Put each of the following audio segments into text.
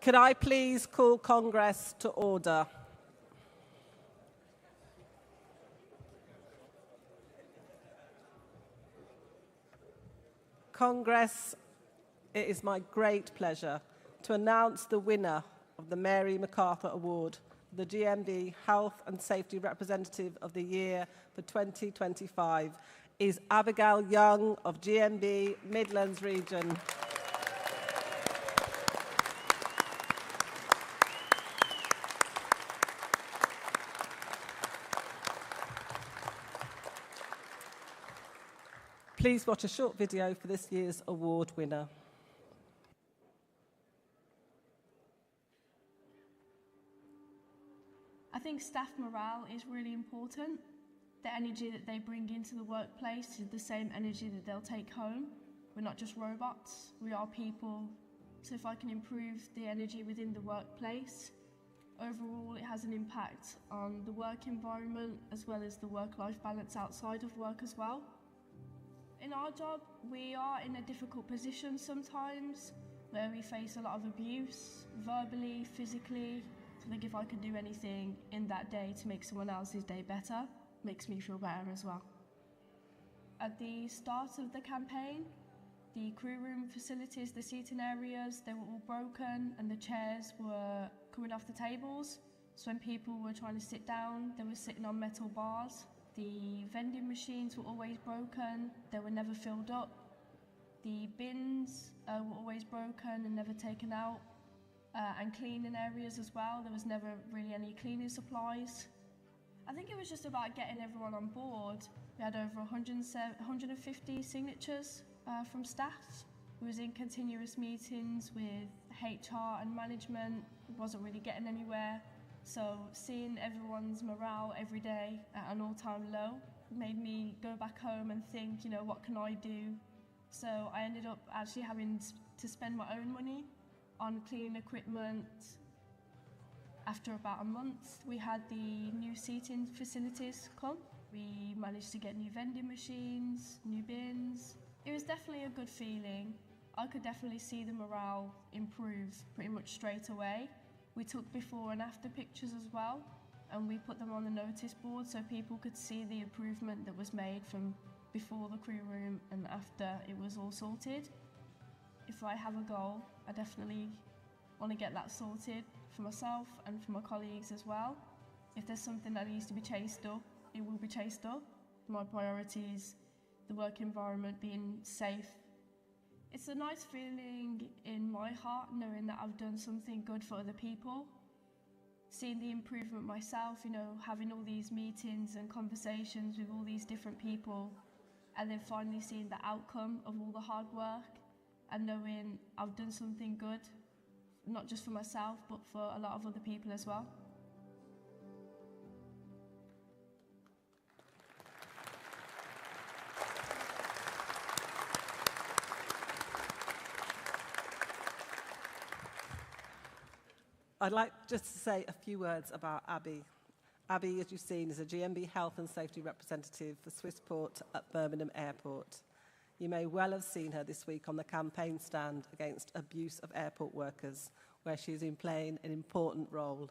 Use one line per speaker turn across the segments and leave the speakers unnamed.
Could I please call Congress to order? Congress, it is my great pleasure to announce the winner of the Mary MacArthur Award, the GMB Health and Safety Representative of the Year for 2025, is Abigail Young of GMB Midlands Region. Please watch a short video for this year's award winner.
I think staff morale is really important. The energy that they bring into the workplace is the same energy that they'll take home. We're not just robots, we are people. So if I can improve the energy within the workplace, overall it has an impact on the work environment as well as the work-life balance outside of work as well. In our job, we are in a difficult position sometimes where we face a lot of abuse, verbally, physically. So I think if I could do anything in that day to make someone else's day better, makes me feel better as well. At the start of the campaign, the crew room facilities, the seating areas, they were all broken and the chairs were coming off the tables. So when people were trying to sit down, they were sitting on metal bars. The vending machines were always broken, they were never filled up. The bins were always broken and never taken out. And cleaning areas as well, there was never really any cleaning supplies. I think it was just about getting everyone on board. We had over 150 signatures from staff. We was in continuous meetings with HR and management. It wasn't really getting anywhere. So seeing everyone's morale every day at an all-time low made me go back home and think, you know, what can I do? So I ended up actually having to spend my own money on cleaning equipment. After about a month, we had the new seating facilities come. We managed to get new vending machines, new bins. It was definitely a good feeling. I could definitely see the morale improve pretty much straight away. We took before and after pictures as well, and we put them on the notice board so people could see the improvement that was made from before the crew room and after it was all sorted. If I have a goal, I definitely want to get that sorted for myself and for my colleagues as well. If there's something that needs to be chased up, it will be chased up. My priority is the work environment being safe. It's a nice feeling in my heart knowing that I've done something good for other people. Seeing the improvement myself, you know, having all these meetings and conversations with all these different people, and then finally seeing the outcome of all the hard work and knowing I've done something good, not just for myself, but for a lot of other people as well.
I'd like just to say a few words about Abby. Abby, as you've seen, is a GMB Health and Safety Representative for Swissport at Birmingham Airport. You may well have seen her this week on the campaign stand against abuse of airport workers, where she has been playing an important role.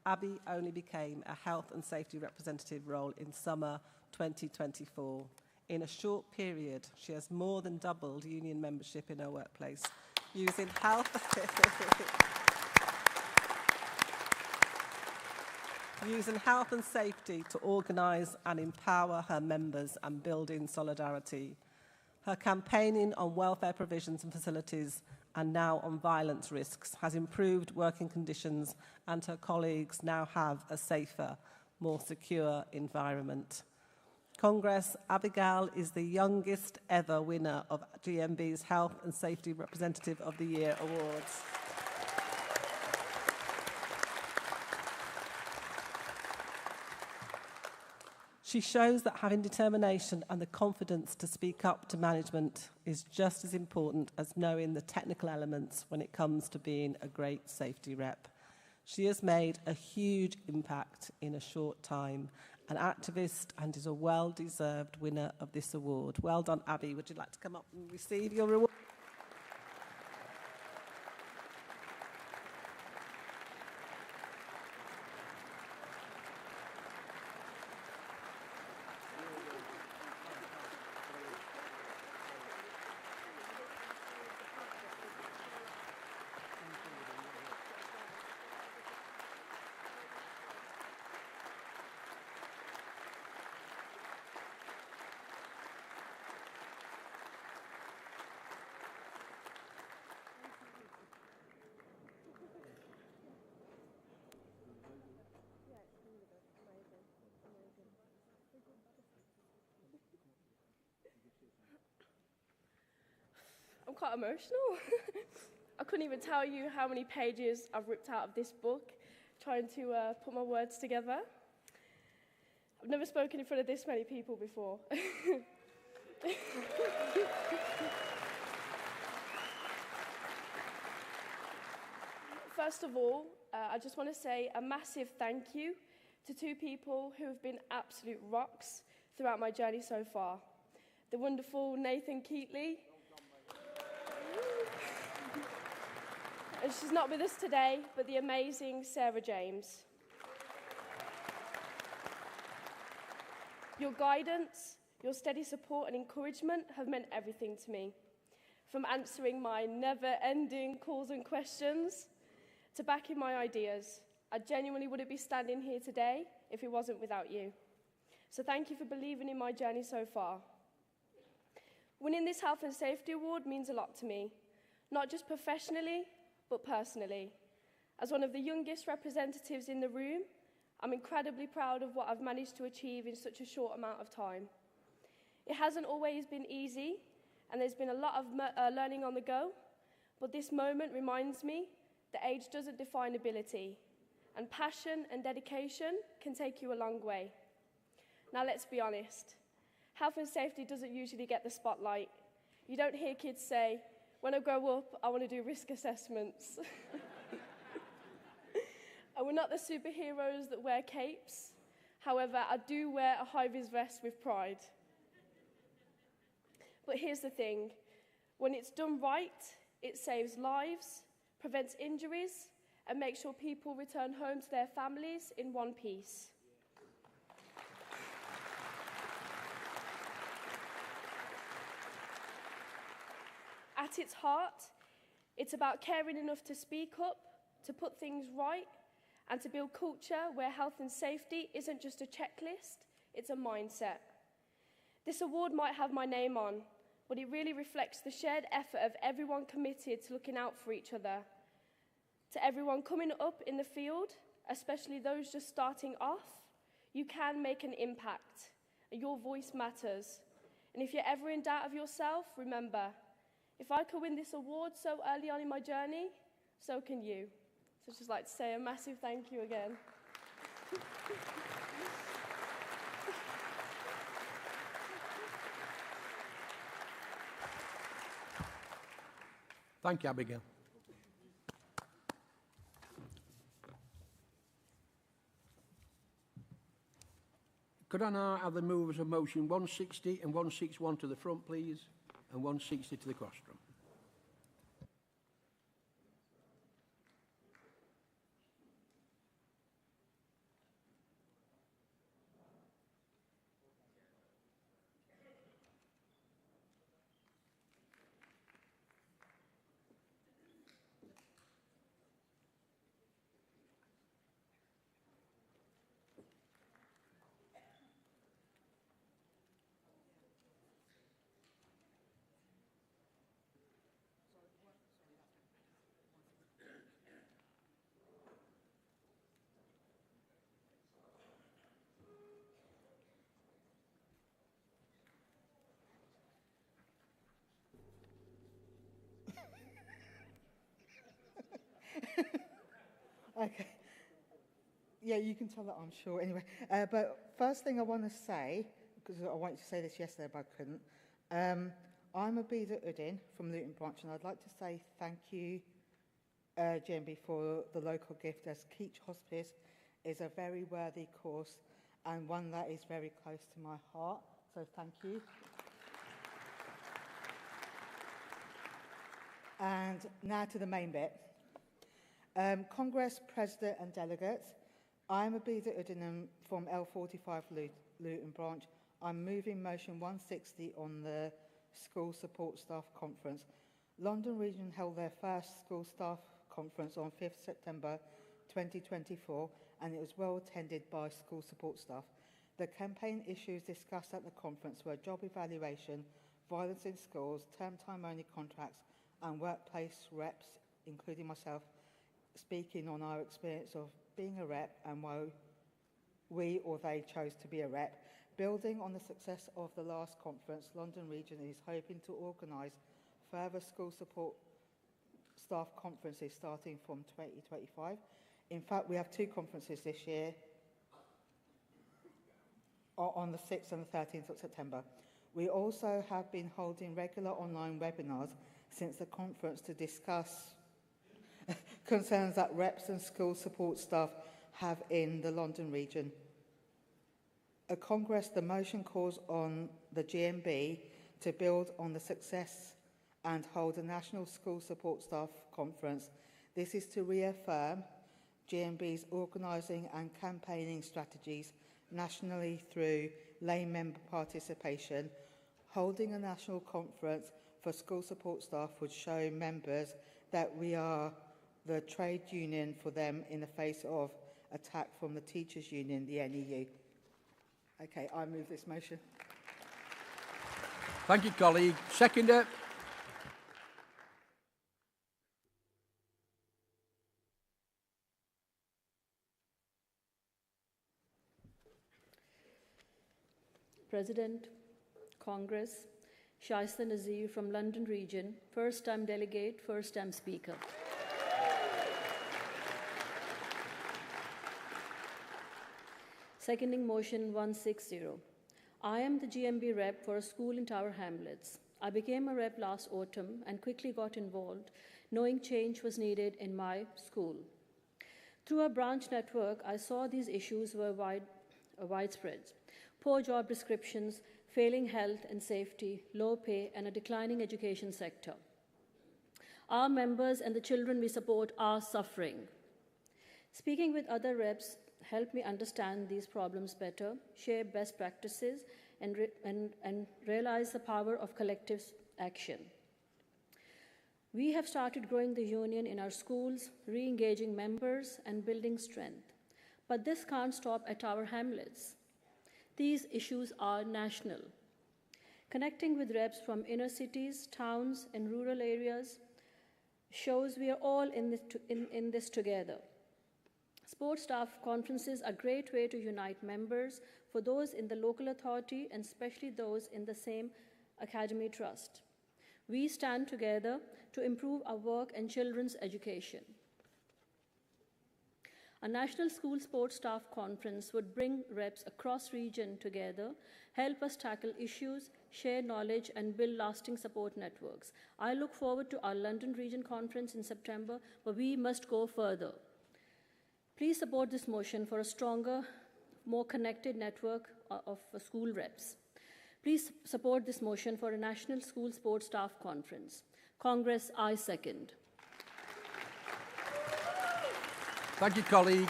Abby only became a Health and Safety Representative role in summer 2024. In a short period, she has more than doubled union membership in her workplace, using health and safety to organise and empower her members and build in solidarity. Her campaigning on welfare provisions and facilities and now on violence risks has improved working conditions, and her colleagues now have a safer, more secure environment. Congress, Abigail is the youngest ever winner of GMB's Health and Safety Representative of the Year Awards. She shows that having determination and the confidence to speak up to management is just as important as knowing the technical elements when it comes to being a great safety rep. She has made a huge impact in a short time, an activist, and is a well-deserved winner of this award. Well done, Abby. Would you like to come up and receive your reward?
quite emotional. I couldn't even tell you how many pages I've ripped out of this book trying to put my words together. I've never spoken in front of this many people before. First of all, I just want to say a massive thank you to two people who have been absolute rocks throughout my journey so far. The wonderful Nathan Keatley. And she's not with us today, but the amazing Sarah James. Your guidance, your steady support and encouragement have meant everything to me. From answering my never-ending calls and questions to backing my ideas. I genuinely wouldn't be standing here today if it wasn't without you. So thank you for believing in my journey so far. Winning this Health and Safety Award means a lot to me, not just professionally, but personally. As one of the youngest representatives in the room, I'm incredibly proud of what I've managed to achieve in such a short amount of time. It hasn't always been easy, and there's been a lot of learning on the go, but this moment reminds me that age doesn't define ability, and passion and dedication can take you a long way. Now let's be honest, health and safety doesn't usually get the spotlight. You don't hear kids say, when I grow up, I want to do risk assessments. And we're not the superheroes that wear capes. However, I do wear a high-vis vest with pride. But here's the thing, when it's done right, it saves lives, prevents injuries, and makes sure people return home to their families in one piece. At its heart, it's about caring enough to speak up, to put things right, and to build culture where health and safety isn't just a checklist, it's a mindset. This award might have my name on, but it really reflects the shared effort of everyone committed to looking out for each other. To everyone coming up in the field, especially those just starting off, you can make an impact, and your voice matters. And if you're ever in doubt of yourself, remember, if I could win this award so early on in my journey, so can you. So I'd just like to say a massive thank you again.
Thank you, Abigail. Could I now have the movers of motion 160 and 161 to the front, please, and 160 to the rostrum?
Okay. Yeah, you can tell that, I'm sure. Anyway, but first thing I want to say, because I wanted to say this yesterday, but I couldn't. I'm Abigail from Luton Branch, and I'd like to say thank you, GMB, for the local gift, as Keach Hospice is a very worthy cause and one that is very close to my heart. So thank you. And now to the main bit. Congress, President and Delegates, I'm Abigail from L45 Luton Branch. I'm moving motion 160 on the School Support Staff Conference. London Region held their first School Staff Conference on 5th September 2024, and it was well attended by school support staff. The campaign issues discussed at the conference were job evaluation, violence in schools, term time only contracts, and workplace reps, including myself, speaking on our experience of being a rep and why we or they chose to be a rep. Building on the success of the last conference, London Region is hoping to organise further school support staff conferences starting from 2025. In fact, we have 2 conferences this year on the 6th and the 13th of September. We also have been holding regular online webinars since the conference to discuss concerns that reps and school support staff have in the London region. At Congress, the motion calls on the GMB to build on the success and hold a national school support staff conference. This is to reaffirm GMB's organising and campaigning strategies nationally through lay member participation. Holding a national conference for school support staff would show members that we are the trade union for them in the face of attack from the teachers' union, the NEU. Okay, I move this motion.
Thank you, colleague. Seconder.
President, Congress, Shaista Nazir from London region, first-time delegate, first-time speaker. Seconding motion 160. I am the GMB rep for a school in Tower Hamlets. I became a rep last autumn and quickly got involved, knowing change was needed in my school. Through our branch network, I saw these issues were widespread. Poor job descriptions, failing health and safety, low pay, and a declining education sector. Our members and the children we support are suffering. Speaking with other reps helped me understand these problems better, share best practices, and realize the power of collective action. We have started growing the union in our schools, re-engaging members, and building strength. But this can't stop at Tower Hamlets. These issues are national. Connecting with reps from inner cities, towns, and rural areas shows we are all in this together. Sports staff conferences are a great way to unite members for those in the local authority and especially those in the same academy trust. We stand together to improve our work and children's education. A national school sports staff conference would bring reps across region together, help us tackle issues, share knowledge, and build lasting support networks. I look forward to our London region conference in September, but we must go further. Please support this motion for a stronger, more connected network of school reps. Please support this motion for a national school sports staff conference. Congress, I second.
Thank you, colleague.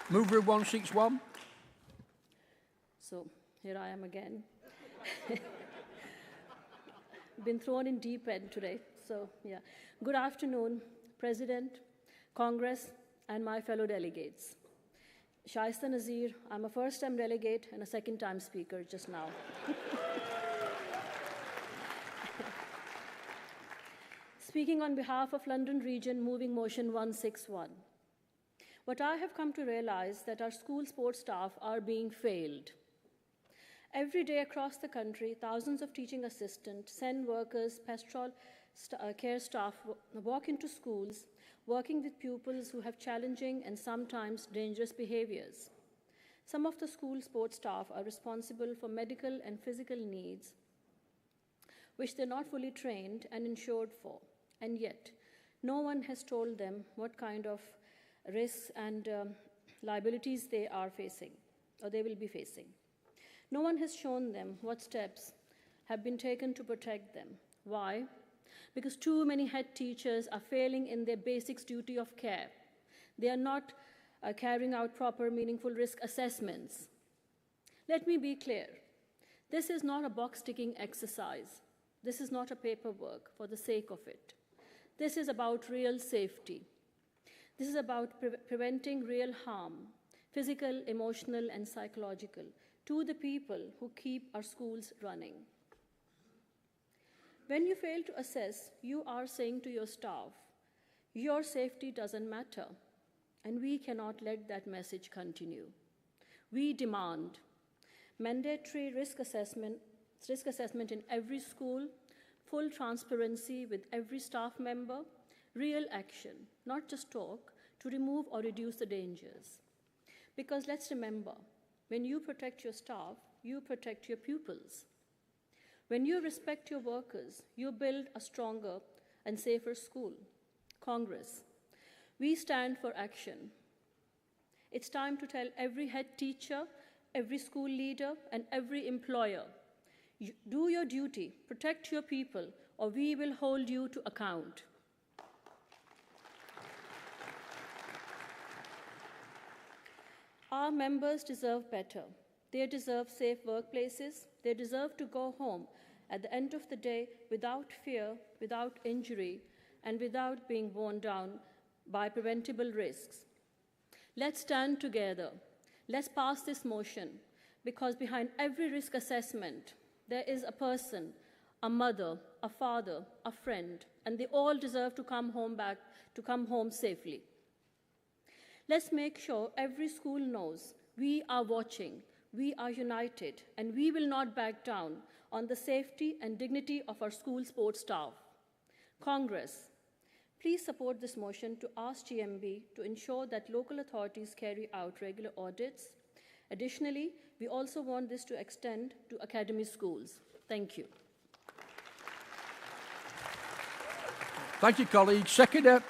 Mover 161.
So here I am again. Been thrown in deep end today. So yeah. Good afternoon, President, Congress, and my fellow delegates. Shaista Nazir, I'm a first-time delegate and a second-time speaker just now. Speaking on behalf of London Region, moving motion 161. What I have come to realize that our school sports staff are being failed. Every day across the country, thousands of teaching assistants, SEN workers, pastoral care staff walk into schools, working with pupils who have challenging and sometimes dangerous behaviors. Some of the school sports staff are responsible for medical and physical needs, which they're not fully trained and insured for. And yet, no one has told them what kind of risks and liabilities they are facing, or they will be facing. No one has shown them what steps have been taken to protect them. Why? Because too many head teachers are failing in their basic duty of care. They are not carrying out proper, meaningful risk assessments. Let me be clear. This is not a box-ticking exercise. This is not a paperwork for the sake of it. This is about real safety. This is about preventing real harm, physical, emotional, and psychological, to the people who keep our schools running. When you fail to assess, you are saying to your staff, your safety doesn't matter, and we cannot let that message continue. We demand mandatory risk assessment in every school, full transparency with every staff member, real action, not just talk, to remove or reduce the dangers. Because let's remember, when you protect your staff, you protect your pupils. When you respect your workers, you build a stronger and safer school. Congress, we stand for action. It's time to tell every head teacher, every school leader, and every employer, do your duty, protect your people, or we will hold you to account. Our members deserve better. They deserve safe workplaces. They deserve to go home at the end of the day without fear, without injury, and without being worn down by preventable risks. Let's stand together. Let's pass this motion, because behind every risk assessment, there is a person, a mother, a father, a friend, and they all deserve to come home safely. Let's make sure every school knows we are watching, we are united, and we will not back down on the safety and dignity of our school sports staff. Congress, please support this motion to ask GMB to ensure that local authorities carry out regular audits. Additionally, we also want this to extend to academy schools. Thank you.
Thank you, colleagues. Seconder.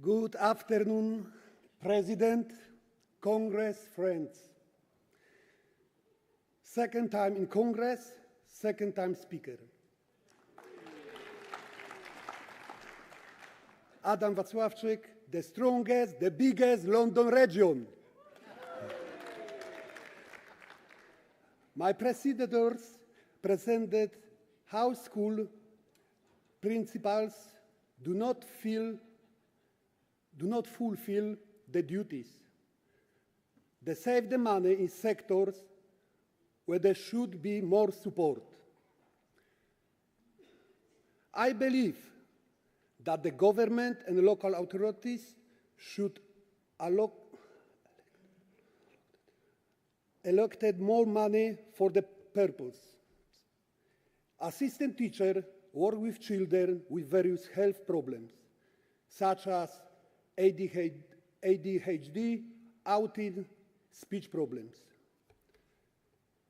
Good afternoon, President, Congress, friends. Second time in Congress, second time Speaker. Adam Wacławczyk, the strongest, the biggest London region. My predecessors presented how school principals do not fulfill the duties. They save the money in sectors where there should be more support. I believe that the government and local authorities should allocate more money for the purpose. Assistant teachers work with children with various health problems, such as ADHD, autism, speech problems.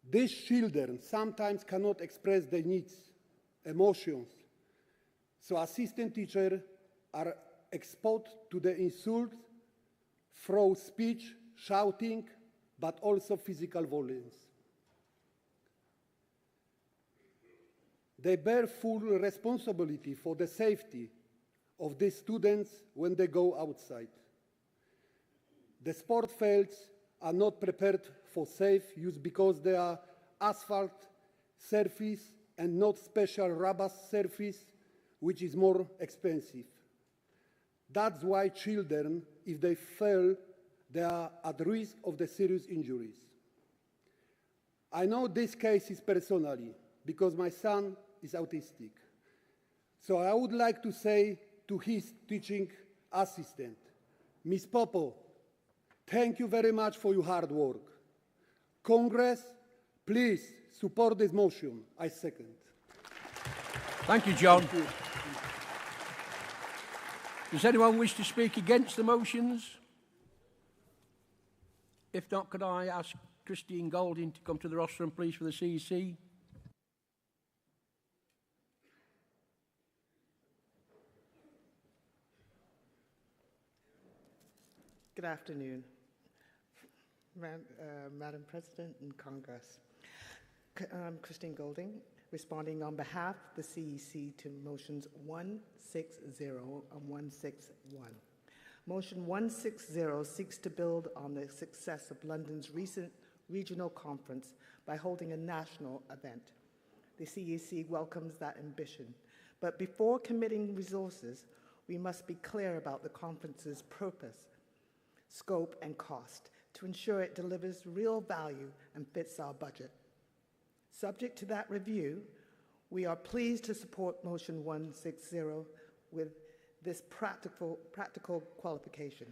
These children sometimes cannot express their needs, emotions, so assistant teachers are exposed to the insults through speech, shouting, but also physical violence. They bear full responsibility for the safety of the students when they go outside. The sport fields are not prepared for safe use because they are asphalt surface and not special rubber surface, which is more expensive. That's why children, if they fail, they are at risk of the serious injuries. I know this case is personally because my son is autistic. So I would like to say to his teaching assistant, Ms. Popo, thank you very much for your hard work. Congress, please support this motion. I second.
Thank you, John. Thank you. Does anyone wish to speak against the motions? If not, could I ask Christine Golding to come to the rostrum, please, for the CEC?
Good afternoon, Madam President and Congress. I'm Christine Golding, responding on behalf of the CEC to motions 160 and 161. Motion 160 seeks to build on the success of London's recent regional conference by holding a national event. The CEC welcomes that ambition, but before committing resources, we must be clear about the conference's purpose, scope, and cost to ensure it delivers real value and fits our budget. Subject to that review, We are pleased to support Motion 160 with this practical qualification.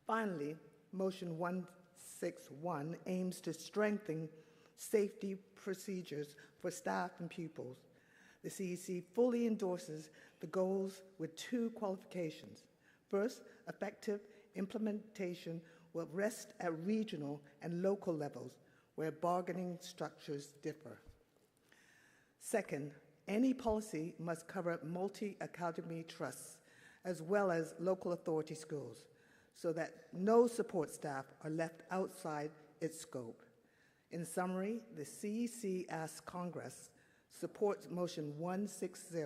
Finally, Motion 161 aims to strengthen safety procedures for staff and pupils. The CEC fully endorses the goals with 2 qualifications. First, effective implementation will rest at regional and local levels where bargaining structures differ. Second, any policy must cover multi-academy trusts as well as local authority schools so that no support staff are left outside its scope. In summary, the CEC asks Congress supports Motion 160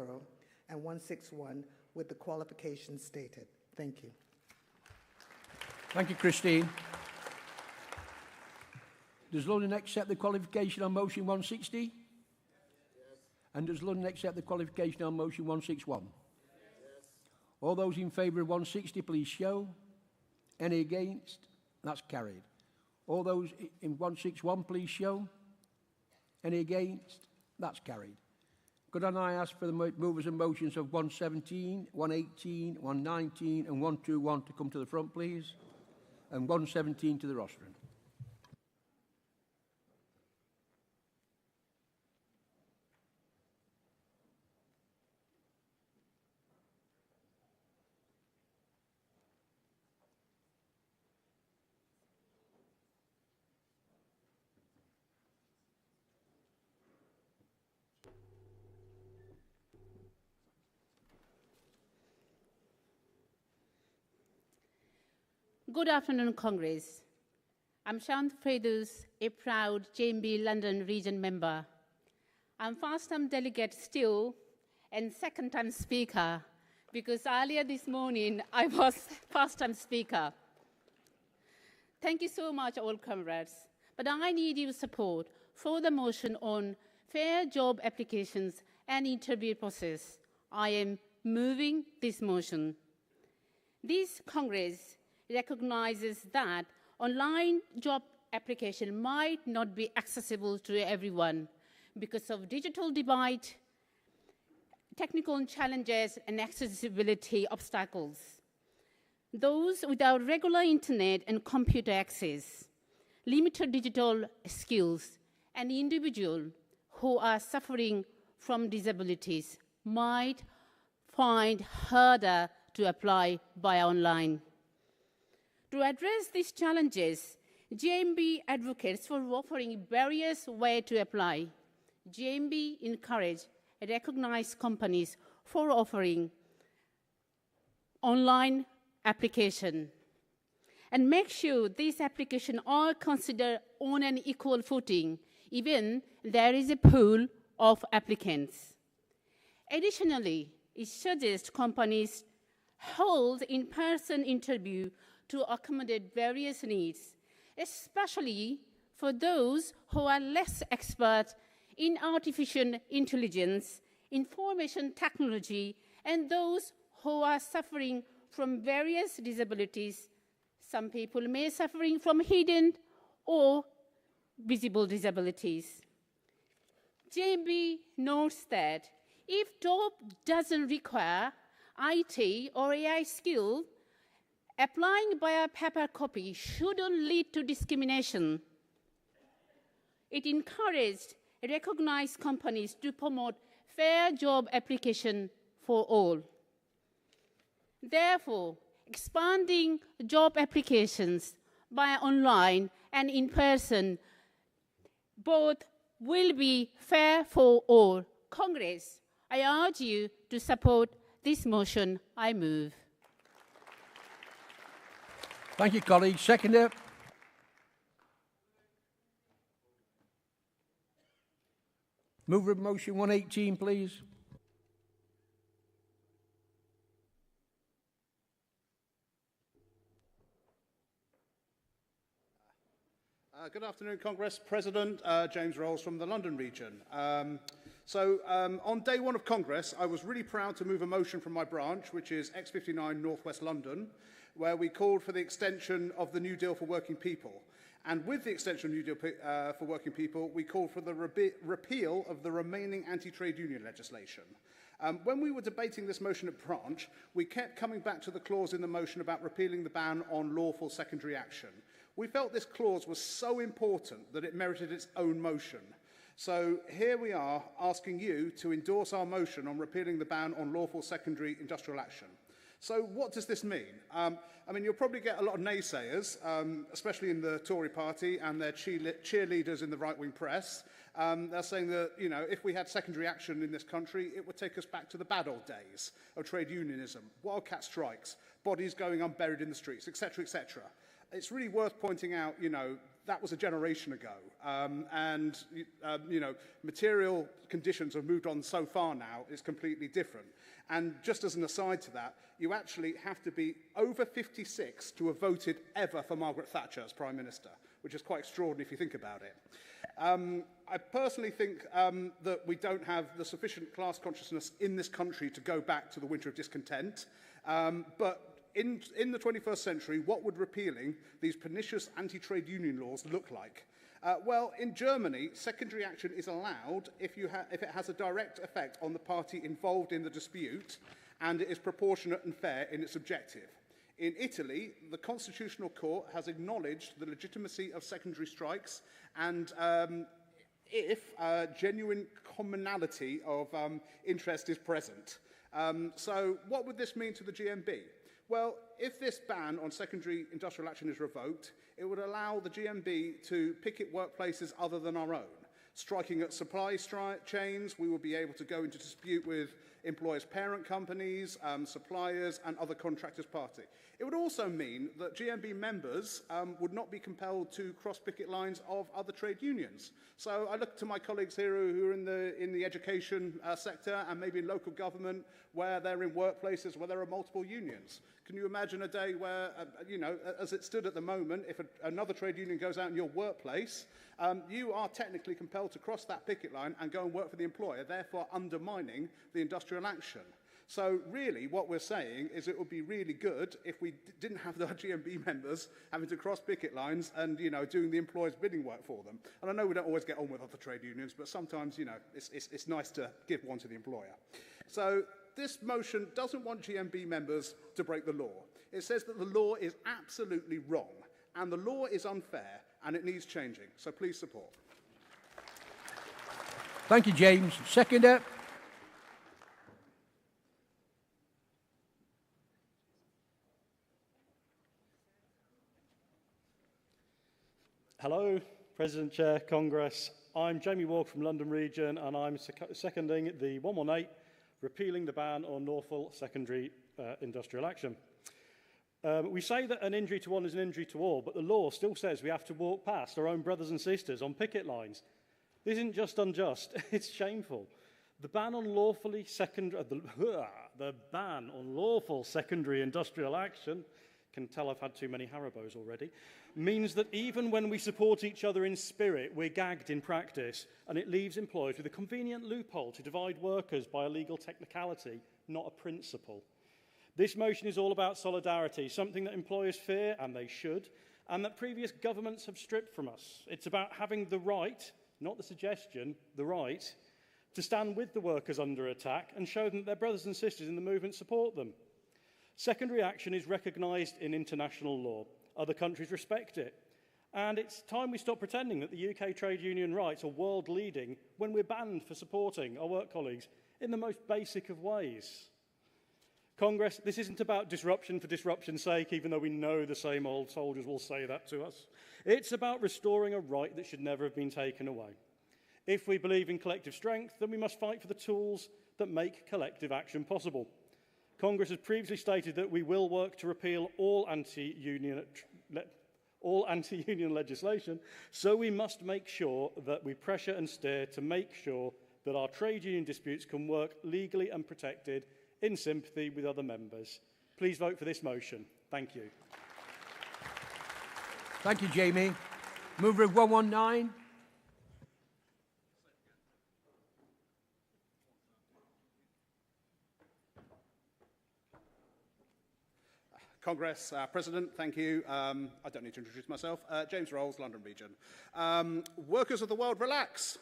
and 161 with the qualifications stated. Thank you.
Thank you, Christine. Does London accept the qualification on Motion 160? Yes. And does London accept the qualification on Motion 161? Yes. All those in favour of 160, please show. Any against? That's carried. All those in 161, please show. Any against? That's carried. Could I ask for the movers and motions of 117, 118, 119 and 121 to come to the front, please? And 117 to the rostrum.
Good afternoon, Congress. I'm Shant Fredus, a proud GMB London region member. I'm first-time delegate still and second-time speaker because earlier this morning I was first-time speaker. Thank you so much, all comrades. But I need your support for the motion on fair job applications and interview process. I am moving this motion. This Congress recognizes that online job application might not be accessible to everyone because of digital divide, technical challenges, and accessibility obstacles. Those without regular internet and computer access, limited digital skills, and individuals who are suffering from disabilities might find harder to apply by online. To address these challenges, GMB advocates for offering various ways to apply. GMB encourages recognized companies for offering online application and make sure these applications are considered on an equal footing, even there is a pool of applicants. Additionally, it suggests companies hold in-person interview to accommodate various needs, especially for those who are less expert in artificial intelligence, information technology, and those who are suffering from various disabilities. Some people may be suffering from hidden or visible disabilities. GMB notes that if job doesn't require IT or AI skill, applying by a paper copy shouldn't lead to discrimination. It encouraged recognized companies to promote fair job application for all. Therefore, expanding job applications by online and in person both will be fair for all. Congress, I urge you to support this motion. I move.
Thank you, colleagues. Seconder. Mover of motion 118, please.
Good afternoon, Congress. President James Rolls from the London region. So on day one of Congress, I was really proud to move a motion from my branch, which is X59 North West London, where we called for the extension of the New Deal for Working People. And with the extension of New Deal for Working People, we called for the repeal of the remaining anti-trade union legislation. When we were debating this motion at branch, we kept coming back to the clause in the motion about repealing the ban on lawful secondary action. We felt this clause was so important that it merited its own motion. So here we are asking you to endorse our motion on repealing the ban on lawful secondary industrial action. So what does this mean? I mean, you'll probably get a lot of naysayers, especially in the Tory party and their cheerleaders in the right-wing press. They're saying that, you know, if we had secondary action in this country, it would take us back to the bad old days of trade unionism, wildcat strikes, bodies going unburied in the streets, etc., etc. It's really worth pointing out, you know, that was a generation ago. You know, material conditions have moved on so far now, it's completely different. And just as an aside to that, you actually have to be over 56 to have voted ever for Margaret Thatcher as Prime Minister, which is quite extraordinary if you think about it. I personally think that we don't have the sufficient class consciousness in this country to go back to the winter of discontent. But in the 21st century, what would repealing these pernicious anti-trade union laws look like? Well, in Germany, secondary action is allowed if it has a direct effect on the party involved in the dispute and it is proportionate and fair in its objective. In Italy, the Constitutional Court has acknowledged the legitimacy of secondary strikes and if genuine commonality of interest is present. So what would this mean to the GMB? Well, if this ban on secondary industrial action is revoked, it would allow the GMB to picket workplaces other than our own. Striking at supply chains, we will be able to go into dispute with employers' parent companies, suppliers, and other contractors' party. It would also mean that GMB members would not be compelled to cross picket lines of other trade unions. So I look to my colleagues here who are in the education sector and maybe in local government where they're in workplaces where there are multiple unions. Can you imagine a day where, you know, as it stood at the moment, if another trade union goes out in your workplace, you are technically compelled to cross that picket line and go and work for the employer, therefore undermining the industrial action. So really what we're saying is it would be really good if we didn't have the GMB members having to cross picket lines and, you know, doing the employer's bidding work for them. And I know we don't always get on with other trade unions, but sometimes, you know, it's nice to give one to the employer. So this motion doesn't want GMB members to break the law. It says that the law is absolutely wrong and the law is unfair and it needs changing. So please support.
Thank you, James. Seconder.
Hello, President Chair, Congress. I'm Jamie Walker from London Region and I'm seconding the 118, repealing the ban on lawful secondary industrial action. We say that an injury to one is an injury to all, but the law still says we have to walk past our own brothers and sisters on picket lines. This isn't just unjust, it's shameful. The ban on lawful secondary industrial action, can tell I've had too many Haribos already, means that even when we support each other in spirit, we're gagged in practice, and it leaves employers with a convenient loophole to divide workers by a legal technicality, not a principle. This motion is all about solidarity, something that employers fear, and they should, and that previous governments have stripped from us. It's about having the right, not the suggestion, the right, to stand with the workers under attack and show them that their brothers and sisters in the movement support them. Secondary action is recognised in international law. Other countries respect it. And it's time we stop pretending that the UK trade union rights are world-leading when we're banned for supporting our work colleagues in the most basic of ways. Congress, this isn't about disruption for disruption's sake, even though we know the same old soldiers will say that to us. It's about restoring a right that should never have been taken away. If we believe in collective strength, then we must fight for the tools that make collective action possible. Congress has previously stated that we will work to repeal all anti-union legislation, so we must make sure that we pressure and steer to make sure that our trade union disputes can work legally and protected in sympathy with other members. Please vote for this motion. Thank you.
Thank you, Jamie. Mover of 119.
Congress President, thank you. I don't need to introduce myself. James Rolls, London Region. Workers of the world, relax.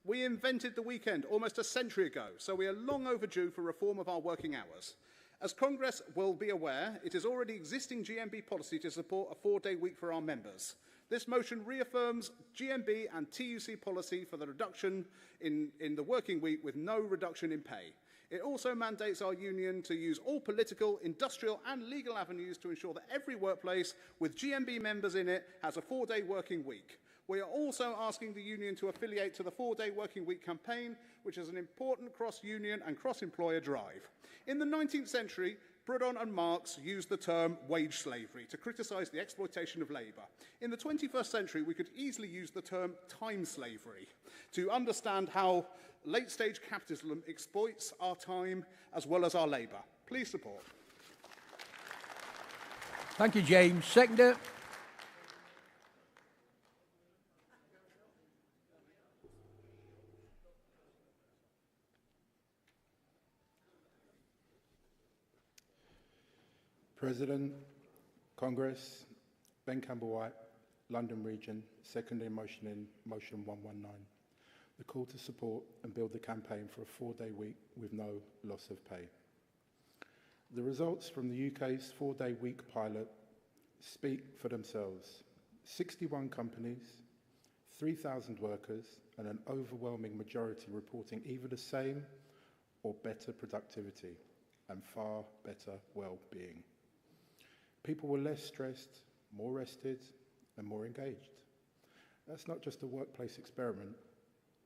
We invented the weekend almost a century ago, so we are long overdue for reform of our working hours. As Congress will be aware, it is already existing GMB policy to support a 4-day week for our members. This motion reaffirms GMB and TUC policy for the reduction in the working week with no reduction in pay. It also mandates our union to use all political, industrial and legal avenues to ensure that every workplace with GMB members in it has a 4-day working week. We are also asking the union to affiliate to the 4-day working week campaign, which is an important cross-union and cross-employer drive. In the 19th century, Brighton and Marx used the term wage slavery to criticise the exploitation of labour. In the 21st century, we could easily use the term time slavery to understand how late-stage capitalism exploits our time as well as our labour. Please support.
Thank you, James. Seconder.
President, Congress, Ben Campbell-White, London Region, secondary motion in Motion 119. The call to support and build the campaign for a 4-day week with no loss of pay. The results from the UK's 4-day week pilot speak for themselves. 61 companies, 3,000 workers, and an overwhelming majority reporting either the same or better productivity and far better well-being. People were less stressed, more rested, and more engaged. That's not just a workplace experiment,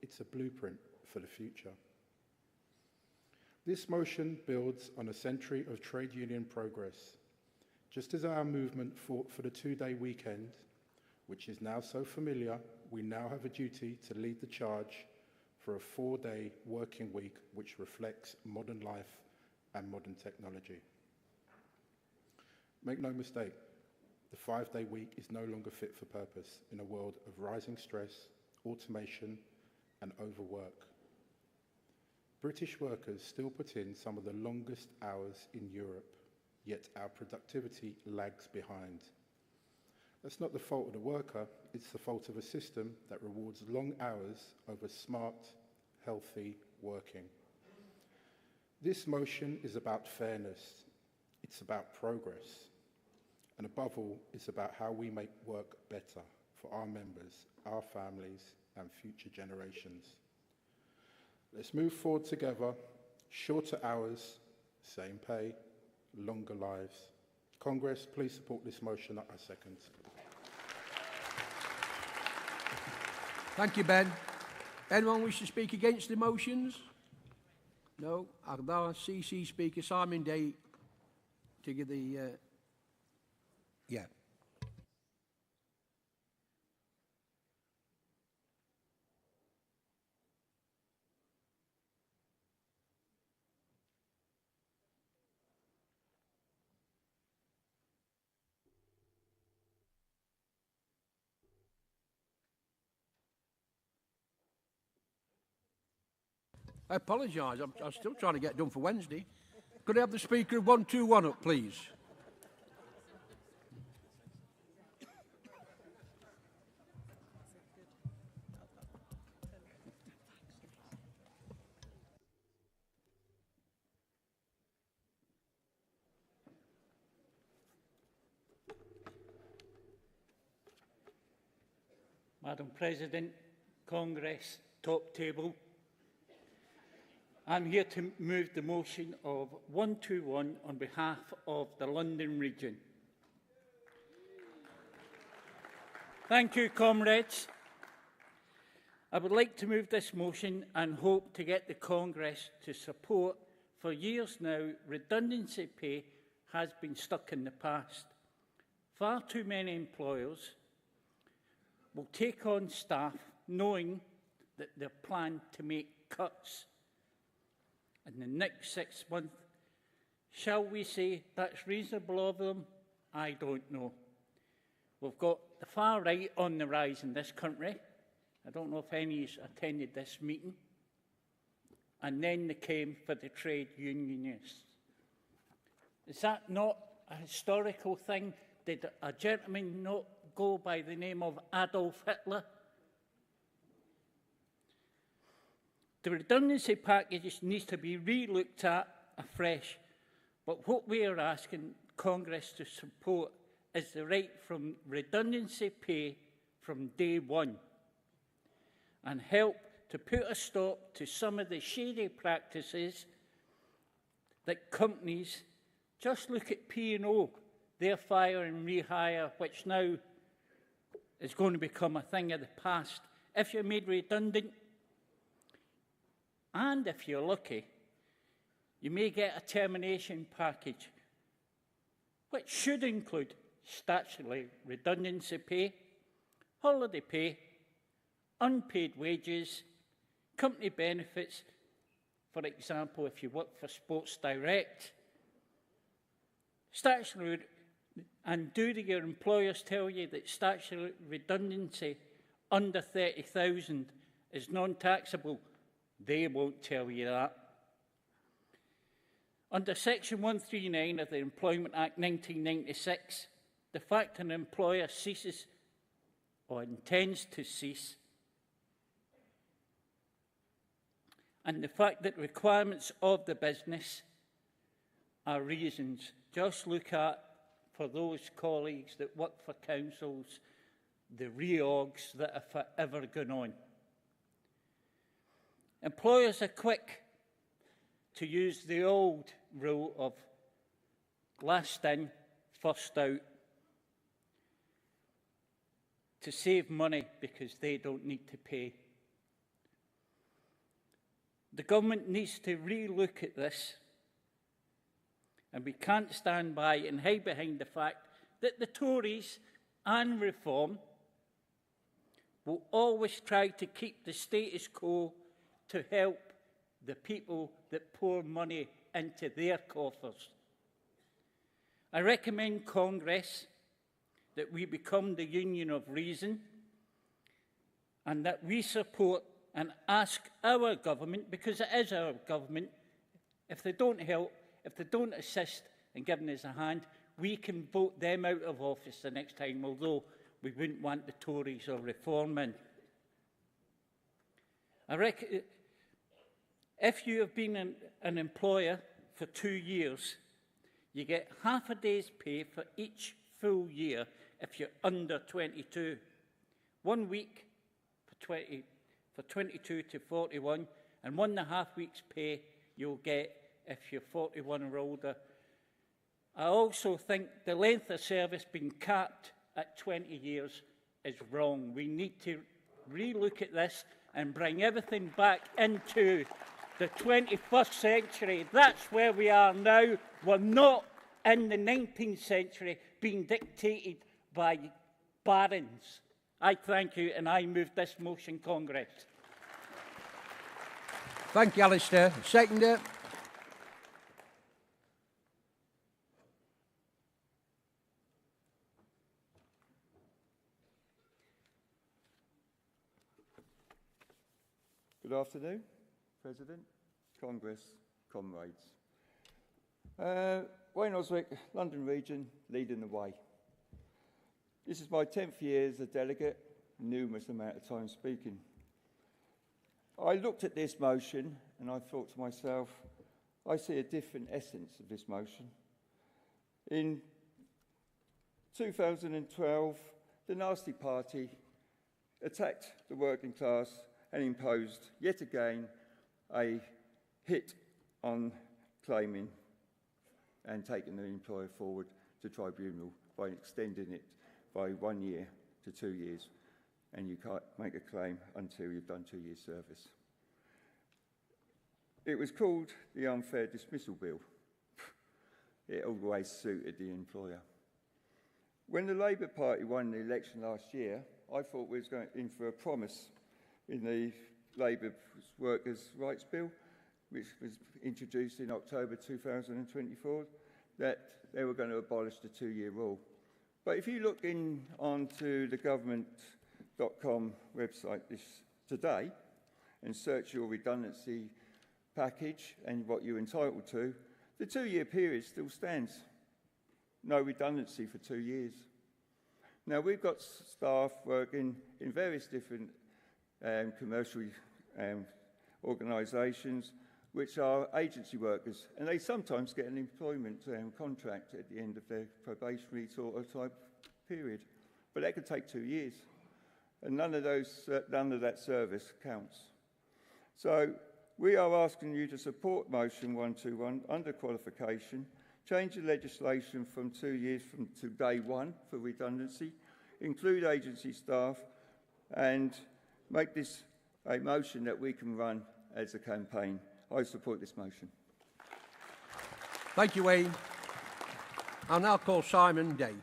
it's a blueprint for the future. This motion builds on a century of trade union progress. Just as our movement fought for the 2-day weekend, which is now so familiar, we now have a duty to lead the charge for a 4-day working week which reflects modern life and modern technology. Make no mistake, the 5-day week is no longer fit for purpose in a world of rising stress, automation, and overwork. British workers still put in some of the longest hours in Europe, yet our productivity lags behind. That's not the fault of the worker, it's the fault of a system that rewards long hours over smart, healthy working. This motion is about fairness, it's about progress, and above all, it's about how we make work better for our members, our families, and future generations. Let's move forward together, shorter hours, same pay, longer lives. Congress, please support this motion. I second.
Thank you, Ben. Anyone wish to speak against the motions? No. Our CC Speaker, Simon Day, to give the... Yeah. I apologise, I'm still trying to get done for Wednesday. Could I have the Speaker of 121 up, please?
Madam President, Congress, top table. I'm here to move the motion of 121 on behalf of the London Region. Thank you, comrades. I would like to move this motion and hope to get the Congress to support. For years now, redundancy pay has been stuck in the past. Far too many employers will take on staff knowing that they plan to make cuts in the next 6 months. Shall we say that's reasonable of them? I don't know. We've got the far right on the rise in this country. I don't know if any's attended this meeting. And then they came for the trade unionists. Is that not a historical thing? Did a gentleman not go by the name of Adolf Hitler? The redundancy package needs to be re-looked at afresh, but what we are asking Congress to support is the right from redundancy pay from day one, and help to put a stop to some of the shady practices that companies, just look at P&O, their fire and rehire, which now is going to become a thing of the past. If you're made redundant, and if you're lucky, you may get a termination package, which should include statutory redundancy pay, holiday pay, unpaid wages, company benefits, for example, if you work for Sports Direct, statutory, and do your employers tell you that statutory redundancy under 30,000 is non-taxable? They won't tell you that. Under Section 139 of the Employment Act 1996, the fact an employer ceases or intends to cease, and the fact that requirements of the business are reasons. Just look at, for those colleagues that work for councils, the reorgs that are forever going on. Employers are quick to use the old rule of last in, first out, to save money because they don't need to pay. The government needs to re-look at this, and we can't stand by and hide behind the fact that the Tories and Reform will always try to keep the status quo to help the people that pour money into their coffers. I recommend Congress that we become the union of reason, and that we support and ask our government, because it is our government, if they don't help, if they don't assist in giving us a hand, we can vote them out of office the next time, although we wouldn't want the Tories or Reform in. If you have been an employer for 2 years, you get half a day's pay for each full year if you're under 22. 1 week for 22 to 41, and 1.5 weeks' pay you'll get if you're 41 or older. I also think the length of service being capped at 20 years is wrong. We need to re-look at this and bring everything back into the 21st century. That's where we are now. We're not in the 19th century being dictated by barons. I thank you, and I move this motion, Congress.
Thank you, Alistair. Seconder.
Good afternoon, President, Congress, comrades. Wayne Oswick, London Region, leading the way. This is my 10th year as a delegate, numerous amount of time speaking. I looked at this motion and I thought to myself, I see a different essence of this motion. In 2012, the Nasty Party attacked the working class and imposed, yet again, a hit on claiming and taking the employer forward to tribunal by extending it by 1 year to 2 years, and you can't make a claim until you've done 2 years' service. It was called the Unfair Dismissal Bill. It always suited the employer. When the Labour Party won the election last year, I thought we was going in for a promise in the Labour Workers' Rights Bill, which was introduced in October 2024, that they were going to abolish the 2-year rule. But if you look onto the government.com website today and search your redundancy package and what you're entitled to, the 2-year period still stands. no redundancy for 2 years. Now, we've got staff working in various different commercial organisations, which are agency workers, and they sometimes get an employment contract at the end of their probationary sort of type period. But that could take 2 years, and none of that service counts. So we are asking you to support motion 121 under qualification, change the legislation from 2 years to day one for redundancy, include agency staff, and make this a motion that we can run as a campaign. I support this motion.
Thank you, Wayne. I'll now call Simon Day.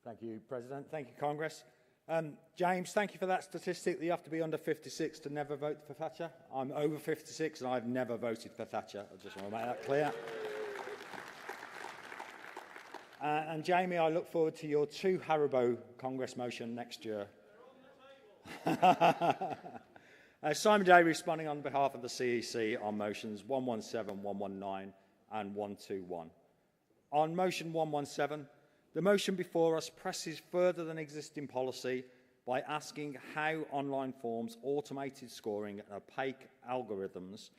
Thank you, President. Thank you, Congress. James, thank you for that statistic that you have to be under 56 to never vote for Thatcher. I'm over 56 and I've never voted for Thatcher. I just want to make that clear. And Jamie, I look forward to your 2 Haribo Congress motion next year. Simon Day responding on behalf of the CEC on motions 117, 119 and 121. On motion 117, the motion before us presses further than existing policy by asking how online forms, automated scoring and opaque algorithms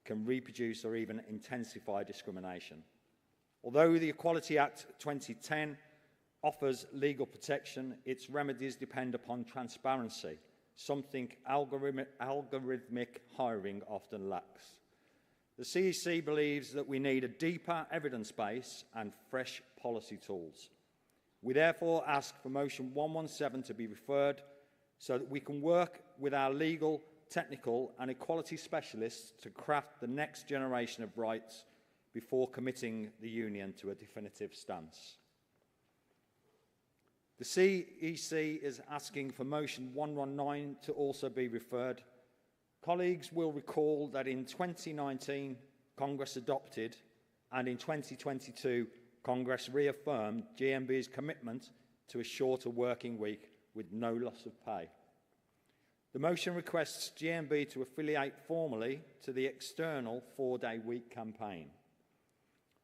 can reproduce or even intensify discrimination. Although the Equality Act 2010 offers legal protection, its remedies depend upon transparency, something algorithmic hiring often lacks. The CEC believes that we need a deeper evidence base and fresh policy tools. We therefore ask for motion 117 to be referred so that we can work with our legal, technical and equality specialists to craft the next generation of rights before committing the Union to a definitive stance. The CEC is asking for motion 119 to also be referred. Colleagues will recall that in 2019, Congress adopted, and in 2022, Congress reaffirmed GMB's commitment to a shorter working week with no loss of pay. The motion requests GMB to affiliate formally to the external 4-day week campaign.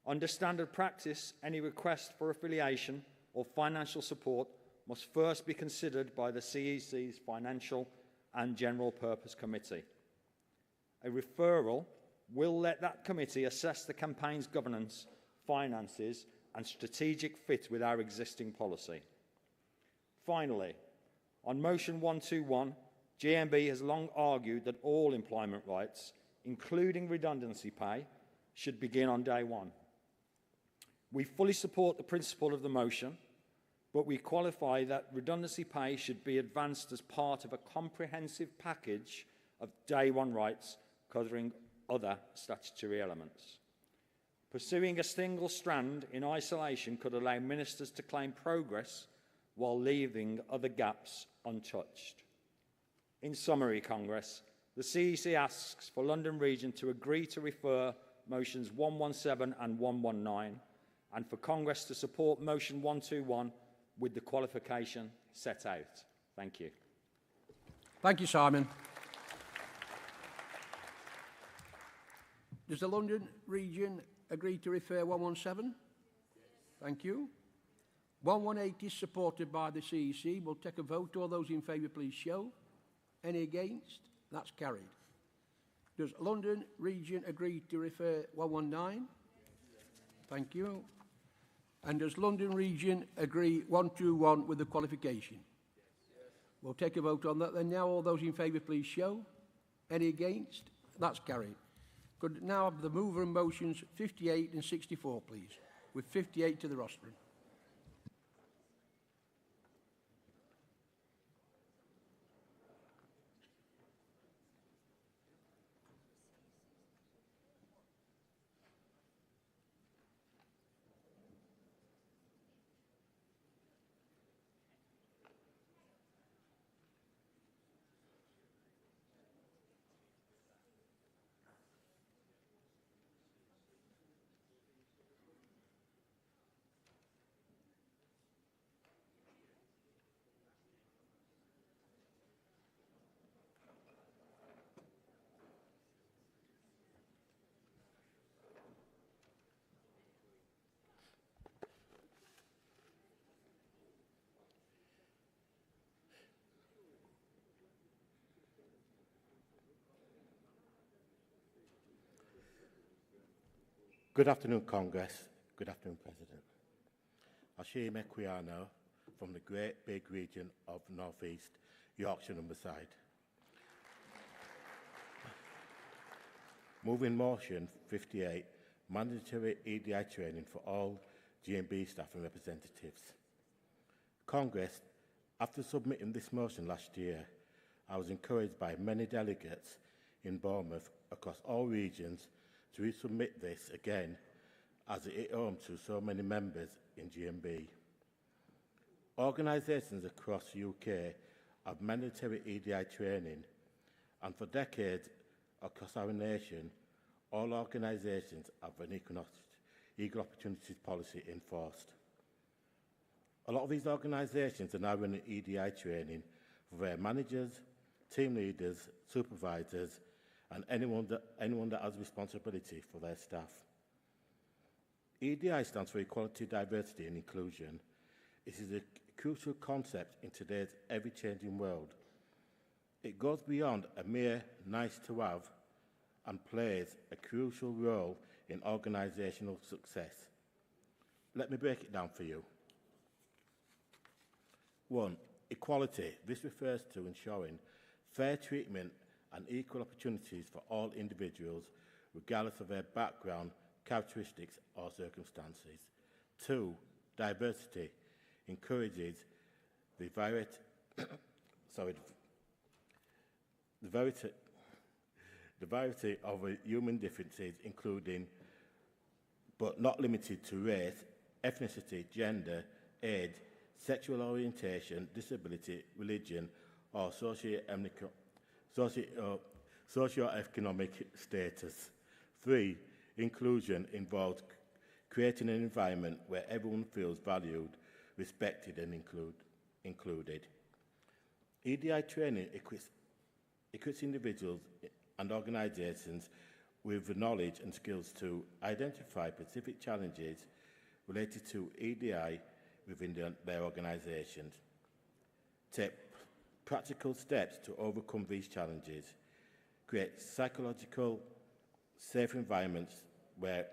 Under standard practice, any request for affiliation or financial support must first be considered by the CEC's Financial and General Purpose Committee. A referral will let that committee assess the campaign's governance, finances and strategic fit with our existing policy. Finally, on motion 121, GMB has long argued that all employment rights, including redundancy pay, should begin on day one. We fully support the principle of the motion, but we qualify that redundancy pay should be advanced as part of a comprehensive package of day one rights covering other statutory elements. Pursuing a single strand in isolation could allow ministers to claim progress while leaving other gaps untouched. In summary, Congress, the CEC asks for London Region to agree to refer motions 117 and 119 and for Congress to support motion 121 with the qualification set out. Thank you.
Thank you, Simon. Does the London Region agree to refer 117? Thank you. 118 is supported by the CEC. We'll take a vote. All those in favour, please show. Any against? That's carried. Does London Region agree to refer 119? Thank you. And does London Region agree 121 with the qualification? We'll take a vote on that then. Now all those in favour, please show. Any against? That's carried. Could now have the mover and motions 58 and 64, please, with 58 to the rostrum.
Good afternoon, Congress. Good afternoon, President. Ashim Equiano from the Great Big Region of North East, Yorkshire and Merseyside. Moving motion 58, mandatory EDI training for all GMB staff and representatives. Congress, after submitting this motion last year, I was encouraged by many delegates in Bournemouth across all regions to resubmit this again as it hit home to so many members in GMB. Organisations across the UK have mandatory EDI training, and for decades across our nation, all organisations have an equal opportunities policy enforced. A lot of these organisations are now running EDI training for their managers, team leaders, supervisors, and anyone that has responsibility for their staff. EDI stands for Equality, Diversity and Inclusion. It is a crucial concept in today's ever-changing world. It goes beyond a mere nice-to-have and plays a crucial role in organisational success. Let me break it down for you. 1. Equality. This refers to ensuring fair treatment and equal opportunities for all individuals, regardless of their background, characteristics or circumstances. 2. Diversity encourages the variety of human differences, including but not limited to race, ethnicity, gender, age, sexual orientation, disability, religion, or socio-economic status. 3. Inclusion involves creating an environment where everyone feels valued, respected, and included. EDI training equips individuals and organisations with the knowledge and skills to identify specific challenges related to EDI within their organisations, take practical steps to overcome these challenges, create psychological, safe environments where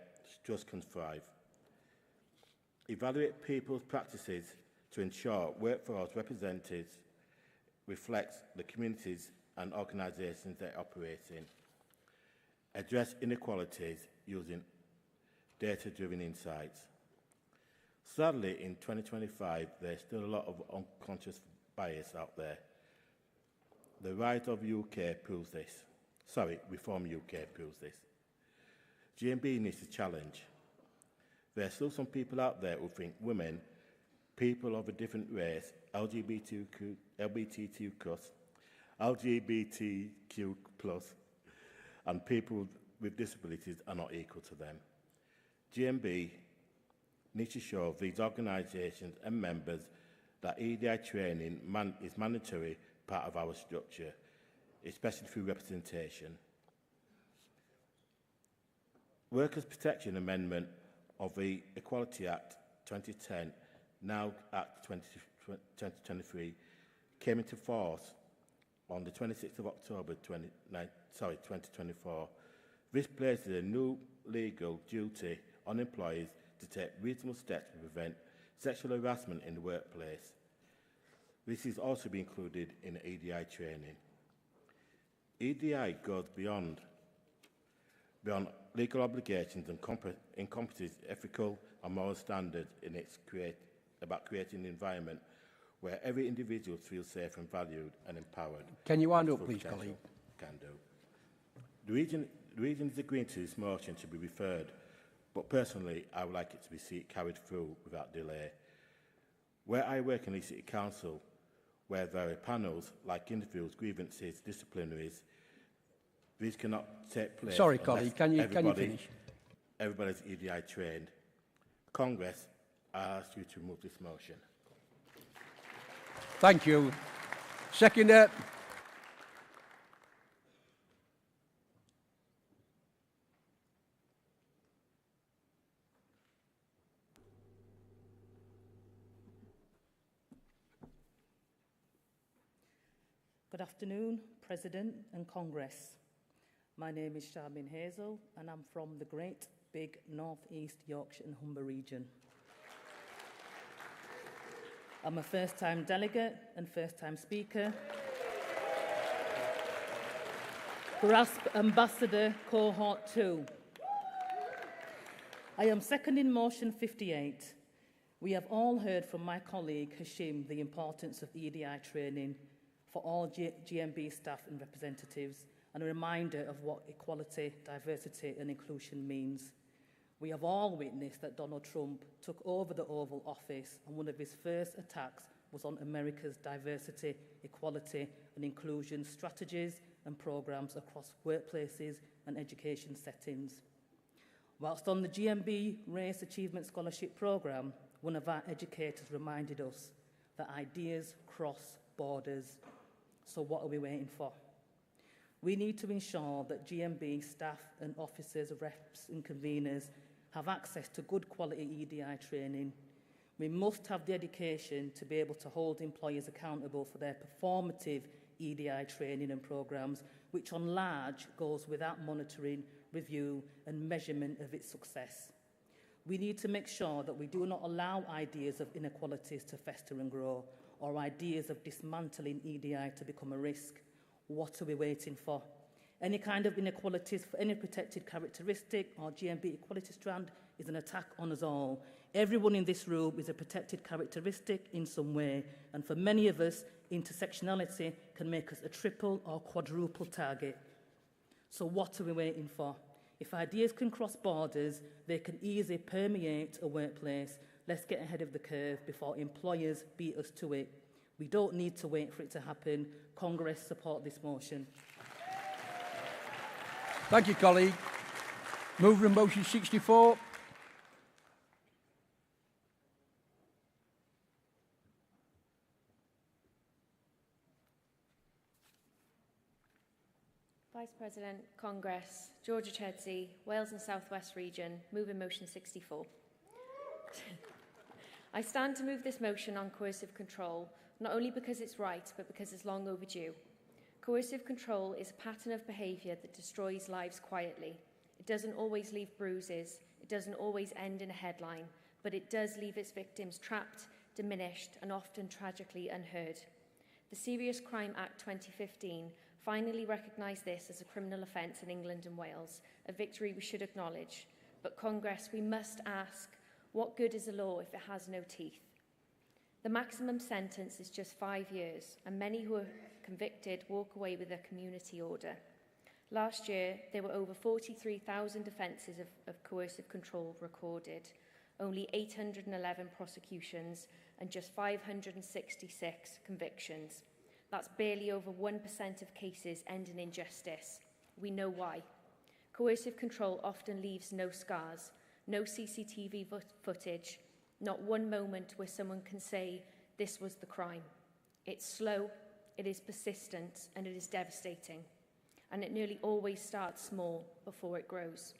trust can thrive, evaluate people's practices to ensure workforce representatives reflect the communities and organisations they operate in, address inequalities using data-driven insights. Sadly, in 2025, there's still a lot of unconscious bias out there. The rise of UK proves this. Sorry, Reform UK proves this. GMB needs a challenge. There are still some people out there who think women, people of a different race, LGBTQ+, and people with disabilities are not equal to them. GMB needs to show these organisations and members that EDI training is mandatory part of our structure, especially through representation. Workers' Protection Amendment of the Equality Act 2010, now Act 2023, came into force on the 26th of October 2024. This places a new legal duty on employers to take reasonable steps to prevent sexual harassment in the workplace. This is also be included in EDI training. EDI goes beyond legal obligations and encompasses ethical and moral standards in its about creating an environment where every individual feels safe and valued and empowered.
Can you wind up, please, colleague?
Can do. The region is agreeing to this motion to be referred, but personally, I would like it to be carried through without delay. Where I work in the City Council, where there are panels like interviews, grievances, disciplinaries, these cannot take place.
Sorry, colleague, can you finish?
Everybody's EDI trained. Congress, I ask you to move this motion.
Thank you. Seconder.
Good afternoon, President and Congress. My name is Charmin Hazel, and I'm from the great big North East Yorkshire and Humber region. I'm a first-time delegate and first-time speaker. Grasp Ambassador Cohort 2. I am seconding motion 58. We have all heard from my colleague Hashim the importance of EDI training for all GMB staff and representatives, and a reminder of what equality, diversity and inclusion means. We have all witnessed that Donald Trump took over the Oval Office, and one of his first attacks was on America's diversity, equality and inclusion strategies and programmes across workplaces and education settings. Whilst on the GMB Race Achievement Scholarship Programme, one of our educators reminded us that ideas cross borders. So what are we waiting for? We need to ensure that GMB staff and officers, reps and conveners have access to good quality EDI training. We must have the education to be able to hold employers accountable for their performative EDI training and programmes, which on large goes without monitoring, review and measurement of its success. We need to make sure that we do not allow ideas of inequalities to fester and grow, or ideas of dismantling EDI to become a risk. What are we waiting for? Any kind of inequalities for any protected characteristic or GMB equality strand is an attack on us all. Everyone in this room is a protected characteristic in some way, and for many of us, intersectionality can make us a triple or quadruple target. So what are we waiting for? If ideas can cross borders, they can easily permeate a workplace. Let's get ahead of the curve before employers beat us to it. We don't need to wait for it to happen. Congress, support this motion.
Thank you, colleague. Mover in motion 64.
Vice President, Congress, Georgia Chedsey, Wales and South West Region, move in motion 64. I stand to move this motion on coercive control, not only because it's right, but because it's long overdue. Coercive control is a pattern of behaviour that destroys lives quietly. It doesn't always leave bruises, it doesn't always end in a headline, but it does leave its victims trapped, diminished, and often tragically unheard. The Serious Crime Act 2015 finally recognised this as a criminal offence in England and Wales, a victory we should acknowledge. But Congress, we must ask, what good is a law if it has no teeth? The maximum sentence is just 5 years, and many who are convicted walk away with a community order. Last year, there were over 43,000 offences of coercive control recorded, only 811 prosecutions, and just 566 convictions. That's barely over 1% of cases ending in justice. We know why. Coercive control often leaves no scars, no CCTV footage, not one moment where someone can say, this was the crime. It's slow, it is persistent, and it is devastating. And it nearly always starts small before it grows.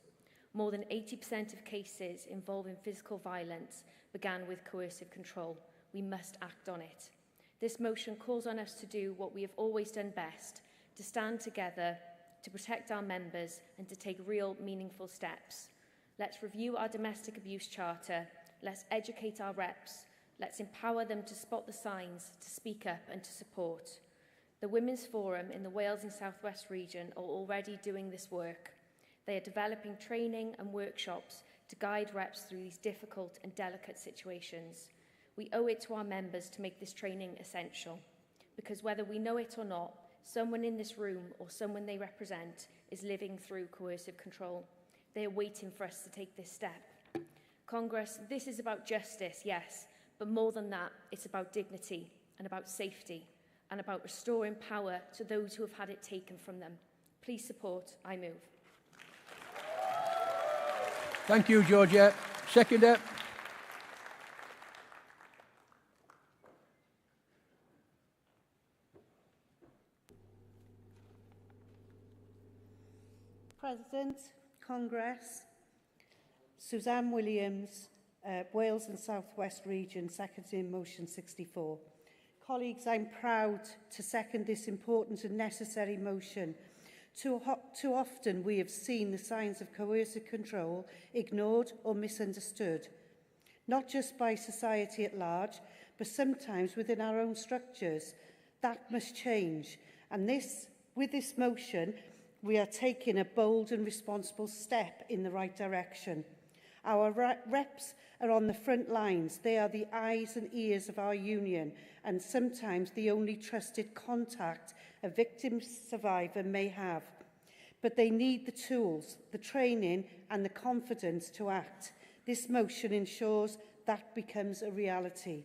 More than 80% of cases involving physical violence began with coercive control. We must act on it. This motion calls on us to do what we have always done best, to stand together, to protect our members, and to take real, meaningful steps. Let's review our domestic abuse charter. Let's educate our reps. Let's empower them to spot the signs, to speak up and to support. The Women's Forum in the Wales and South West region are already doing this work. They are developing training and workshops to guide reps through these difficult and delicate situations. We owe it to our members to make this training essential, because whether we know it or not, someone in this room or someone they represent is living through coercive control. They are waiting for us to take this step. Congress, this is about justice, yes, but more than that, it's about dignity and about safety and about restoring power to those who have had it taken from them. Please support, I move.
Thank you, Georgia. Seconder.
President, Congress, Suzanne Williams, Wales and South West Region, seconding motion 64. Colleagues, I'm proud to second this important and necessary motion Too often we have seen the signs of coercive control ignored or misunderstood, not just by society at large, but sometimes within our own structures. That must change. And with this motion, we are taking a bold and responsible step in the right direction. Our reps are on the front lines. They are the eyes and ears of our union, and sometimes the only trusted contact a victim survivor may have. But they need the tools, the training, and the confidence to act. This motion ensures that becomes a reality.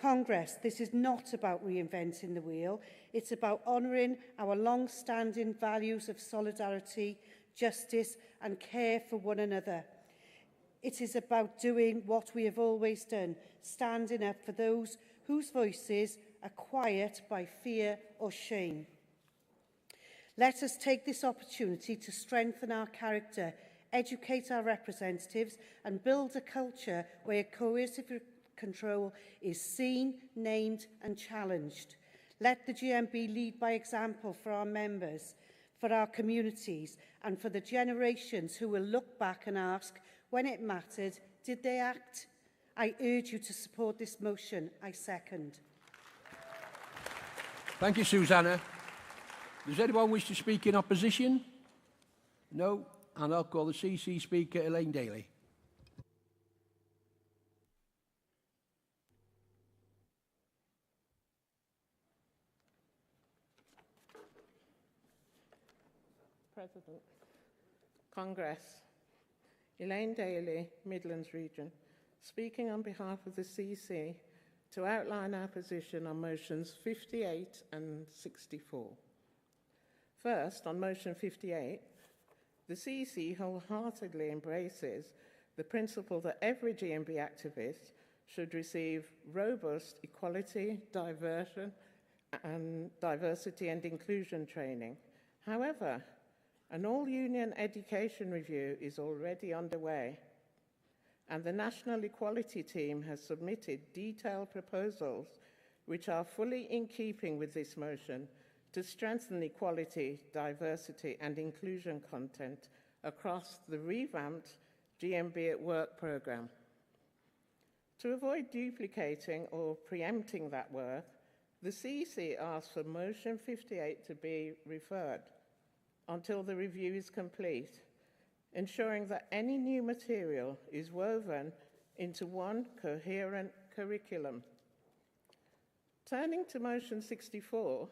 Congress, this is not about reinventing the wheel. It's about honouring our long-standing values of solidarity, justice, and care for one another. It is about doing what we have always done, standing up for those whose voices are quiet by fear or shame. Let us take this opportunity to strengthen our character, educate our representatives, and build a culture where coercive control is seen, named, and challenged. Let the GMB lead by example for our members, for our communities, and for the generations who will look back and ask, when it mattered, did they act? I urge you to support this motion. I second.
Thank you, Susanna. Does anyone wish to speak in opposition? No? And I'll call the CC Speaker, Elaine Daly.
President, Congress, Elaine Daly, Midlands Region, speaking on behalf of the CC to outline our position on motions 58 and 64. First, on motion 58, the CC wholeheartedly embraces the principle that every GMB activist should receive robust equality, diversity and inclusion training. However, an all-union education review is already underway, and the National Equality Team has submitted detailed proposals which are fully in keeping with this motion to strengthen equality, diversity and inclusion content across the revamped GMB at Work programme. To avoid duplicating or preempting that work, the CC asks for motion 58 to be referred until the review is complete, ensuring that any new material is woven into one coherent curriculum. Turning to motion 64,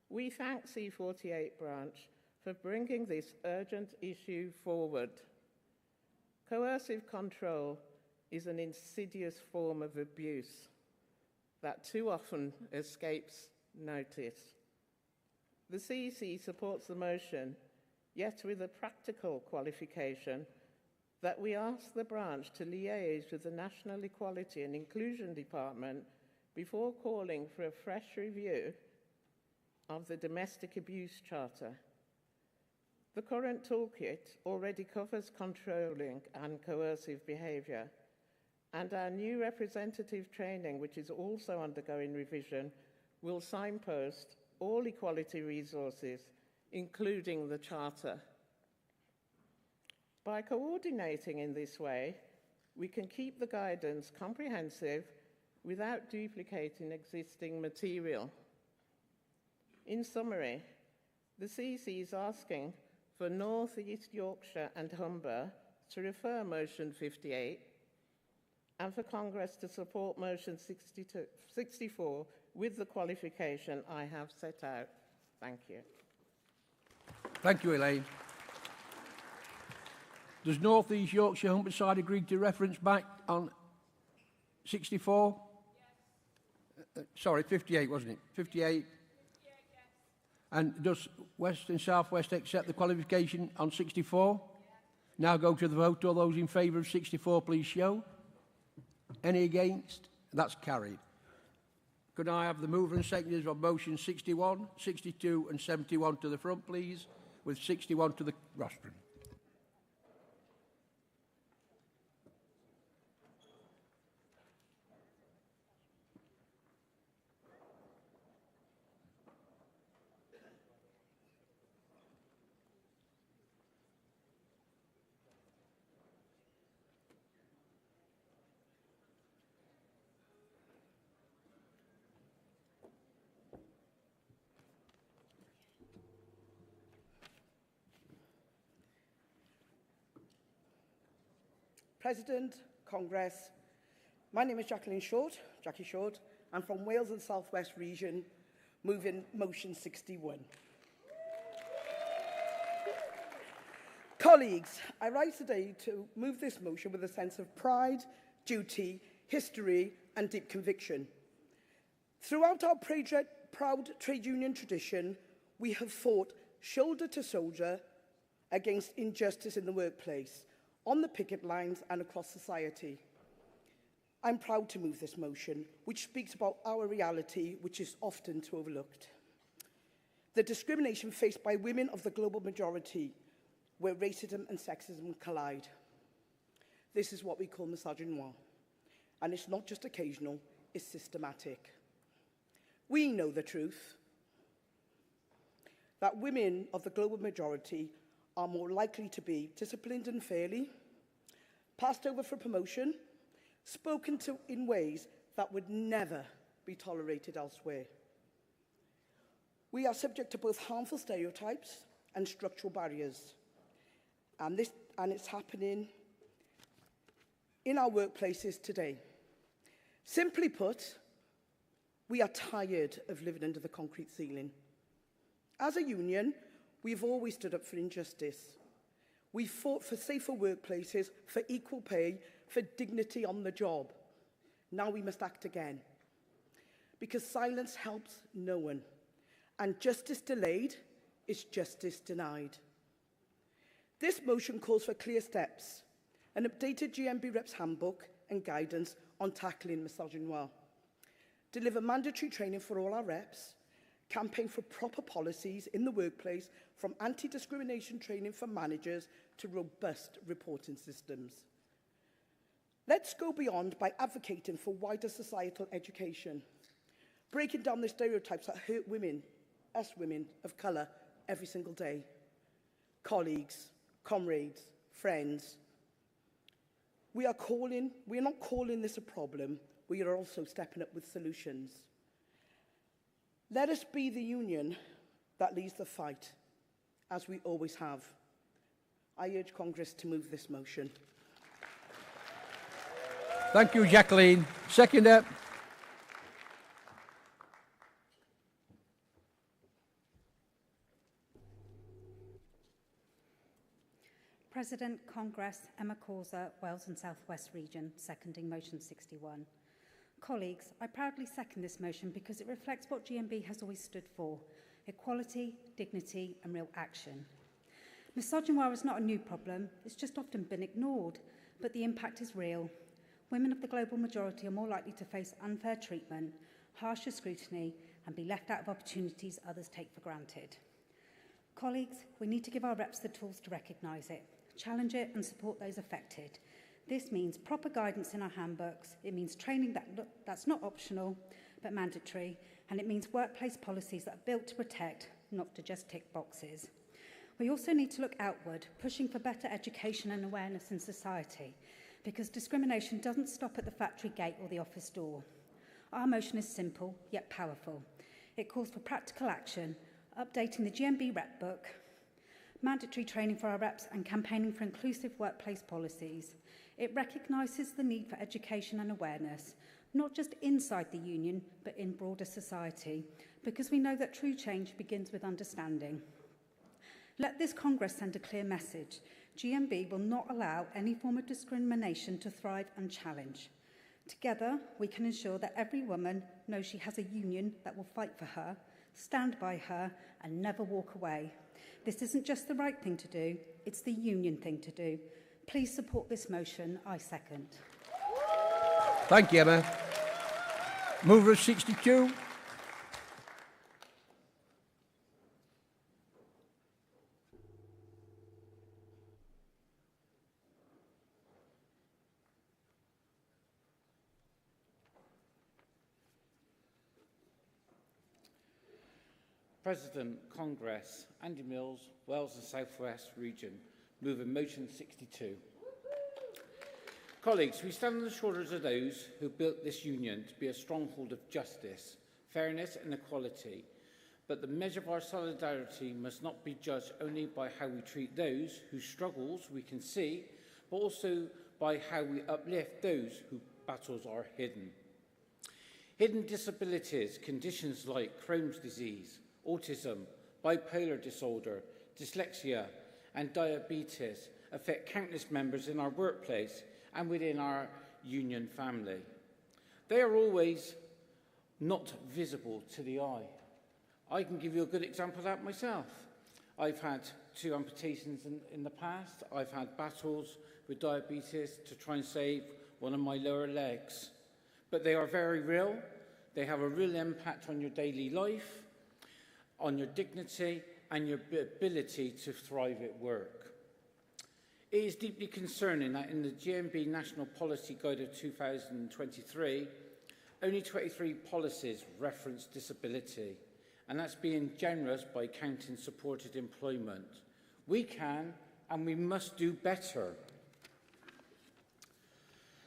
we thank C48 branch for bringing this urgent issue forward. Coercive control is an insidious form of abuse that too often escapes notice. The CEC supports the motion, yet with a practical qualification that we ask the branch to liaise with the National Equality and Inclusion Department before calling for a fresh review of the Domestic Abuse Charter. The current toolkit already covers controlling and coercive behaviour, and our new representative training, which is also undergoing revision, will signpost all equality resources, including the Charter. By coordinating in this way, we can keep the guidance comprehensive without duplicating existing material. In summary, the CC is asking for North East Yorkshire and Humber to refer motion 58 and for Congress to support motion 64 with the qualification I have set out. Thank you.
Thank you, Elaine. Does North East Yorkshire Humberside agree to reference back on 64? Yes. Sorry, 58, wasn't it? 58. And does West and South West accept the qualification on 64? Now go to the vote. All those in favour of 64, please show. Any against? That's carried. Could I have the mover and seconders of motion 61, 62 and 71 to the front, please, with 61 to the rostrum.
President, Congress, my name is Jackie Short. I'm from Wales and South West region, moving motion 61. Colleagues, I rise today to move this motion with a sense of pride, duty, history, and deep conviction. Throughout our proud trade union tradition, we have fought shoulder to shoulder against injustice in the workplace, on the picket lines and across society. I'm proud to move this motion, which speaks about our reality, which is often too overlooked. The discrimination faced by women of the global majority, where racism and sexism collide. This is what we call misogyny, and it's not just occasional, it's systematic. We know the truth, that women of the global majority are more likely to be disciplined unfairly, passed over for promotion, spoken to in ways that would never be tolerated elsewhere. We are subject to both harmful stereotypes and structural barriers, and it's happening in our workplaces today. Simply put, we are tired of living under the concrete ceiling. As a union, we've always stood up for injustice. We fought for safer workplaces, for equal pay, for dignity on the job. Now we must act again. Because silence helps no one, and justice delayed is justice denied. This motion calls for clear steps, an updated GMB Reps Handbook and guidance on tackling misogyny, deliver mandatory training for all our reps, campaign for proper policies in the workplace, from anti-discrimination training for managers to robust reporting systems. Let's go beyond by advocating for wider societal education, breaking down the stereotypes that hurt women, us women of colour, every single day. Colleagues, comrades, friends, we are not calling this a problem, we are also stepping up with solutions. Let us be the union that leads the fight, as we always have. I urge Congress to move this motion.
Thank you, Jacqueline. Seconder.
President, Congress, Emma Causer, Wales and South West Region, seconding motion 61. Colleagues, I proudly second this motion because it reflects what GMB has always stood for: equality, dignity and real action. Misogyny is not a new problem, it's just often been ignored, but the impact is real. Women of the global majority are more likely to face unfair treatment, harsher scrutiny and be left out of opportunities others take for granted. Colleagues, we need to give our reps the tools to recognise it, challenge it and support those affected. This means proper guidance in our handbooks, it means training that's not optional but mandatory, and it means workplace policies that are built to protect, not to just tick boxes. We also need to look outward, pushing for better education and awareness in society, because discrimination doesn't stop at the factory gate or the office door. Our motion is simple, yet powerful. It calls for practical action, updating the GMB Rep Book, mandatory training for our reps and campaigning for inclusive workplace policies. It recognises the need for education and awareness, not just inside the union, but in broader society, because we know that true change begins with understanding. Let this Congress send a clear message. GMB will not allow any form of discrimination to thrive and challenge. Together, we can ensure that every woman knows she has a union that will fight for her, stand by her, and never walk away. This isn't just the right thing to do, it's the union thing to do. Please support this motion. I second.
Thank you, Emma. Mover 62.
President, Congress, Andy Mills, Wales and South West Region, moving motion 62. Colleagues, we stand on the shoulders of those who built this union to be a stronghold of justice, fairness and equality. But the measure of our solidarity must not be judged only by how we treat those whose struggles we can see, but also by how we uplift those whose battles are hidden. Hidden disabilities, conditions like Crohn's disease, autism, bipolar disorder, dyslexia, and diabetes affect countless members in our workplace and within our union family. They are always not visible to the eye. I can give you a good example of that myself. I've had 2 amputations in the past. I've had battles with diabetes to try and save one of my lower legs. But they are very real. They have a real impact on your daily life, on your dignity, and your ability to thrive at work. It is deeply concerning that in the GMB National Policy Guide of 2023, only 23 policies reference disability, and that's being generous by counting supported employment. We can and we must do better.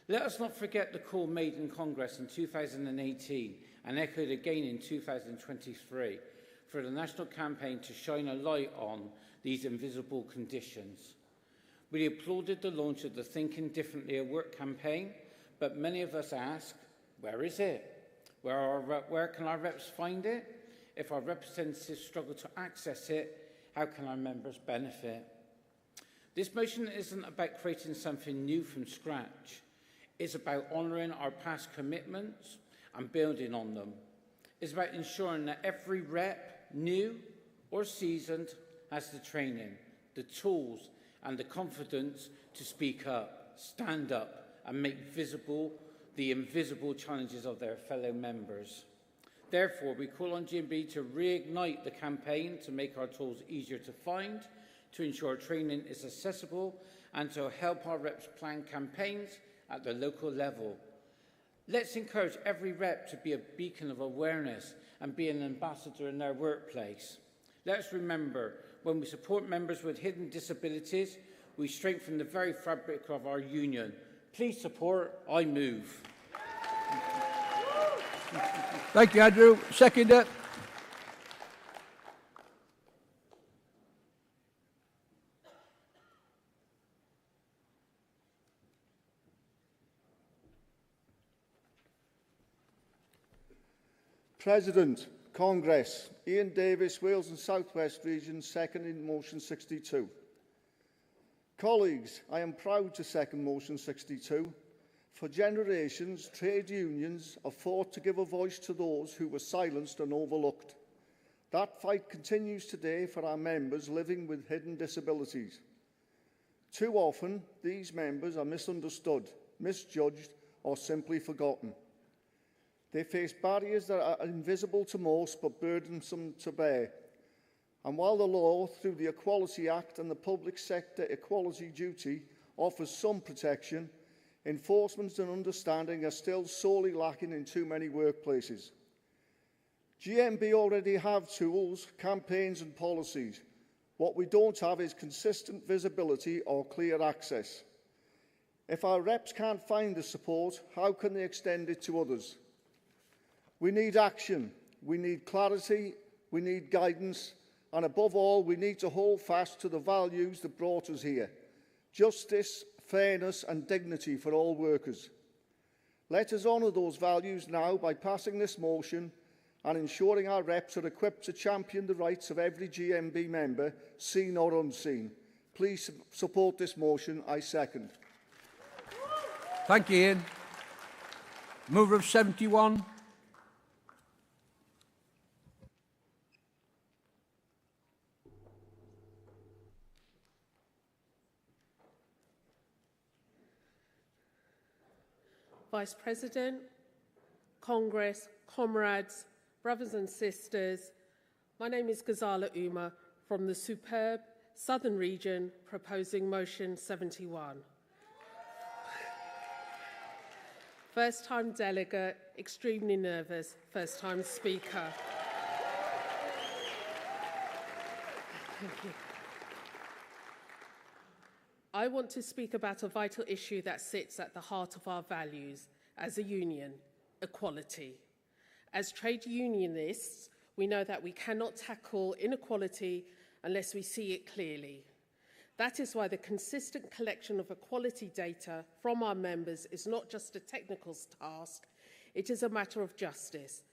Let us not forget the call made in Congress in 2018 and echoed again in 2023 for the national campaign to shine a light on these invisible conditions. We applauded the launch of the Thinking Differently at Work campaign, but many of us ask, where is it? Where can our reps find it? If our representatives struggle to access it, how can our members benefit? This motion isn't about creating something new from scratch. It's about honouring our past commitments and building on them. It's about ensuring that every rep, new or seasoned, has the training, the tools and the confidence to speak up, stand up and make visible the invisible challenges of their fellow members. Therefore, we call on GMB to reignite the campaign to make our tools easier to find, to ensure training is accessible, and to help our reps plan campaigns at the local level. Let's encourage every rep to be a beacon of awareness and be an ambassador in their workplace. Let's remember, when we support members with hidden disabilities, we strengthen the very fabric of our union. Please support I Move.
Thank you, Andrew. Seconder.
President, Congress, Ian Davis, Wales and South West Region, seconding motion 62. Colleagues, I am proud to second motion 62. For generations, trade unions have fought to give a voice to those who were silenced and overlooked. That fight continues today for our members living with hidden disabilities. Too often, these members are misunderstood, misjudged, or simply forgotten. They face barriers that are invisible to most but burdensome to bear. And while the law, through the Equality Act and the Public Sector Equality Duty, offers some protection, enforcement and understanding are still sorely lacking in too many workplaces. GMB already have tools, campaigns and policies. What we don't have is consistent visibility or clear access. If our reps can't find the support, how can they extend it to others? We need action, we need clarity, we need guidance, and above all, we need to hold fast to the values that brought us here: justice, fairness and dignity for all workers. Let us honour those values now by passing this motion and ensuring our reps are equipped to champion the rights of every GMB member, seen or unseen. Please support this motion. I second.
Thank you, Ian. Mover of 71.
Vice President, Congress, comrades, brothers and sisters, my name is Ghazala Umar from the superb Southern region proposing motion 71. First time delegate, extremely nervous, first time speaker. Thank you. I want to speak about a vital issue that sits at the heart of our values as a union: equality. As trade unionists, we know that we cannot tackle inequality unless we see it clearly. That is why the consistent collection of equality data from our members is not just a technical task, it is a matter of justice,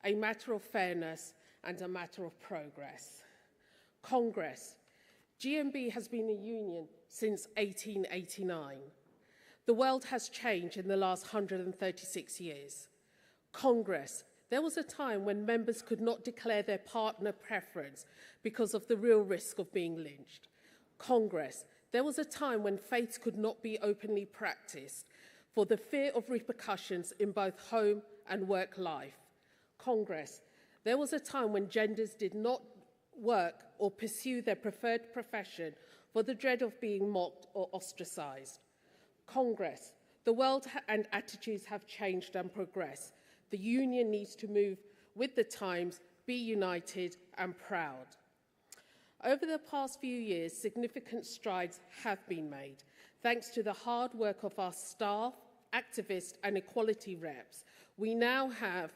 a matter of fairness, and a matter of progress. Congress. GMB has been a union since 1889. The world has changed in the last 136 years. Congress. There was a time when members could not declare their partner preference because of the real risk of being lynched. Congress. There was a time when faith could not be openly practiced for the fear of repercussions in both home and work life. Congress. There was a time when genders did not work or pursue their preferred profession for the dread of being mocked or ostracized. Congress. The world and attitudes have changed and progressed. The union needs to move with the times, be united and proud. Over the past few years, significant strides have been made, thanks to the hard work of our staff, activists and equality reps. We now have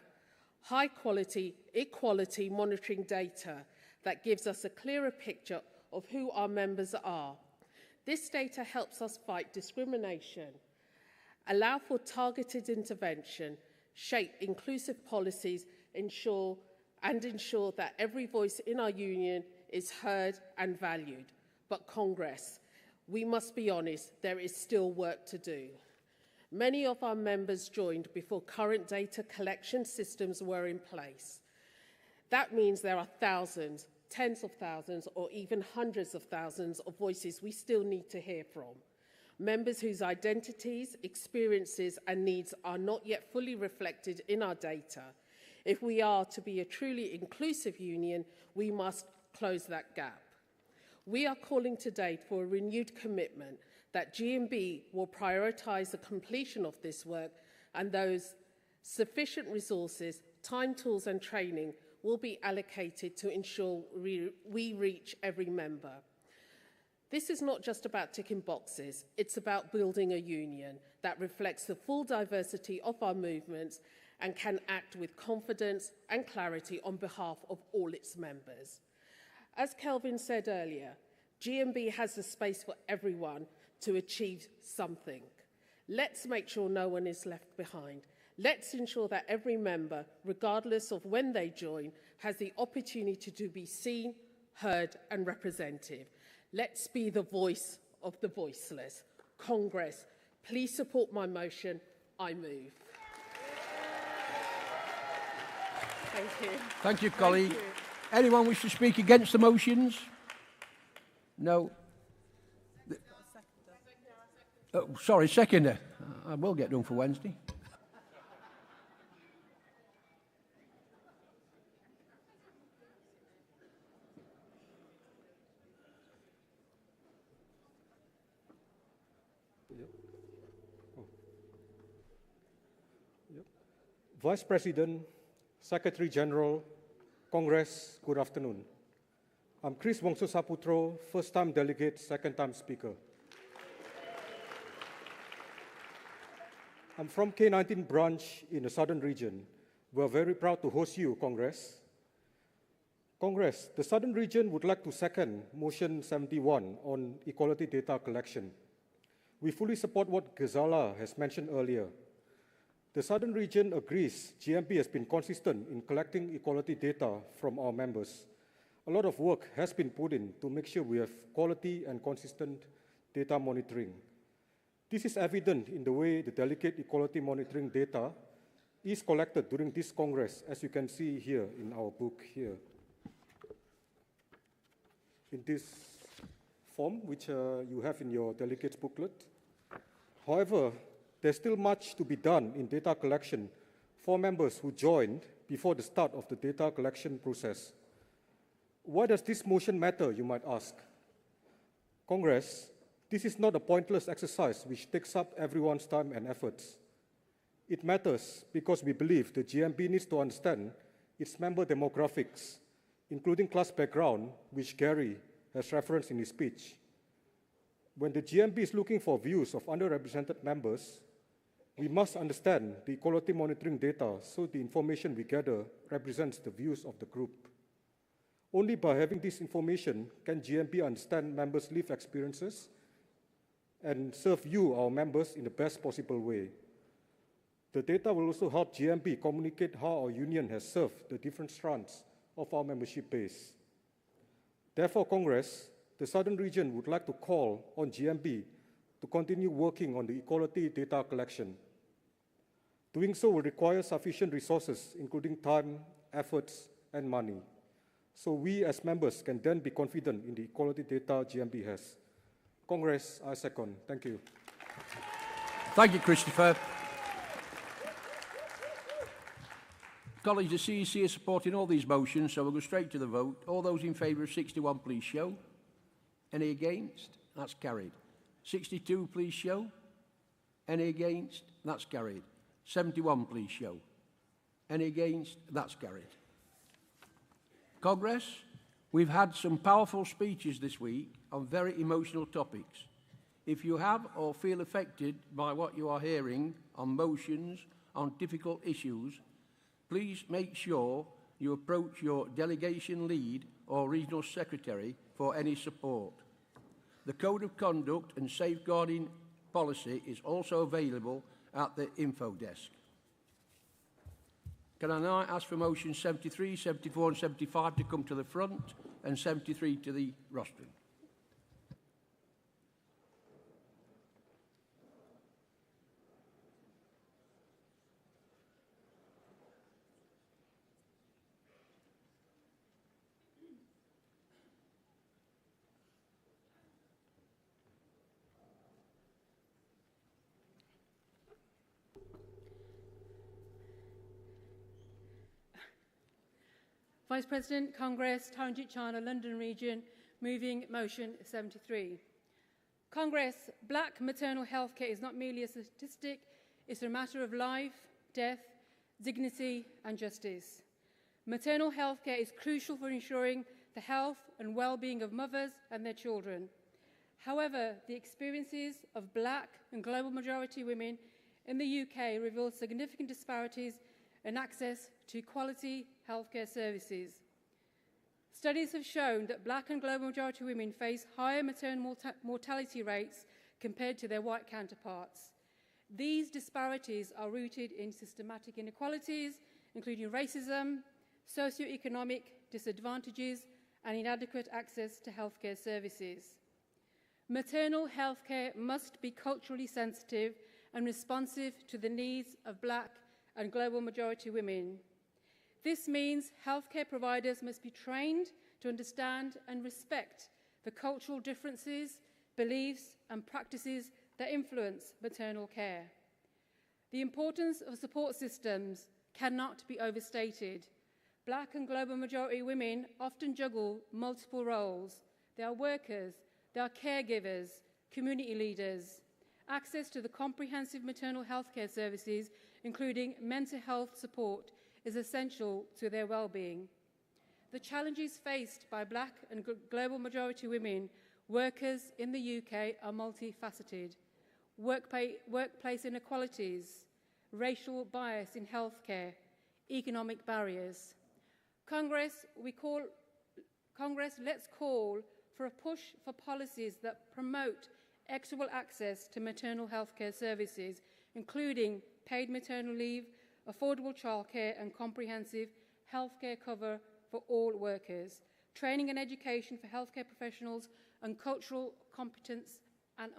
high-quality, equality monitoring data that gives us a clearer picture of who our members are. This data helps us fight discrimination, allow for targeted intervention, shape inclusive policies, ensure that every voice in our union is heard and valued. But Congress, we must be honest, there is still work to do. Many of our members joined before current data collection systems were in place. That means there are thousands, tens of thousands, or even hundreds of thousands of voices we still need to hear from. Members whose identities, experiences, and needs are not yet fully reflected in our data. If we are to be a truly inclusive union, we must close that gap. We are calling today for a renewed commitment that GMB will prioritise the completion of this work, and those sufficient resources, time, tools, and training will be allocated to ensure we reach every member. This is not just about ticking boxes, it's about building a union that reflects the full diversity of our movements and can act with confidence and clarity on behalf of all its members. As Kelvin said earlier, GMB has the space for everyone to achieve something. Let's make sure no one is left behind. Let's ensure that every member, regardless of when they join, has the opportunity to be seen, heard, and represented. Let's be the voice of the voiceless. Congress, please support my motion. I move. Thank you.
Thank you, colleague. Anyone wish to speak against the motions? No. Oh, sorry, seconder. I will get done for Wednesday.
Vice President, Secretary General, Congress, good afternoon. I'm Chris Wongso Saputro, first-time delegate, second-time speaker. I'm from K19 branch in the southern region. We're very proud to host you, Congress. Congress, the southern region would like to second Motion 71 on equality data collection. We fully support what Ghazala has mentioned earlier. The southern region agrees GMB has been consistent in collecting equality data from our members. A lot of work has been put in to make sure we have quality and consistent data monitoring. This is evident in the way the delicate equality monitoring data is collected during this Congress, as you can see here in our book here. In this form, which you have in your delegates booklet. However, there's still much to be done in data collection for members who joined before the start of the data collection process. Why does this motion matter, you might ask? Congress, this is not a pointless exercise which takes up everyone's time and efforts. It matters because we believe the GMB needs to understand its member demographics, including class background, which Gary has referenced in his speech. When the GMB is looking for views of underrepresented members, we must understand the equality monitoring data so the information we gather represents the views of the group. Only by having this information can GMB understand members' lived experiences and serve you, our members, in the best possible way. The data will also help GMB communicate how our union has served the different strands of our membership base. Therefore, Congress, the Southern Region would like to call on GMB to continue working on the equality data collection. Doing so will require sufficient resources, including time, efforts, and money. So we as members can then be confident in the equality data GMB has. Congress, I second. Thank you.
Thank you, Christopher. Colleagues, the CEC is supporting all these motions, so we'll go straight to the vote. All those in favour of 61, please show. Any against? That's carried. 62, please show. Any against? That's carried. 71, please show. Any against? That's carried. Congress, we've had some powerful speeches this week on very emotional topics. If you have or feel affected by what you are hearing on motions on difficult issues, please make sure you approach your delegation lead or regional secretary for any support. The Code of Conduct and Safeguarding Policy is also available at the info desk. Can I now ask for motions 73, 74 and 75 to come to the front and 73 to the rostrum?
Vice President, Congress, Taranjit China, London Region, moving motion 73. Congress, black maternal health care is not merely a statistic, it's a matter of life, death, dignity and justice. Maternal health care is crucial for ensuring the health and well-being of mothers and their children. However, the experiences of black and global majority women in the UK reveal significant disparities in access to quality healthcare services. Studies have shown that black and global majority women face higher maternal mortality rates compared to their white counterparts. These disparities are rooted in systematic inequalities, including racism, socioeconomic disadvantages, and inadequate access to healthcare services. Maternal healthcare must be culturally sensitive and responsive to the needs of black and global majority women. This means healthcare providers must be trained to understand and respect the cultural differences, beliefs and practices that influence maternal care. The importance of support systems cannot be overstated. Black and global majority women often juggle multiple roles. They are workers, they are caregivers, community leaders. Access to the comprehensive maternal health care services, including mental health support, is essential to their well-being. The challenges faced by black and global majority women workers in the UK are multifaceted. Workplace inequalities, racial bias in healthcare, economic barriers. Congress, let's call for a push for policies that promote equitable access to maternal health care services, including paid maternal leave, affordable childcare and comprehensive healthcare cover for all workers, training and education for healthcare professionals and cultural competence and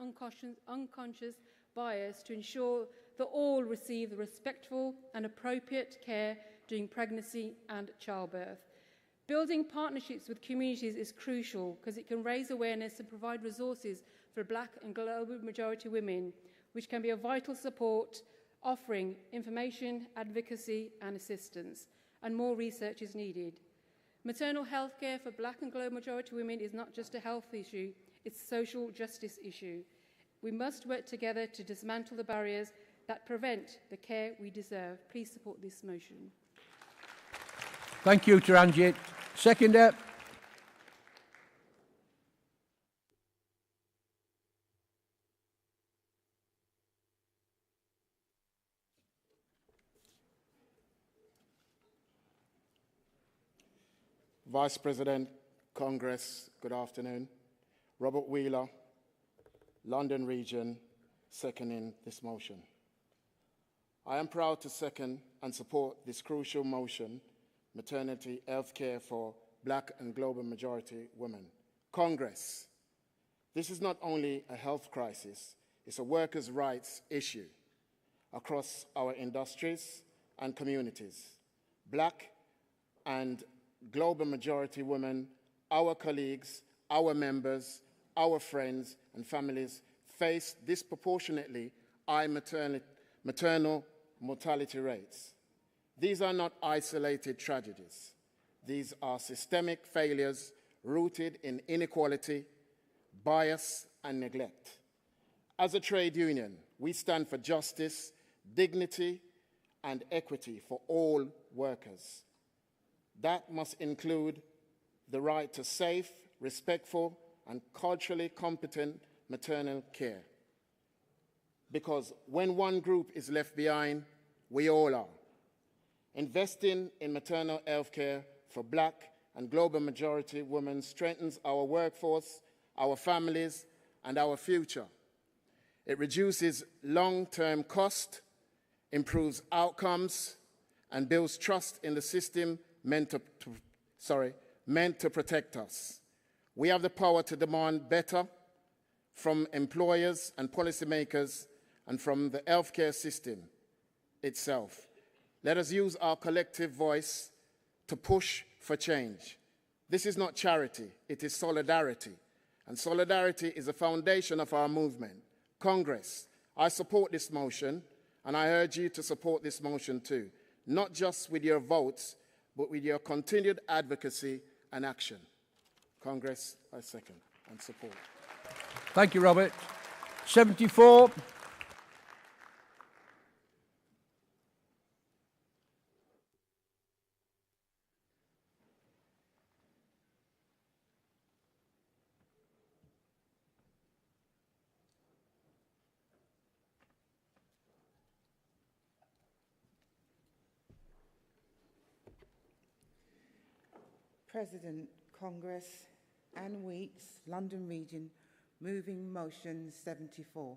unconscious bias to ensure that all receive the respectful and appropriate care during pregnancy and childbirth. Building partnerships with communities is crucial because it can raise awareness and provide resources for black and global majority women, which can be a vital support, offering information, advocacy and assistance, and more research is needed. Maternal health care for black and global majority women is not just a health issue, it's a social justice issue. We must work together to dismantle the barriers that prevent the care we deserve. Please support this motion.
Thank you, Taranjit. Seconder.
Vice President, Congress, good afternoon. Robert Wheeler, London Region, seconding this motion. I am proud to second and support this crucial motion, maternity health care for Black and global majority women. Congress, this is not only a health crisis, it's a workers' rights issue across our industries and communities. Black and global majority women, our colleagues, our members, our friends and families face disproportionately high maternal mortality rates. These are not isolated tragedies. These are systemic failures rooted in inequality, bias, and neglect. As a trade union, we stand for justice, dignity, and equity for all workers. That must include the right to safe, respectful, and culturally competent maternal care. Because when one group is left behind, we all are. Investing in maternal health care for Black and global majority women strengthens our workforce, our families, and our future. It reduces long-term cost, improves outcomes, and builds trust in the system meant to protect us. We have the power to demand better from employers and policymakers and from the healthcare system itself. Let us use our collective voice to push for change. This is not charity, it is solidarity. And solidarity is the foundation of our movement. Congress, I support this motion, and I urge you to support this motion too, not just with your votes, but with your continued advocacy and action. Congress, I second and support.
Thank you, Robert. 74.
President, Congress, Anne Weeks, London Region, moving motion 74.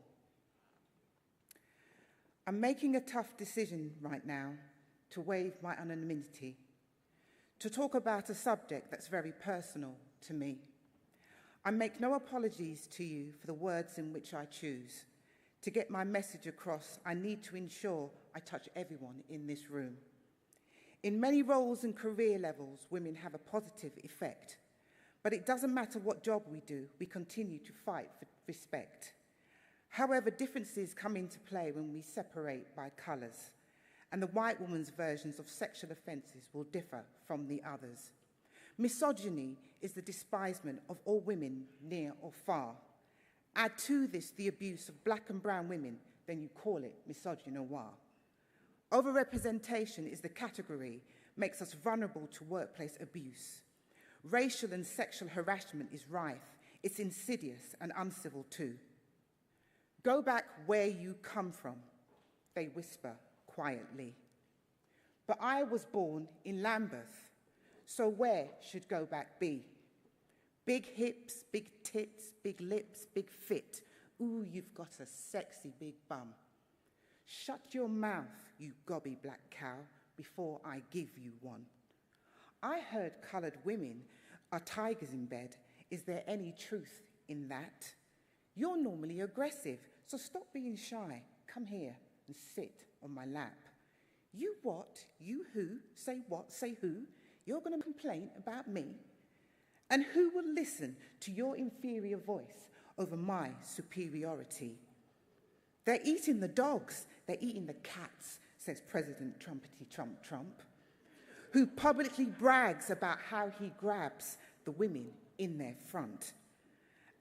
I'm making a tough decision right now to waive my anonymity, to talk about a subject that's very personal to me. I make no apologies to you for the words in which I choose. To get my message across, I need to ensure I touch everyone in this room. In many roles and career levels, women have a positive effect. But it doesn't matter what job we do, we continue to fight for respect. However, differences come into play when we separate by colours, and the white woman's versions of sexual offences will differ from the others. Misogyny is the despisement of all women, near or far. Add to this the abuse of Black and brown women, then you call it misogynoir. Overrepresentation is the category, makes us vulnerable to workplace abuse. Racial and sexual harassment is rife. It's insidious and uncivil too. Go back where you come from, they whisper quietly. But I was born in Lambeth, so where should go back be? Big hips, big tits, big lips, big fit. Ooh, you've got a sexy big bum. Shut your mouth, you gobby black cow, before I give you one. I heard coloured women are tigers in bed. Is there any truth in that? You're normally aggressive, so stop being shy. Come here and sit on my lap. You what? You who? Say what? Say who? You're going to complain about me? And who will listen to your inferior voice over my superiority? They're eating the dogs, they're eating the cats, says President Trumpety Trump, who publicly brags about how he grabs the women in their front.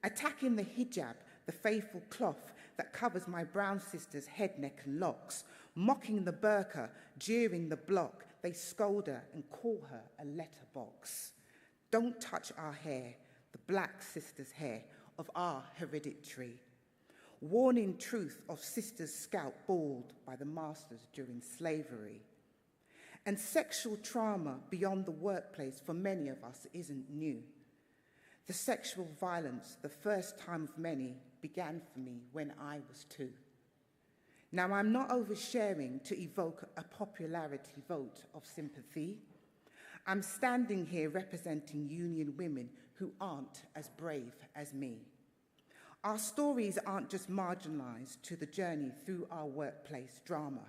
Attacking the hijab, the faithful cloth that covers my brown sister's head, neck and locks, mocking the burqa, jeering the block, they scold her and call her a letterbox. Don't touch our hair, the black sister's hair of our hereditary. Warning truth of sisters scalped bald by the masters during slavery. And sexual trauma beyond the workplace for many of us isn't new. The sexual violence, the first time of many, began for me when I was 2. Now, I'm not oversharing to evoke a popularity vote of sympathy. I'm standing here representing union women who aren't as brave as me. Our stories aren't just marginalised to the journey through our workplace drama.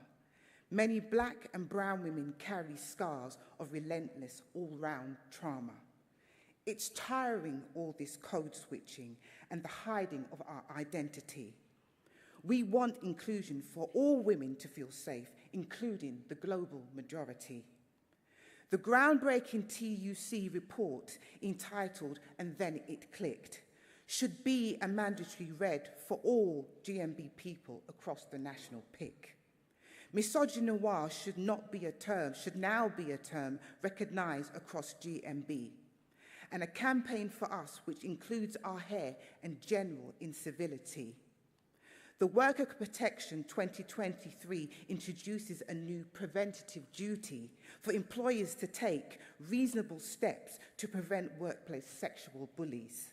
Many black and brown women carry scars of relentless all-round trauma. It's tiring, all this code switching and the hiding of our identity. We want inclusion for all women to feel safe, including the global majority. The groundbreaking TUC report entitled "And Then It Clicked" should be a mandatory read for all GMB people across the national PIC. Misogynoir should now be a term recognised across GMB, and a campaign for us which includes our hair and general incivility. The Worker Protection 2023 introduces a new preventative duty for employers to take reasonable steps to prevent workplace sexual bullies.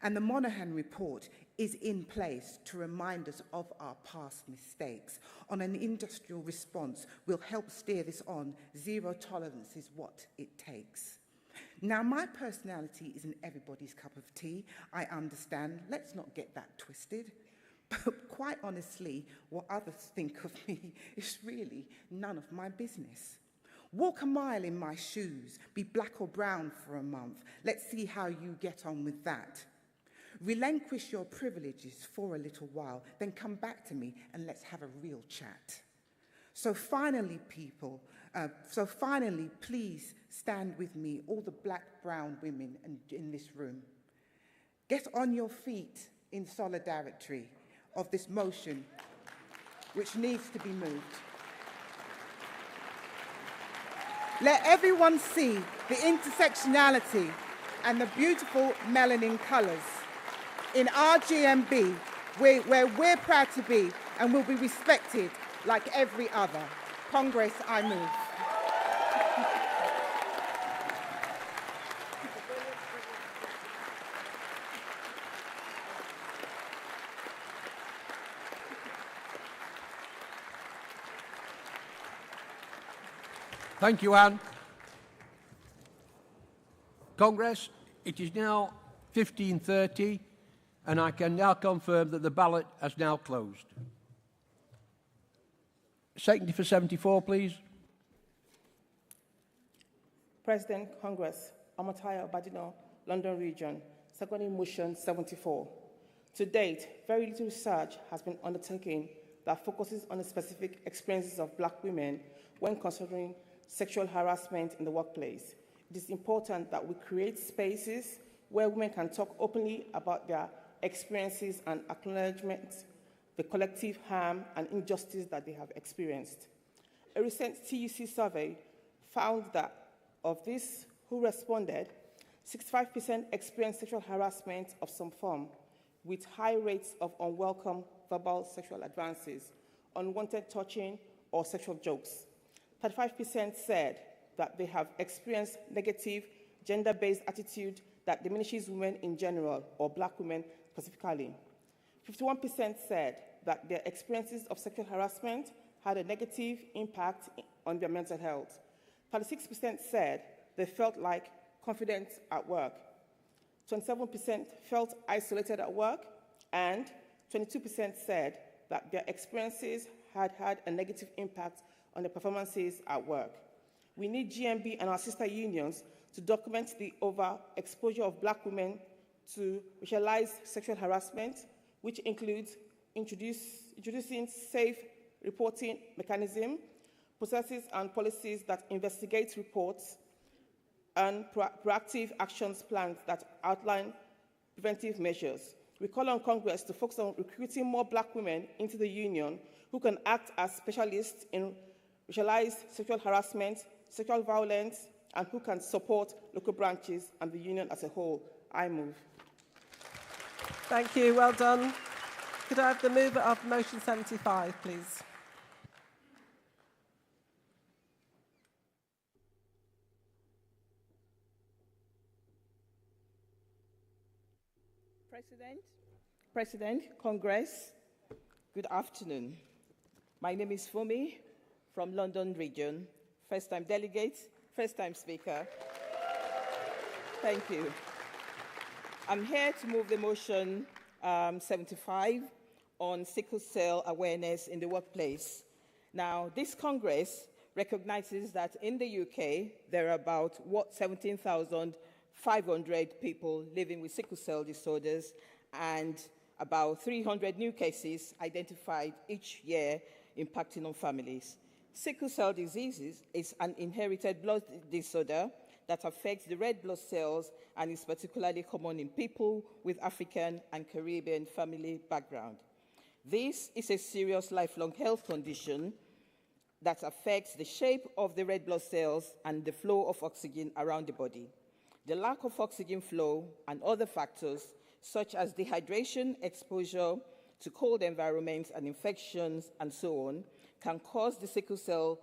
And the Monaghan report is in place to remind us of our past mistakes. On an industrial response will help steer this on. Zero tolerance is what it takes. Now, my personality isn't everybody's cup of tea. I understand. Let's not get that twisted. But quite honestly, what others think of me is really none of my business. Walk a mile in my shoes, be black or brown for a month. Let's see how you get on with that. Relinquish your privileges for a little while, then come back to me and let's have a real chat. So finally, please stand with me, all the black, brown women in this room. Get on your feet in solidarity of this motion, which needs to be moved. Let everyone see the intersectionality and the beautiful melanin colours in our GMB, where we're proud to be and will be respected like every other. Congress, I move.
Thank you, Anne. Congress, it is now 15:30, and I can now confirm that the ballot has now closed. Seconder for 74, please.
President, Congress, Amataya Badino, London Region, seconding motion 74. To date, very little research has been undertaken that focuses on the specific experiences of black women when considering sexual harassment in the workplace. It is important that we create spaces where women can talk openly about their experiences and acknowledgement the collective harm and injustice that they have experienced. A recent TUC survey found that of these who responded, 65% experienced sexual harassment of some form, with high rates of unwelcome verbal sexual advances, unwanted touching, or sexual jokes. 35% said that they have experienced negative gender-based attitude that diminishes women in general, or black women specifically. 51% said that their experiences of sexual harassment had a negative impact on their mental health. 36% said they felt like confident at work. 27% felt isolated at work, and 22% said that their experiences had had a negative impact on their performances at work. We need GMB and our sister unions to document the overexposure of black women to racialized sexual harassment, which includes introducing safe reporting mechanism, processes and policies that investigate reports, and proactive actions plans that outline preventive measures. We call on Congress to focus on recruiting more black women into the union who can act as specialists in racialized sexual harassment, sexual violence, and who can support local branches and the union as a whole. I move.
Thank you. Well done. Could I have the mover of motion 75, please?
President, Congress, good afternoon. My name is Fumi from London Region. First-time delegate, first-time speaker. Thank you. I'm here to move the motion 75 on sickle cell awareness in the workplace. Now, this Congress recognizes that in the UK, there are about 17,500 people living with sickle cell disorders and about 300 new cases identified each year impacting on families. Sickle cell disease is an inherited blood disorder that affects the red blood cells and is particularly common in people with African and Caribbean family background. This is a serious lifelong health condition that affects the shape of the red blood cells and the flow of oxygen around the body. The lack of oxygen flow and other factors such as dehydration, exposure to cold environments and infections and so on can cause the sickle cell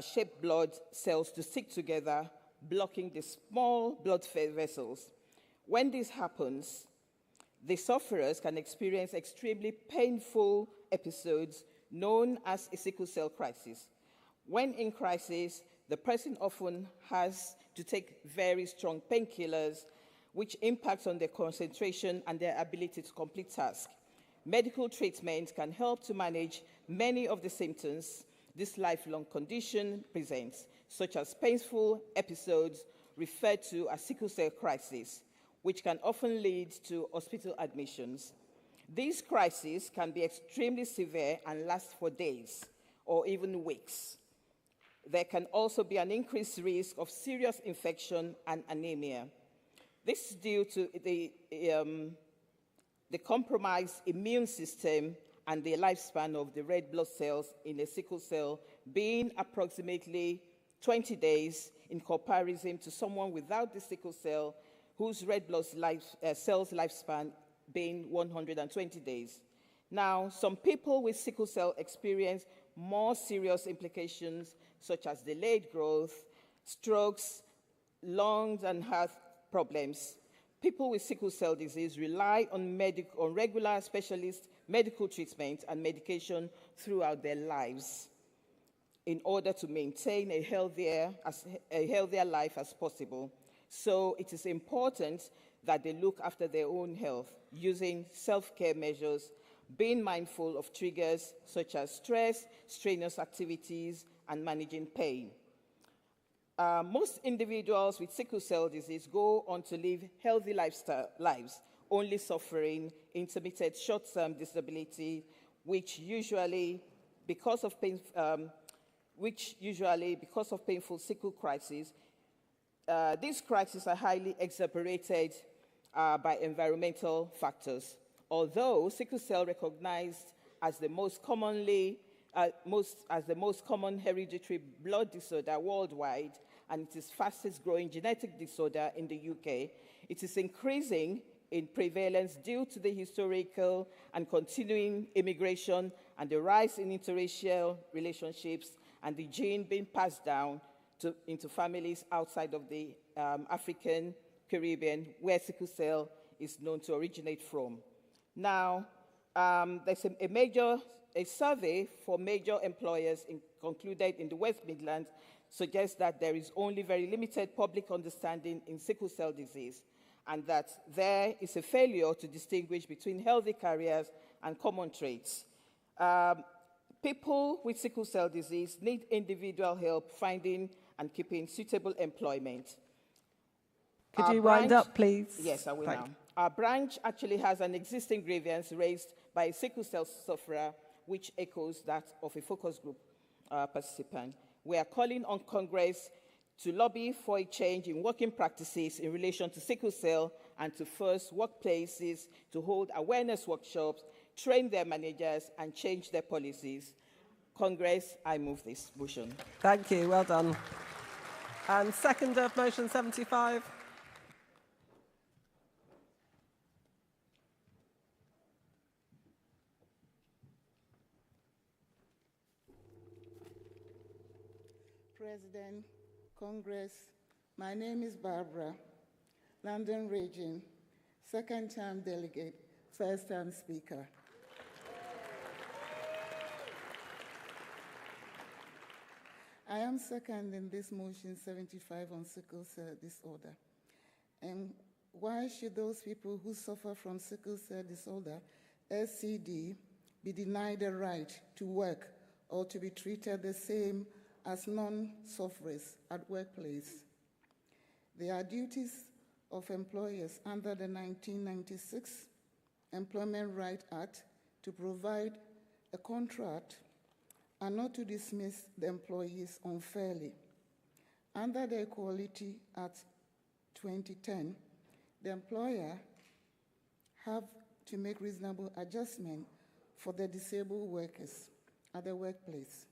shaped blood cells to stick together, blocking the small blood vessels. When this happens, the sufferers can experience extremely painful episodes known as a sickle cell crisis. When in crisis, the person often has to take very strong painkillers, which impacts on their concentration and their ability to complete tasks. Medical treatment can help to manage many of the symptoms this lifelong condition presents, such as painful episodes referred to as sickle cell crisis, which can often lead to hospital admissions. These crises can be extremely severe and last for days or even weeks. There can also be an increased risk of serious infection and anemia. This is due to the compromised immune system and the lifespan of the red blood cells in a sickle cell being approximately 20 days in comparison to someone without the sickle cell whose red blood cells lifespan being 120 days. Now, some people with sickle cell experience more serious implications such as delayed growth, strokes, lungs and heart problems. People with sickle cell disease rely on regular specialist medical treatment and medication throughout their lives in order to maintain a healthier life as possible. So it is important that they look after their own health using self-care measures, being mindful of triggers such as stress, strenuous activities, and managing pain. Most individuals with sickle cell disease go on to live healthy lives, only suffering intermittent short-term disability, which usually, because of painful sickle crises, these crises are highly exacerbated by environmental factors. Although sickle cell recognized as the most common hereditary blood disorder worldwide, and it is fastest growing genetic disorder in the UK, it is increasing in prevalence due to the historical and continuing immigration and the rise in interracial relationships and the gene being passed down into families outside of the African, Caribbean, where sickle cell is known to originate from. Now, there's a survey for major employers concluded in the West Midlands suggests that there is only very limited public understanding in sickle cell disease and that there is a failure to distinguish between healthy carriers and common traits. People with sickle cell disease need individual help finding and keeping suitable employment. Could
you wind up, please?
Yes, I will
Thank
now. Our branch actually has an existing grievance raised by a sickle cell sufferer, which echoes that of a focus group participant. We are calling on Congress to lobby for a change in working practices in relation to sickle cell and to force workplaces to hold awareness workshops, train their managers, and change their policies. Congress, I move this motion.
Thank you. Well done. And second of motion 75.
President, Congress, my name is Barbara, London Region,
second-term delegate, first-term speaker. I am seconding this motion 75 on sickle cell disorder. And why should those people who suffer from sickle cell disorder, SCD, be denied the right to work or to be treated the same as non-sufferers at workplace? There are duties of employers under the 1996 Employment Rights Act to provide a contract and not to dismiss the employees unfairly. Under the Equality Act 2010, the employer have to make reasonable adjustment for the disabled workers at the workplace.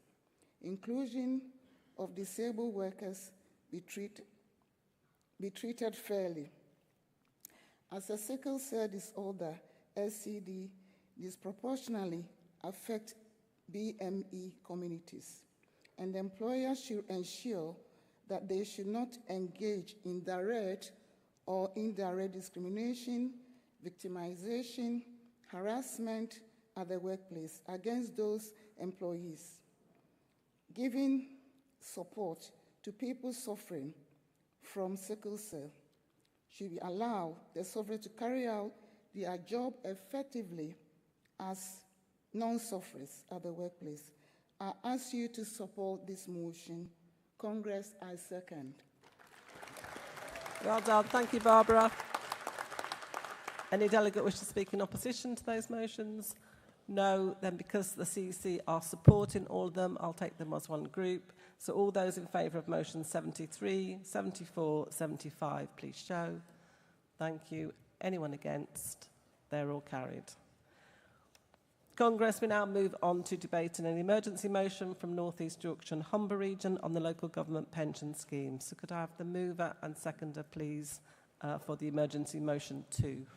Inclusion of disabled workers be treated fairly. As a sickle cell disorder, SCD disproportionately affect BME communities, and the employer should ensure that they should not engage in direct or indirect discrimination, victimization, harassment at the workplace against those employees. Giving support to people suffering from sickle cell should allow the sufferer to carry out their job effectively as non-sufferers at the workplace. I ask you to support this motion. Congress, I second.
Well done. Thank you, Barbara. Any delegate wish to speak in opposition to those motions? No. Then because the CEC are supporting all of them, I'll take them as one group. So all those in favour of motions 73, 74, 75, please show. Thank you. Anyone against? They're all carried. Congress, we now move on to debating an emergency motion from North East Yorkshire and Humber region on the local government pension scheme. So could I have the mover and seconder, please, for the emergency motion 2?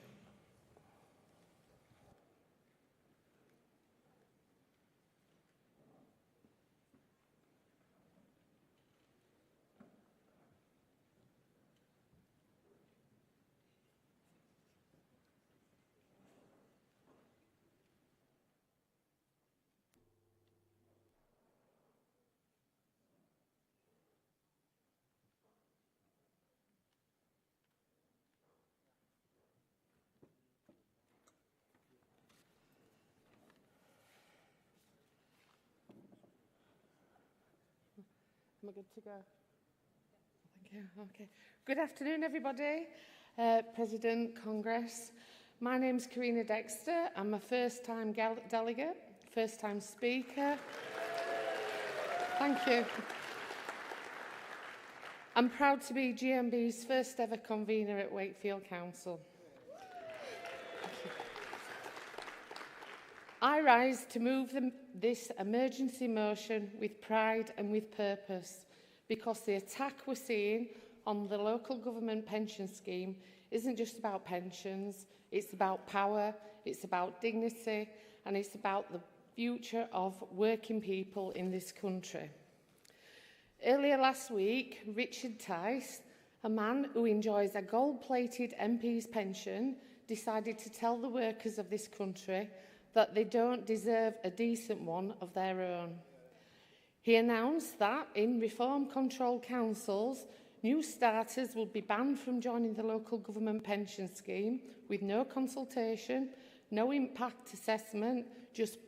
Am I good to go? Thank you. Okay. Good afternoon, everybody. President, Congress. My name's Karina Dexter. I'm a first-time delegate, first-time speaker. Thank you. I'm proud to be GMB's first ever convener at Wakefield Council. I rise to move this emergency motion with pride and with purpose, because the attack we're seeing on the local government pension scheme isn't just about pensions, it's about power, it's about dignity, and it's about the future of working people in this country. Earlier last week, Richard Tice, a man who enjoys a gold-plated MP's pension, decided to tell the workers of this country that they don't deserve a decent one of their own. He announced that in reform-controlled councils, new starters will be banned from joining the local government pension scheme with no consultation, no impact assessment, just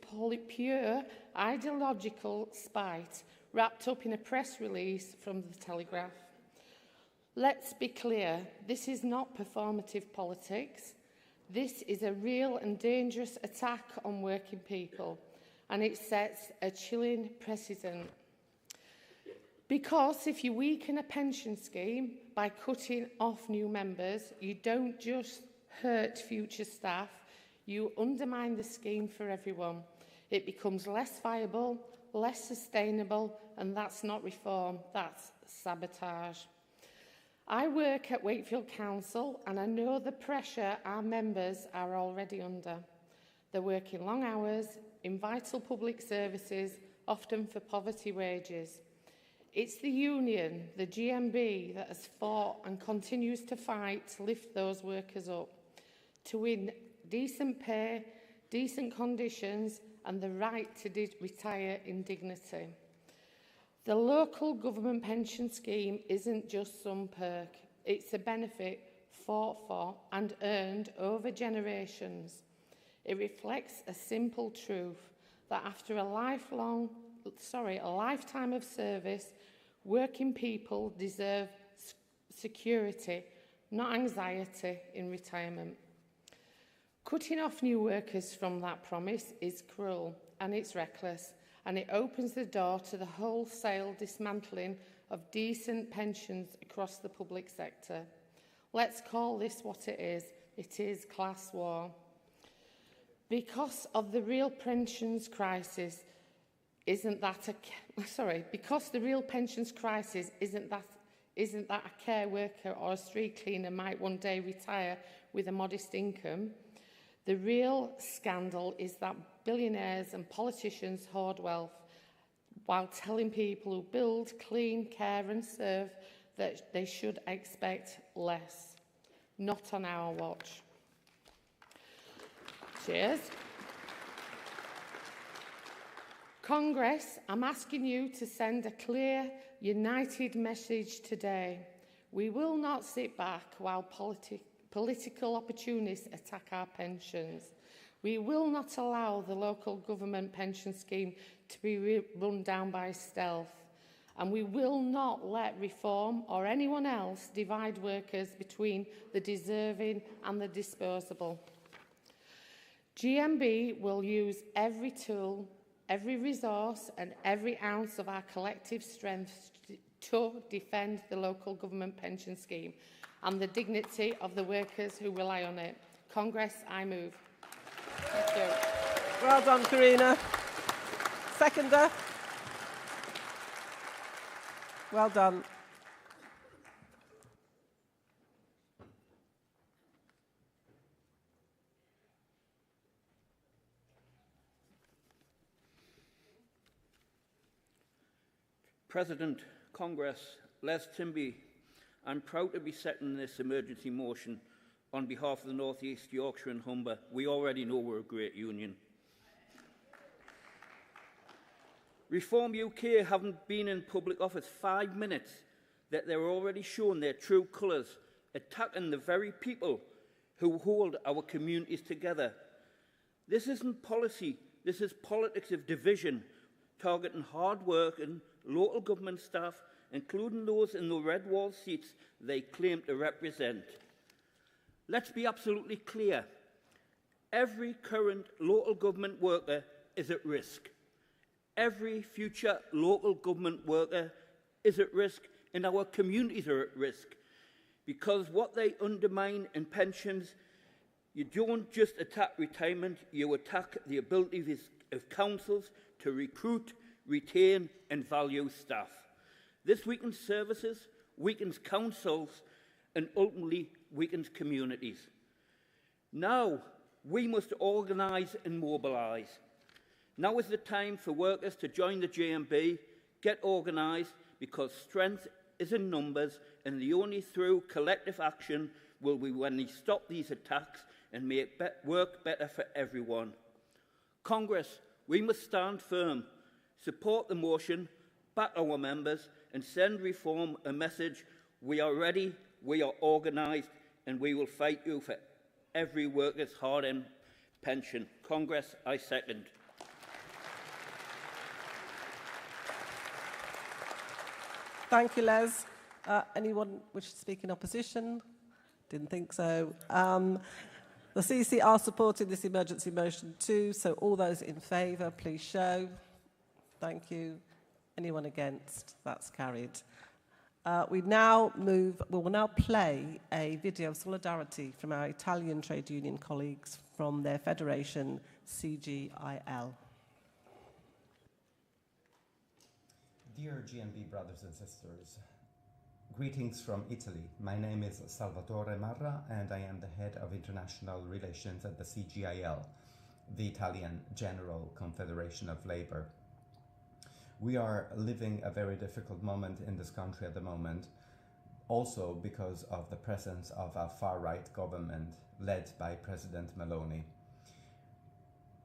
pure ideological spite wrapped up in a press release from the Telegraph. Let's be clear, this is not performative politics. This is a real and dangerous attack on working people, and it sets a chilling precedent. Because if you weaken a pension scheme by cutting off new members, you don't just hurt future staff, you undermine the scheme for everyone. It becomes less viable, less sustainable, and that's not reform, that's sabotage. I work at Wakefield Council and I know the pressure our members are already under. They're working long hours in vital public services, often for poverty wages. It's the union, the GMB, that has fought and continues to fight to lift those workers up. to win decent pay, decent conditions and the right to retire in dignity. The local government pension scheme isn't just some perk, it's a benefit fought for and earned over generations. It reflects a simple truth that after a lifetime of service, working people deserve security, not anxiety in retirement. Cutting off new workers from that promise is cruel and it's reckless, and it opens the door to the wholesale dismantling of decent pensions across the public sector. Let's call this what it is class war. Because the real pensions crisis isn't that a care worker or a street cleaner might one day retire with a modest income. The real scandal is that billionaires and politicians hoard wealth while telling people who build, clean, care and serve that they should expect less. Not on our watch. Cheers. Congress, I'm asking you to send a clear, united message today. We will not sit back while political opportunists attack our pensions. We will not allow the local government pension scheme to be run down by stealth. And we will not let reform or anyone else divide workers between the deserving and the disposable. GMB will use every tool, every resource and every ounce of our collective strength to defend the local government pension scheme and the dignity of the workers who rely on it. Congress, I move. Thank you.
Well done, Karina. Seconder. Well done.
President, Congress, Les Timby, I'm proud to be seconding this emergency motion on behalf of the North East Yorkshire and Humber. We already know we're a great union. Reform UK haven't been in public office 5 minutes that they're already showing their true colours, attacking the very people who hold our communities together. This isn't policy, this is politics of division, targeting hard-working local government staff, including those in the red wall seats they claim to represent. Let's be absolutely clear. Every current local government worker is at risk. Every future local government worker is at risk, and our communities are at risk. Because what they undermine in pensions, you don't just attack retirement, you attack the ability of councils to recruit, retain and value staff. This weakens services, weakens councils and ultimately weakens communities. Now we must organise and mobilise. Now is the time for workers to join the GMB, get organised, because strength is in numbers and the only through collective action will be when we stop these attacks and make work better for everyone. Congress, we must stand firm, support the motion, back our members and send reform a message: we are ready, we are organised and we will fight you for every worker's hard-earned pension. Congress, I second.
Thank you, Les. Anyone wish to speak in opposition? Didn't think so. The CC are supporting this emergency motion too, so all those in favour, please show. Thank you. Anyone against? That's carried. We will now play a video of solidarity from our Italian trade union colleagues from their federation, CGIL.
Dear GMB brothers and sisters, greetings from Italy. My name is Salvatore Marra and I am the head of international relations at the CGIL, the Italian General Confederation of Labour. We are living a very difficult moment in this country at the moment. also because of the presence of a far-right government led by President Maloney.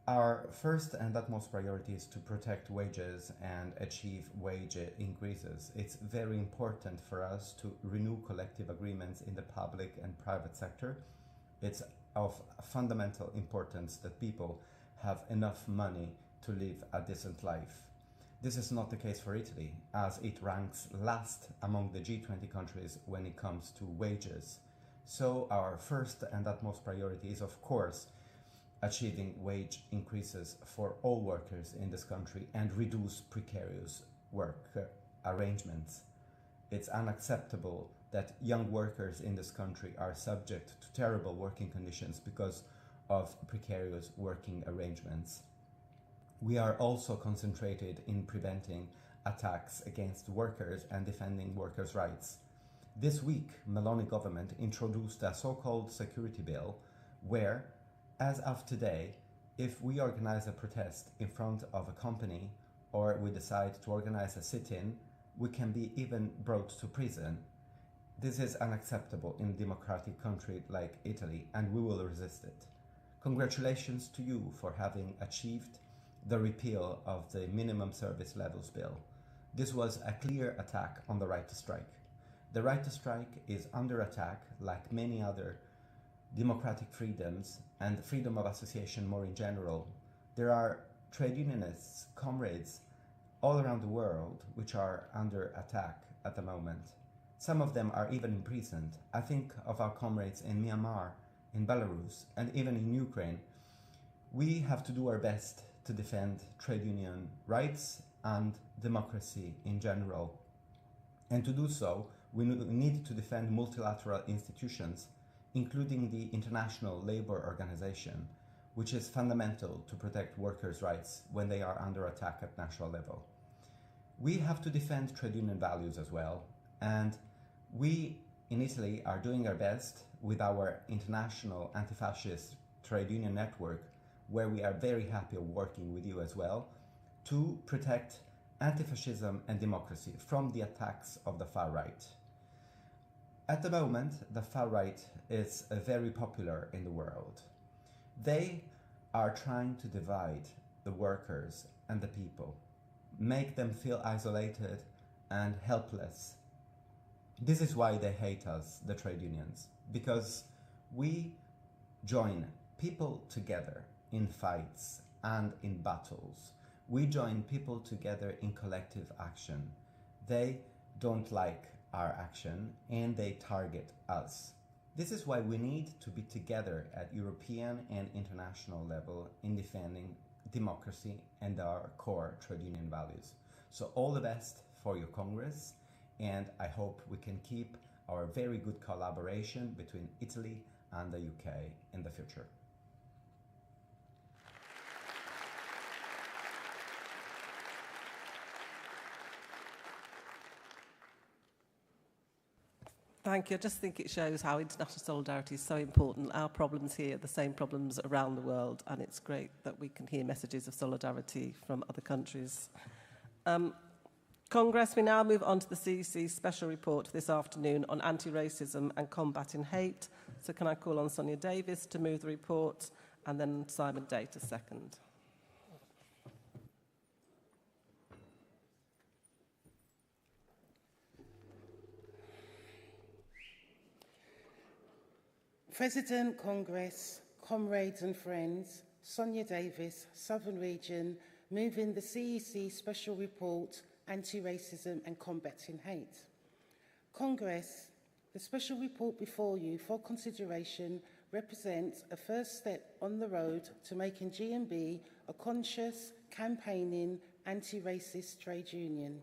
Our first and utmost priority is to protect wages and achieve wage increases. It's very important for us to renew collective agreements in the public and private sector. It's of fundamental importance that people have enough money to live a decent life. This is not the case for Italy, as it ranks last among the G20 countries when it comes to wages. So our first and utmost priority is, of course, achieving wage increases for all workers in this country and reduce precarious work arrangements. It's unacceptable that young workers in this country are subject to terrible working conditions because of precarious working arrangements. We are also concentrated in preventing attacks against workers and defending workers' rights. This week, Maloney government introduced a so-called security bill where, as of today, if we organize a protest in front of a company or we decide to organize a sit-in, we can be even brought to prison. This is unacceptable in a democratic country like Italy, and we will resist it. Congratulations to you for having achieved the repeal of the minimum service levels bill. This was a clear attack on the right to strike. The right to strike is under attack, like many other democratic freedoms and freedom of association more in general. There are trade unionists, comrades, all around the world which are under attack at the moment. Some of them are even imprisoned. I think of our comrades in Myanmar, in Belarus, and even in Ukraine. We have to do our best to defend trade union rights and democracy in general. And to do so, we need to defend multilateral institutions, including the International Labour Organization, which is fundamental to protect workers' rights when they are under attack at national level. We have to defend trade union values as well, and we in Italy are doing our best with our international anti-fascist trade union network, where we are very happy of working with you as well, to protect anti-fascism and democracy from the attacks of the far right. At the moment, the far right is very popular in the world. They are trying to divide the workers and the people, make them feel isolated and helpless. This is why they hate us, the trade unions, because we join people together in fights and in battles. We join people together in collective action. They don't like our action and they target us. This is why we need to be together at European and international level in defending democracy and our core trade union values. So all the best for your Congress, and I hope we can keep our very good collaboration between Italy and the UK in the future.
Thank you. I just think it shows how international solidarity is so important. Our problems here are the same problems around the world, and it's great that we can hear messages of solidarity from other countries. Congress, we now move on to the CEC special report this afternoon on anti-racism and combating hate. So can I call on Sonia Davis to move the report, and then Simon Day to second.
President, Congress, comrades and friends, Sonia Davis, Southern Region, moving the CEC Special Report, Anti-Racism and Combating Hate. Congress, the Special Report before you for consideration represents a first step on the road to making GMB a conscious, campaigning, anti-racist trade union.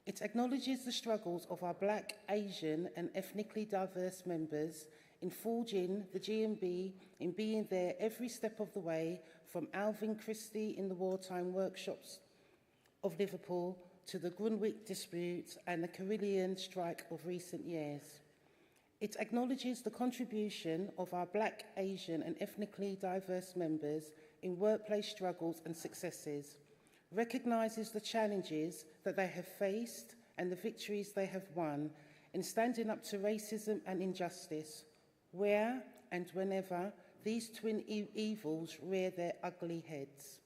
It acknowledges the struggles of our Black, Asian and ethnically diverse members in forging the GMB, in being there every step of the way, from Alvin Christie in the wartime workshops of Liverpool to the Grunwick dispute and the Carillion strike of recent years. It acknowledges the contribution of our Black, Asian and ethnically diverse members in workplace struggles and successes, recognises the challenges that they have faced and the victories they have won, in standing up to racism and injustice, where and whenever these twin evils rear their ugly heads.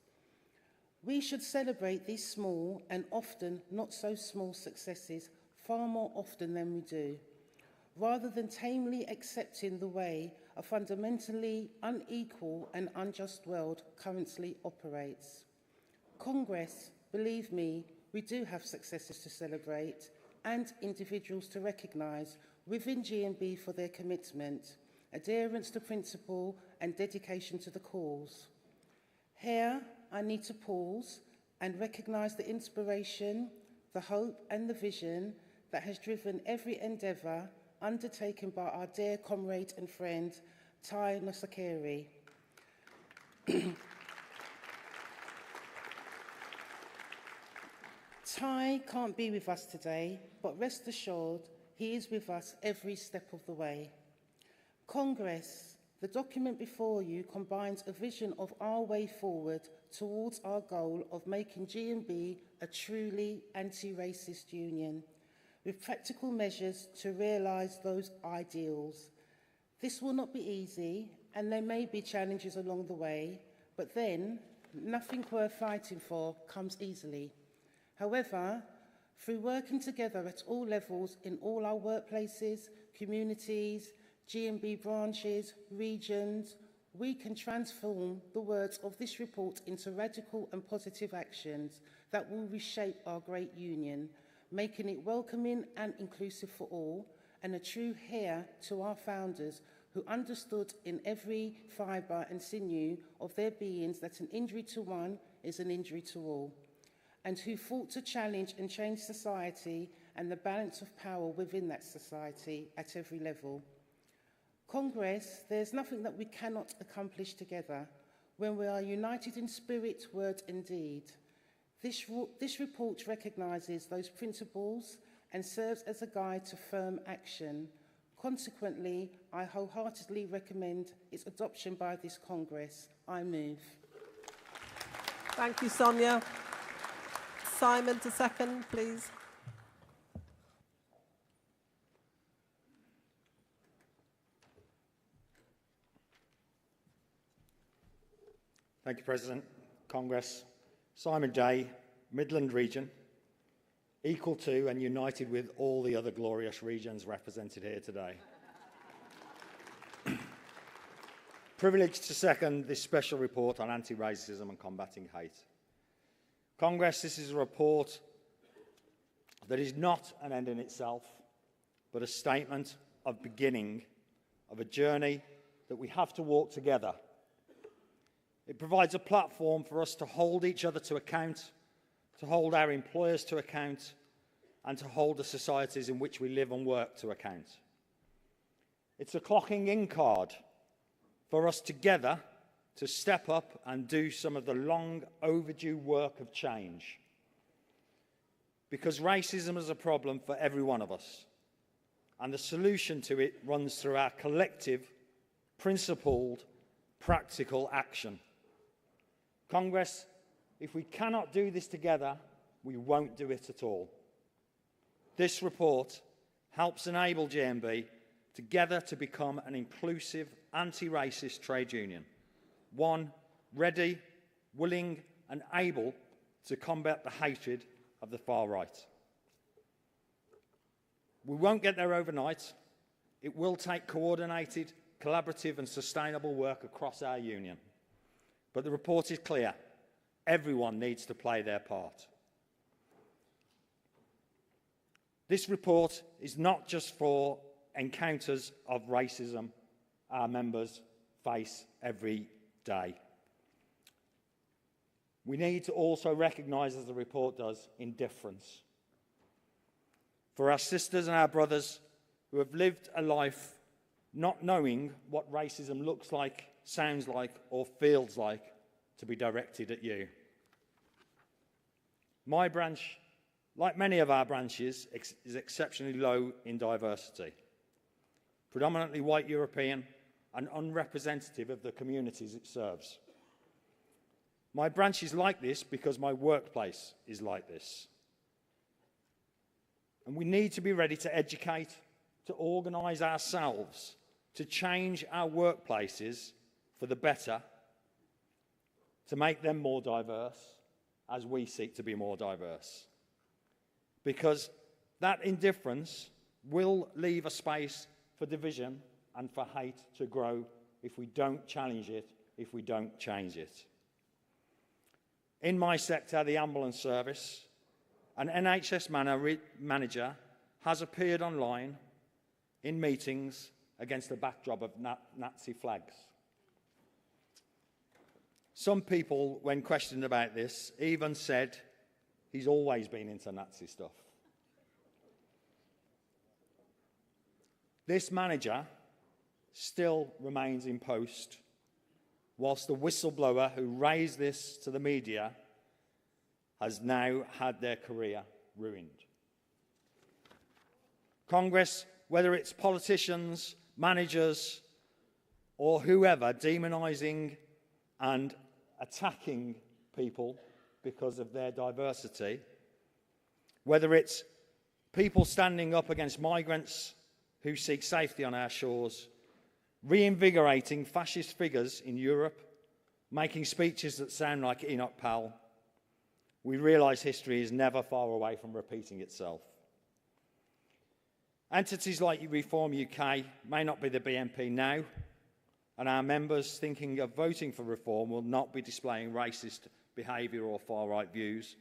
We should celebrate these small and often not so small successes far more often than we do, rather than tamely accepting the way a fundamentally unequal and unjust world currently operates. Congress, believe me, we do have successes to celebrate and individuals to recognise within GMB for their commitment, adherence to principle and dedication to the cause. Here, I need to pause and recognise the inspiration, the hope and the vision that has driven every endeavour undertaken by our dear comrade and friend, Tai Nosakeri. Tai can't be with us today, but rest assured he is with us every step of the way. Congress, the document before you combines a vision of our way forward towards our goal of making GMB a truly anti-racist union, with practical measures to realise those ideals. This will not be easy, and there may be challenges along the way, but then nothing worth fighting for comes easily. However, through working together at all levels in all our workplaces, communities, GMB branches, regions, we can transform the words of this report into radical and positive actions that will reshape our great union, making it welcoming and inclusive for all, and a true heir to our founders who understood in every fibre and sinew of their beings that an injury to one is an injury to all, and who fought to challenge and change society and the balance of power within that society at every level. Congress, there's nothing that we cannot accomplish together when we are united in spirit, word and deed. This report recognises those principles and serves as a guide to firm action. Consequently, I wholeheartedly recommend its adoption by this Congress. I move.
Thank you, Sonia. Simon to second, please.
Thank you, President. Congress. Simon Day, Midland Region, equal to and united with all the other glorious regions represented here today. Privileged to second this special report on anti-racism and combating hate. Congress, this is a report that is not an end in itself, but a statement of beginning of a journey that we have to walk together. It provides a platform for us to hold each other to account, to hold our employers to account, and to hold the societies in which we live and work to account. It's a clocking in card for us together to step up and do some of the long overdue work of change. Because racism is a problem for every one of us, and the solution to it runs through our collective, principled, practical action. Congress, if we cannot do this together, we won't do it at all. This report helps enable GMB together to become an inclusive, anti-racist trade union, one ready, willing and able to combat the hatred of the far right. We won't get there overnight. It will take coordinated, collaborative and sustainable work across our union. But the report is clear. Everyone needs to play their part. This report is not just for encounters of racism our members face every day. We need to also recognise, as the report does, indifference. For our sisters and our brothers who have lived a life not knowing what racism looks like, sounds like, or feels like to be directed at you. My branch, like many of our branches, is exceptionally low in diversity, predominantly white European and unrepresentative of the communities it serves. My branch is like this because my workplace is like this. And we need to be ready to educate, to organise ourselves, to change our workplaces for the better, to make them more diverse as we seek to be more diverse. Because that indifference will leave a space for division and for hate to grow if we don't challenge it, if we don't change it. In my sector, the ambulance service, an NHS manager has appeared online in meetings against the backdrop of Nazi flags. Some people, when questioned about this, even said he's always been into Nazi stuff. This manager still remains in post, whilst the whistleblower who raised this to the media has now had their career ruined. Congress, whether it's politicians, managers, or whoever demonising and attacking people because of their diversity, whether it's people standing up against migrants who seek safety on our shores, reinvigorating fascist figures in Europe, making speeches that sound like Enoch Powell, we realise history is never far away from repeating itself. Entities like Reform UK may not be the BNP now, and our members thinking of voting for reform will not be displaying racist behaviour or far-right views.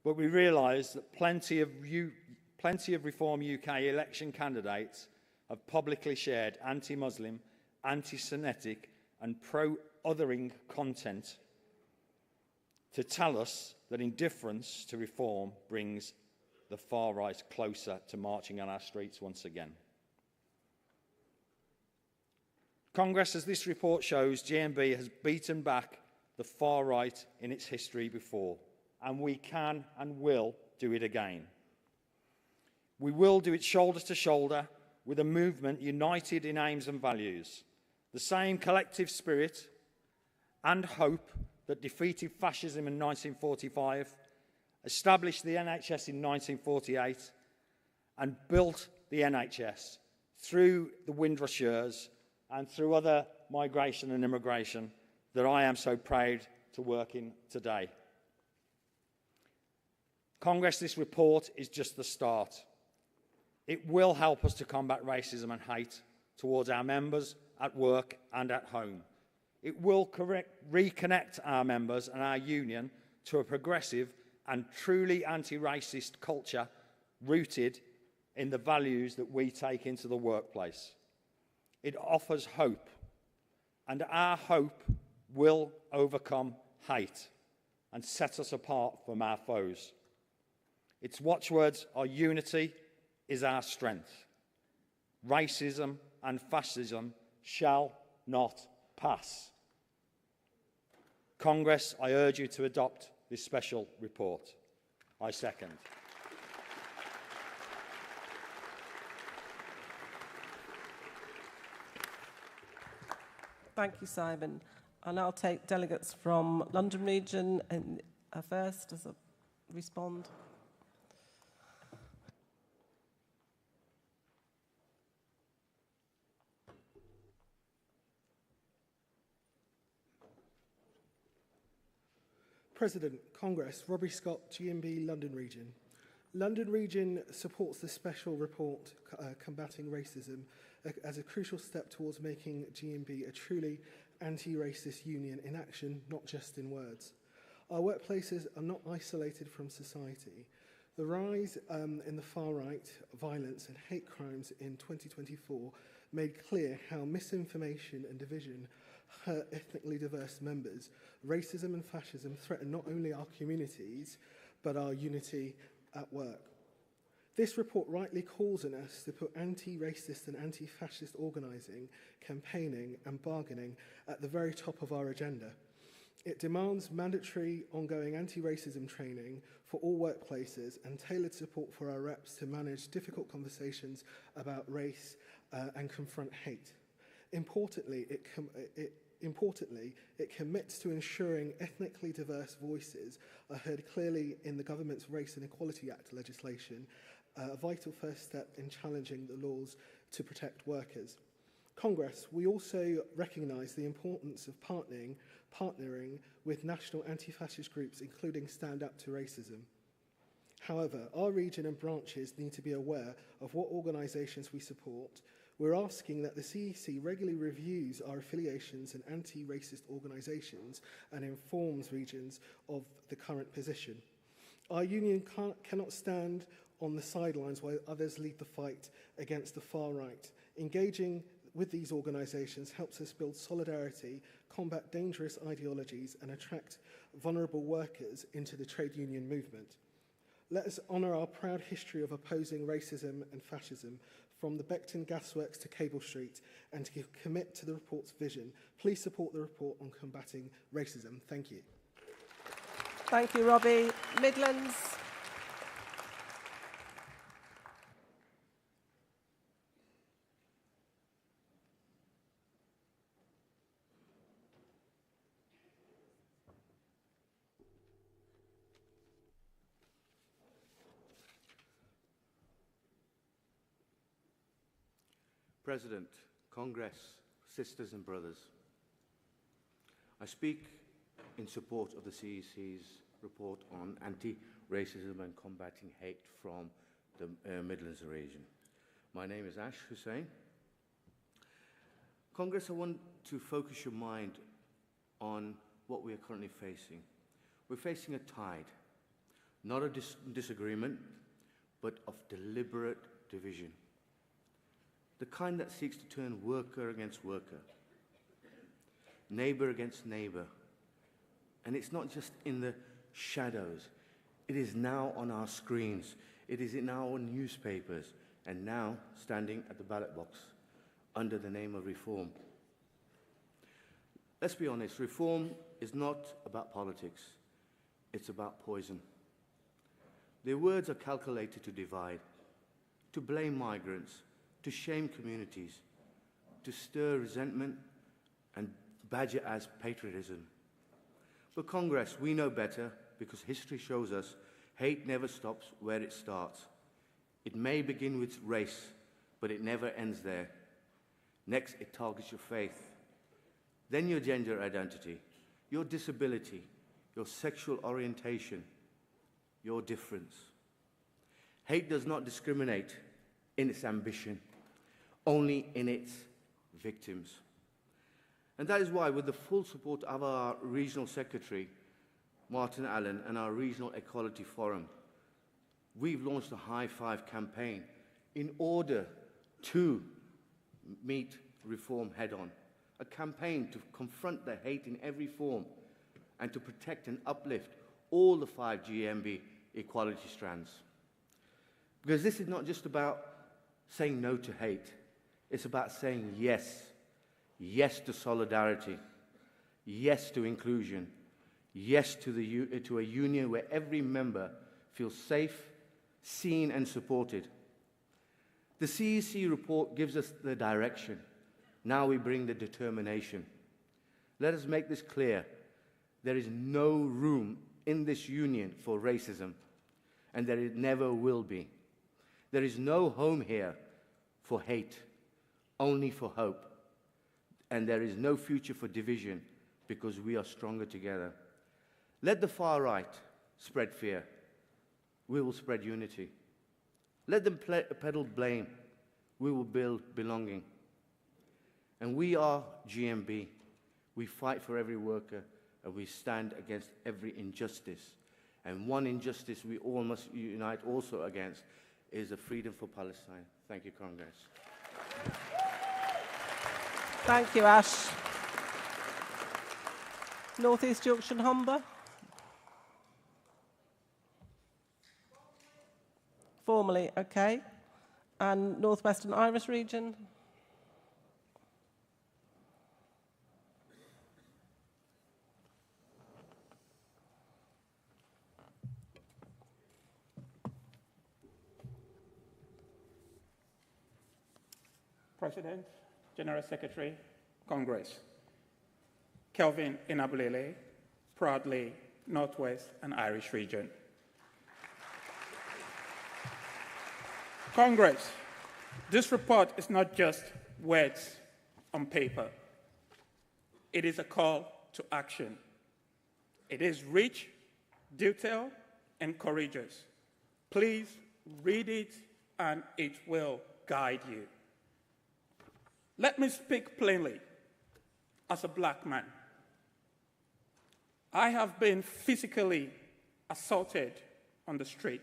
But we realise that plenty of Reform UK election candidates have publicly shared anti-Muslim, anti-Semitic and pro-othering content to tell us that indifference to reform brings the far right closer to marching on our streets once again. Congress, as this report shows, GMB has beaten back the far right in its history before, and we can and will do it again. We will do it shoulder to shoulder with a movement united in aims and values, the same collective spirit and hope that defeated fascism in 1945, established the NHS in 1948, and built the NHS through the Windrush years and through other migration and immigration that I am so proud to work in today. Congress, this report is just the start. It will help us to combat racism and hate towards our members at work and at home. It will reconnect our members and our union to a progressive and truly anti-racist culture rooted in the values that we take into the workplace. It offers hope, and our hope will overcome hate and set us apart from our foes. Its watchwords are unity is our strength. Racism and fascism shall not pass. Congress, I urge you to adopt this special report. I second.
Thank you, Simon. And I'll take delegates from London Region and first as a respond.
President, Congress, Robbie Scott, GMB London Region. London Region supports the special report combating racism as a crucial step towards making GMB a truly anti-racist union in action, not just in words. Our workplaces are not isolated from society. The rise in the far-right violence and hate crimes in 2024 made clear how misinformation and division hurt ethnically diverse members. Racism and fascism threaten not only our communities, but our unity at work. This report rightly calls on us to put anti-racist and anti-fascist organising, campaigning and bargaining at the very top of our agenda. It demands mandatory ongoing anti-racism training for all workplaces and tailored support for our reps to manage difficult conversations about race and confront hate. Importantly, it commits to ensuring ethnically diverse voices are heard clearly in the government's Race and Equality Act legislation a vital first step in challenging the laws to protect workers. Congress, we also recognise the importance of partnering with national anti-fascist groups, including Stand Up to Racism. However, our region and branches need to be aware of what organisations we support. We're asking that the CEC regularly reviews our affiliations and anti-racist organisations and informs regions of the current position. Our union cannot stand on the sidelines while others lead the fight against the far right. Engaging with these organisations helps us build solidarity, combat dangerous ideologies and attract vulnerable workers into the trade union movement. Let us honour our proud history of opposing racism and fascism, from the Beckton Gasworks to Cable Street, and to commit to the report's vision. Please support the report on combating racism. Thank you.
Thank you, Robbie. Midlands.
President, Congress, sisters and brothers, I speak in support of the CEC's report on anti-racism and combating hate from the Midlands region. My name is Ash Hussain. Congress, I want to focus your mind on what we are currently facing. We're facing a tide, not a disagreement, but of deliberate division. The kind that seeks to turn worker against worker, neighbour against neighbour. And it's not just in the shadows. It is now on our screens. It is in our newspapers, and now standing at the ballot box under the name of reform. Let's be honest, reform is not about politics. It's about poison. Their words are calculated to divide, to blame migrants, to shame communities, to stir resentment and badger as patriotism. But Congress, we know better, because history shows us hate never stops where it starts. It may begin with race, but it never ends there. Next, it targets your faith, then your gender identity, your disability, your sexual orientation, your difference. Hate does not discriminate in its ambition, only in its victims. And that is why, with the full support of our Regional Secretary, Martin Allen, and our Regional Equality Forum, we've launched a High Five campaign in order to meet reform head-on. A campaign to confront the hate in every form and to protect and uplift all the 5 GMB equality strands. Because this is not just about saying no to hate. It's about saying yes. Yes to solidarity. Yes to inclusion. Yes to a union where every member feels safe, seen and supported. The CEC report gives us the direction. Now we bring the determination. Let us make this clear. There is no room in this union for racism, and there never will be. There is no home here for hate, only for hope. And there is no future for division, because we are stronger together. Let the far right spread fear. We will spread unity. Let them peddle blame. We will build belonging. And we are GMB. We fight for every worker, and we stand against every injustice. And one injustice we all must unite also against is the freedom for Palestine. Thank you, Congress.
Thank you, Ash. North East Yorkshire and Humber. Formally, okay. And North Western Irish region.
President, General Secretary, Congress. Kelvin Inabulele, proudly Northwest and Irish region. Congress, this report is not just words on paper. It is a call to action. It is rich, detailed, and courageous. Please read it, and it will guide you. Let me speak plainly as a black man. I have been physically assaulted on the street.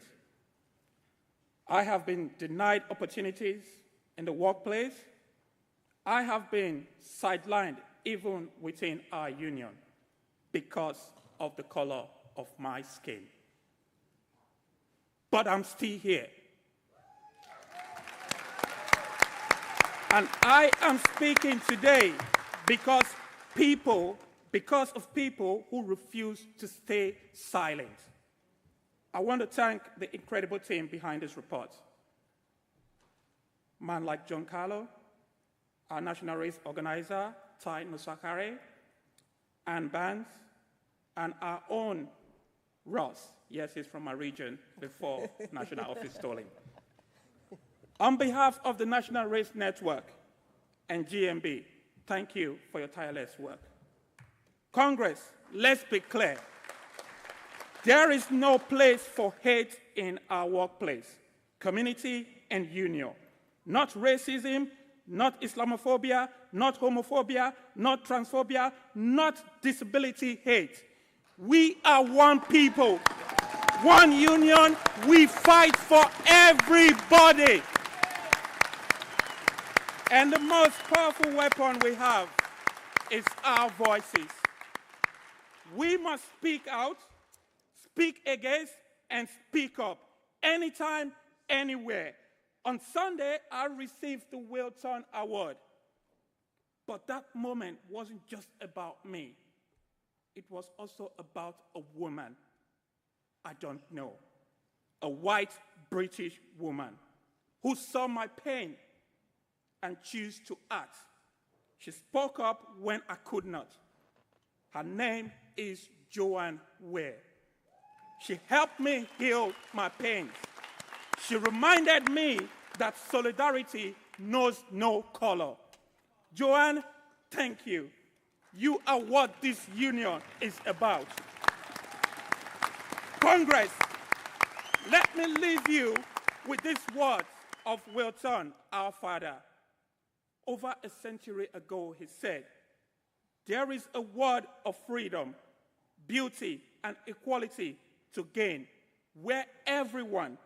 I have been denied opportunities in the workplace. I have been sidelined even within our union because of the color of my skin. But I'm still here. And I am speaking today because of people who refuse to stay silent. I want to thank the incredible team behind this report. Man like John Carlo, our national race organizer, Tai Nusakare, Ann Barnes, and our own Ross. Yes, he's from my region before national office stole him. On behalf of the National Race Network and GMB, thank you for your tireless work. Congress, let's be clear. There is no place for hate in our workplace, community, and union. Not racism, not Islamophobia, not homophobia, not transphobia, not disability hate. We are one people, one union. We fight for everybody. And the most powerful weapon we have is our voices. We must speak out, speak against, and speak up anytime, anywhere. On Sunday, I received the Wilton Award. But that moment wasn't just about me. It was also about a woman I don't know, a white British woman who saw my pain and chose to act. She spoke up when I could not. Her name is Joanne Ware. She helped me heal my pain. She reminded me that solidarity knows no color. Joanne, thank you. You are what this union is about. Congress, let me leave you with these words of Wilton, our father. Over a century ago, he said, "There is a world of freedom, beauty, and equality to gain, where everyone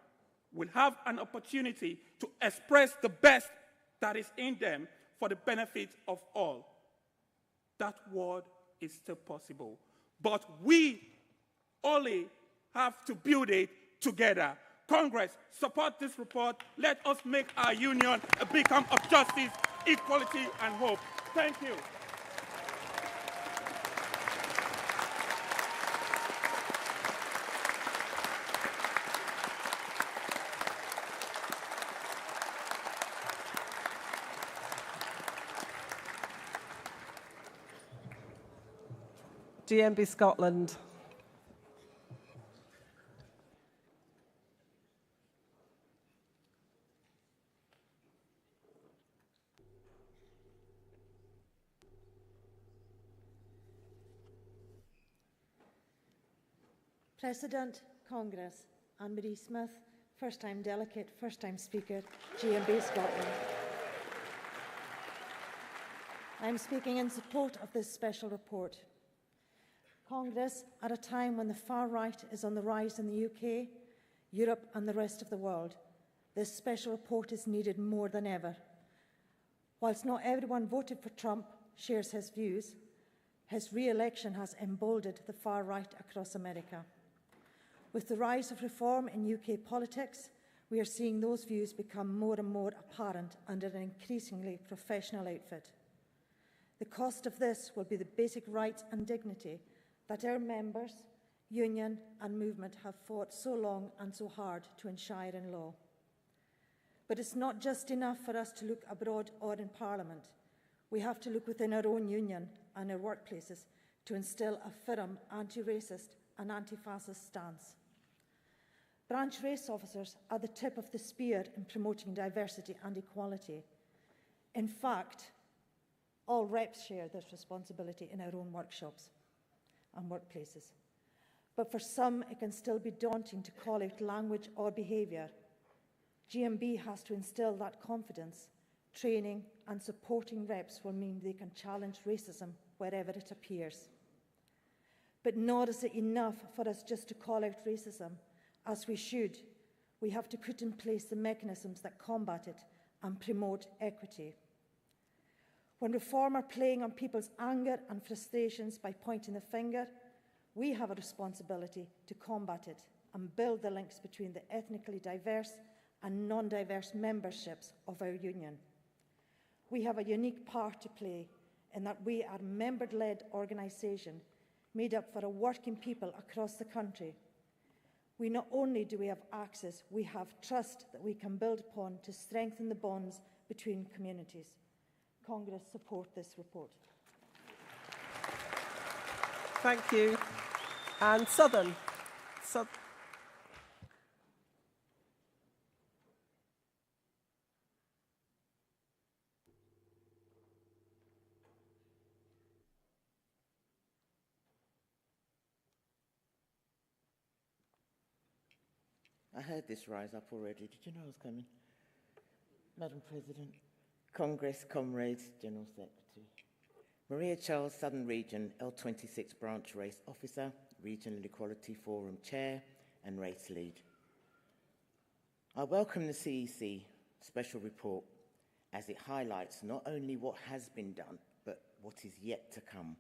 will have an opportunity to express the best that is in them for the benefit of all." That world is still possible, but we only have to build it together. Congress, support this report. Let us make our union a beacon of justice, equality, and hope. Thank you.
GMB Scotland.
President, Congress, Anne-Marie Smith, first-time delegate, first-time speaker, GMB Scotland. I am speaking in support of this special report. Congress, at a time when the far right is on the rise in the UK, Europe and the rest of the world, this special report is needed more than ever. Whilst not everyone voted for Trump shares his views, his re-election has emboldened the far right across America. With the rise of reform in UK politics, we are seeing those views become more and more apparent under an increasingly professional outfit. The cost of this will be the basic rights and dignity that our members, union and movement have fought so long and so hard to enshrine in law. But it's not just enough for us to look abroad or in Parliament. We have to look within our own union and our workplaces to instil a firm anti-racist and anti-fascist stance. Branch race officers are the tip of the spear in promoting diversity and equality. In fact, all reps share this responsibility in our own workshops and workplaces. But for some, it can still be daunting to call out language or behaviour. GMB has to instill that confidence. Training and supporting reps will mean they can challenge racism wherever it appears. But nor is it enough for us just to call out racism, as we should. We have to put in place the mechanisms that combat it and promote equity. When reform are playing on people's anger and frustrations by pointing the finger, we have a responsibility to combat it and build the links between the ethnically diverse and non-diverse memberships of our union. We have a unique part to play in that we are a member-led organisation made up for a working people across the country. We not only do we have access, we have trust that we can build upon to strengthen the bonds between communities. Congress support this report.
Thank you. And Southern.
I heard this rise up already. Did you know I was coming? Madam President, Congress, comrades, General Secretary. Maria Charles, Southern Region, L26 Branch Race Officer, Regional Equality Forum Chair and Race Lead. I welcome the CEC Special Report as it highlights not only what has been done, but what is yet to come.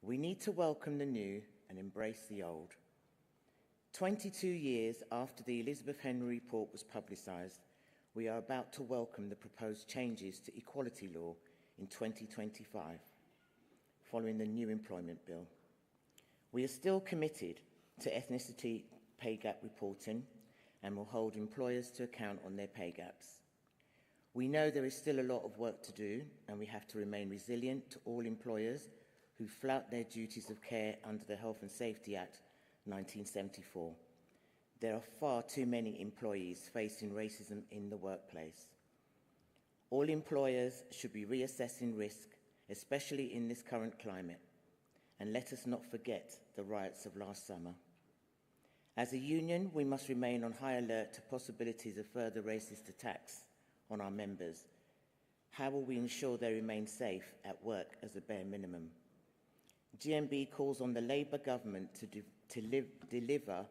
We need to welcome the new and embrace the old. 22 years after the Elizabeth Henry report was publicised, we are about to welcome the proposed changes to equality law in 2025, following the new employment bill. We are still committed to ethnicity pay gap reporting and will hold employers to account on their pay gaps. We know there is still a lot of work to do, and we have to remain resilient to all employers who flout their duties of care under the Health and Safety Act 1974. There are far too many employees facing racism in the workplace. All employers should be reassessing risk, especially in this current climate. And let us not forget the riots of last summer. As a union, we must remain on high alert to possibilities of further racist attacks on our members. How will we ensure they remain safe at work as a bare minimum? GMB calls on the Labour government to deliver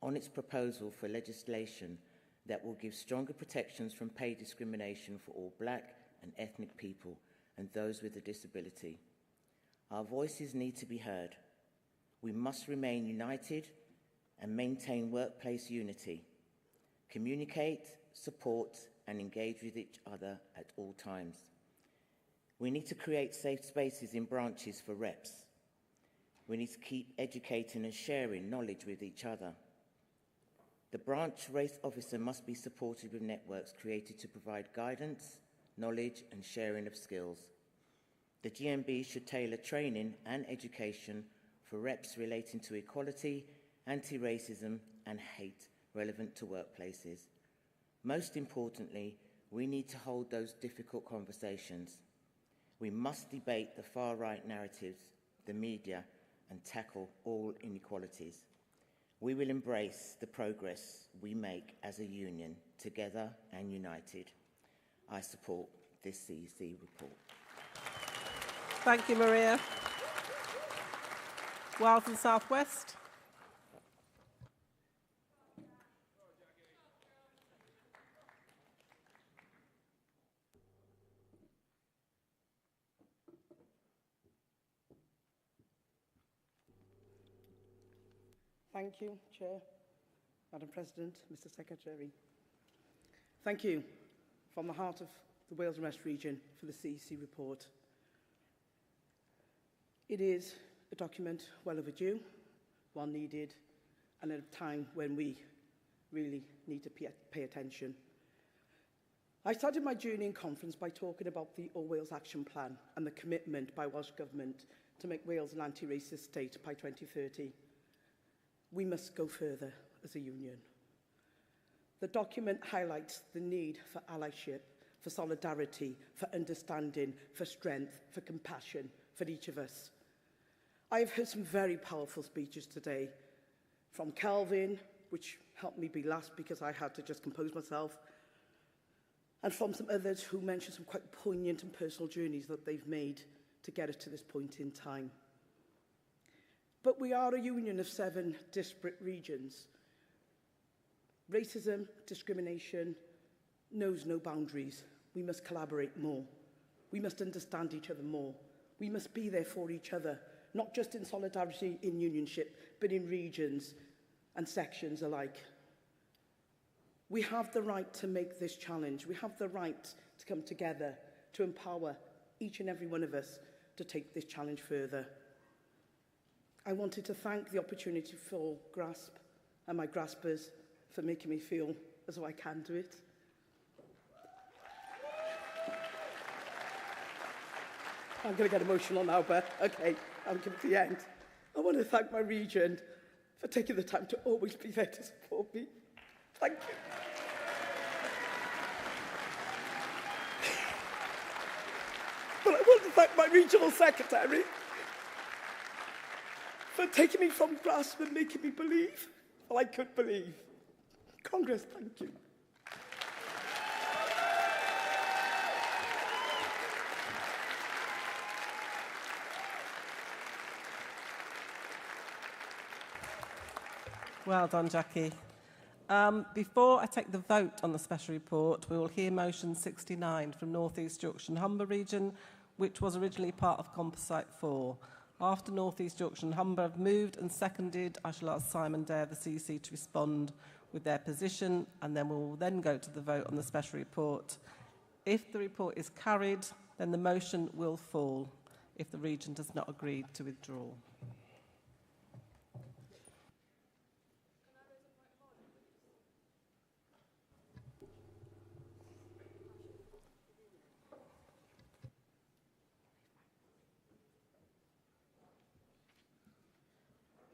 on its proposal for legislation that will give stronger protections from pay discrimination for all black and ethnic people and those with a disability. Our voices need to be heard. We must remain united and maintain workplace unity. Communicate, support, and engage with each other at all times. We need to create safe spaces in branches for reps. We need to keep educating and sharing knowledge with each other. The branch race officer must be supported with networks created to provide guidance, knowledge, and sharing of skills. The GMB should tailor training and education for reps relating to equality, anti-racism, and hate relevant to workplaces. Most importantly, we need to hold those difficult conversations. We must debate the far-right narratives, the media, and tackle all inequalities. We will embrace the progress we make as a union, together and united. I support this CEC report.
Thank you, Maria. Wales and South West.
Thank you, Chair, Madam President, Mr Secretary. Thank you from the heart of the Wales and West region for the CEC report. It is a document well overdue, one needed, and at a time when we really need to pay attention. I started my Union conference by talking about the All Wales Action Plan and the commitment by Welsh Government to make Wales an anti-racist state by 2030. We must go further as a union. The document highlights the need for allyship, for solidarity, for understanding, for strength, for compassion for each of us. I have heard some very powerful speeches today from Kelvin, which helped me be last because I had to just compose myself, and from some others who mentioned some quite poignant and personal journeys that they've made to get us to this point in time. But we are a union of 7 disparate regions. Racism, discrimination knows no boundaries. We must collaborate more. We must understand each other more. We must be there for each other, not just in solidarity, in unionship, but in regions and sections alike. We have the right to make this challenge. We have the right to come together, to empower each and every one of us to take this challenge further. I wanted to thank the opportunity for GRASP and my graspers for making me feel as though I can do it. I'm going to get emotional now, but okay, I'm coming to the end. I want to thank my region for taking the time to always be there to support me. Thank you. But I want to thank my regional secretary for taking me from grasp and making me believe all I could believe. Congress, thank you.
Well done, Jackie. Before I take the vote on the special report, we will hear motion 69 from North East Yorkshire and Humber region, which was originally part of Composite 4. After North East Yorkshire and Humber have moved and seconded, I shall ask Simon Day of the CC to respond with their position, and then we will then go to the vote on the special report. If the report is carried, then the motion will fall if the region does not agree to withdraw.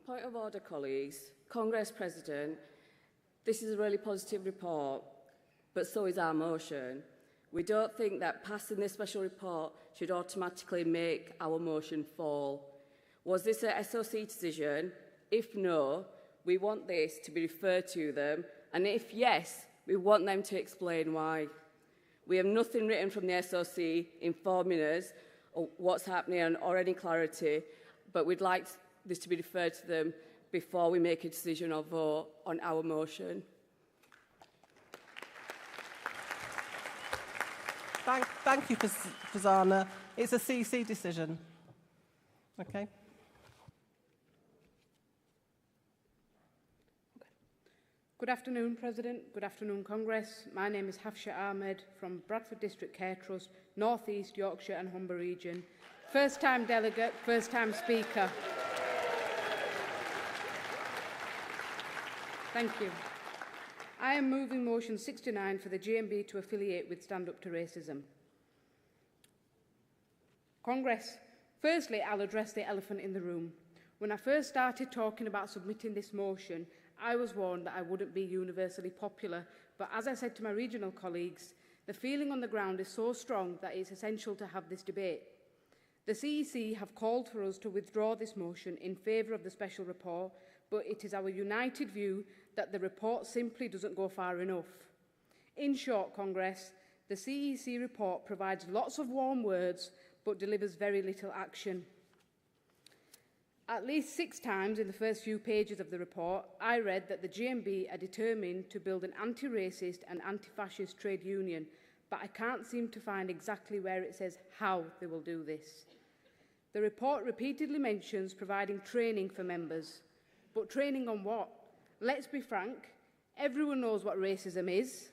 Point of order, colleagues. Congress President, this is a really positive report, but so is our motion. We don't think that passing this special report should automatically make our motion fall. Was this a SOC decision? If no, we want this to be referred to them, and if yes, we want them to explain why. We have nothing written from the SOC informing us of what's happening or any clarity, but we'd like this to be referred to them before we make a decision or vote on our motion.
Thank you, Fazana. It's a CC decision. Okay.
Good afternoon, President. Good afternoon, Congress. My name is Hafsha Ahmed from Bradford District Care Trust, North East Yorkshire and Humber region. First-time delegate, first-time speaker. Thank you. I am moving motion 69 for the GMB to affiliate with Stand Up to Racism. Congress, firstly, I'll address the elephant in the room. When I first started talking about submitting this motion, I was warned that I wouldn't be universally popular, but as I said to my regional colleagues, the feeling on the ground is so strong that it's essential to have this debate. The CEC have called for us to withdraw this motion in favour of the special report, but it is our united view that the report simply doesn't go far enough. In short, Congress, the CEC report provides lots of warm words but delivers very little action. At least 6 times in the first few pages of the report, I read that the GMB are determined to build an anti-racist and anti-fascist trade union, but I can't seem to find exactly where it says how they will do this. The report repeatedly mentions providing training for members. But training on what? Let's be frank, everyone knows what racism is.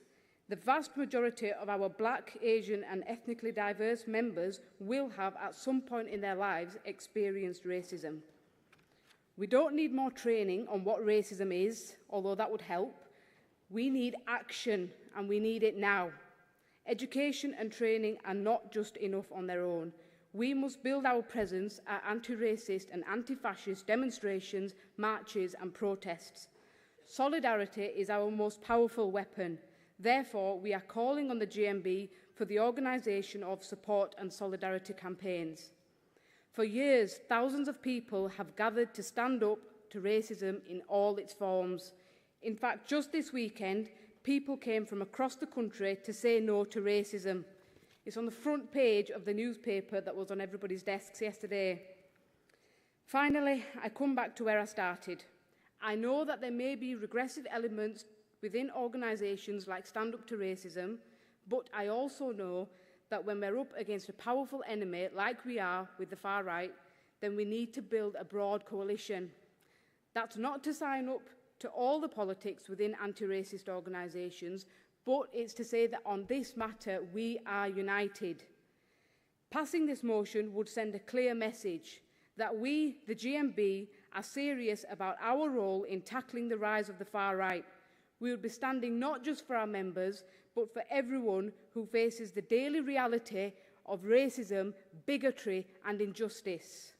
The vast majority of our Black, Asian and ethnically diverse members will have at some point in their lives experienced racism. We don't need more training on what racism is, although that would help. We need action, and we need it now. Education and training are not just enough on their own. We must build our presence at anti-racist and anti-fascist demonstrations, marches and protests. Solidarity is our most powerful weapon. Therefore, we are calling on the GMB for the organisation of support and solidarity campaigns. For years, thousands of people have gathered to stand up to racism in all its forms. In fact, just this weekend, people came from across the country to say no to racism. It's on the front page of the newspaper that was on everybody's desks yesterday. Finally, I come back to where I started. I know that there may be regressive elements within organisations like Stand Up to Racism, but I also know that when we're up against a powerful enemy like we are with the far right, then we need to build a broad coalition. That's not to sign up to all the politics within anti-racist organisations, but it's to say that on this matter we are united. Passing this motion would send a clear message that we, the GMB, are serious about our role in tackling the rise of the far right. We would be standing not just for our members, but for everyone who faces the daily reality of racism, bigotry and injustice.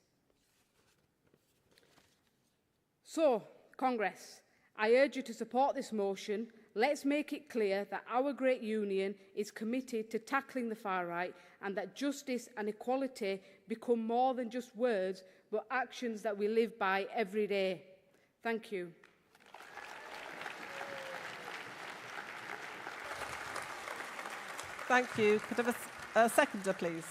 So, Congress, I urge you to support this motion. Let's make it clear that our great union is committed to tackling the far right and that justice and equality become more than just words, but actions that we live by every day. Thank you.
Thank you. Could I have a seconder, please?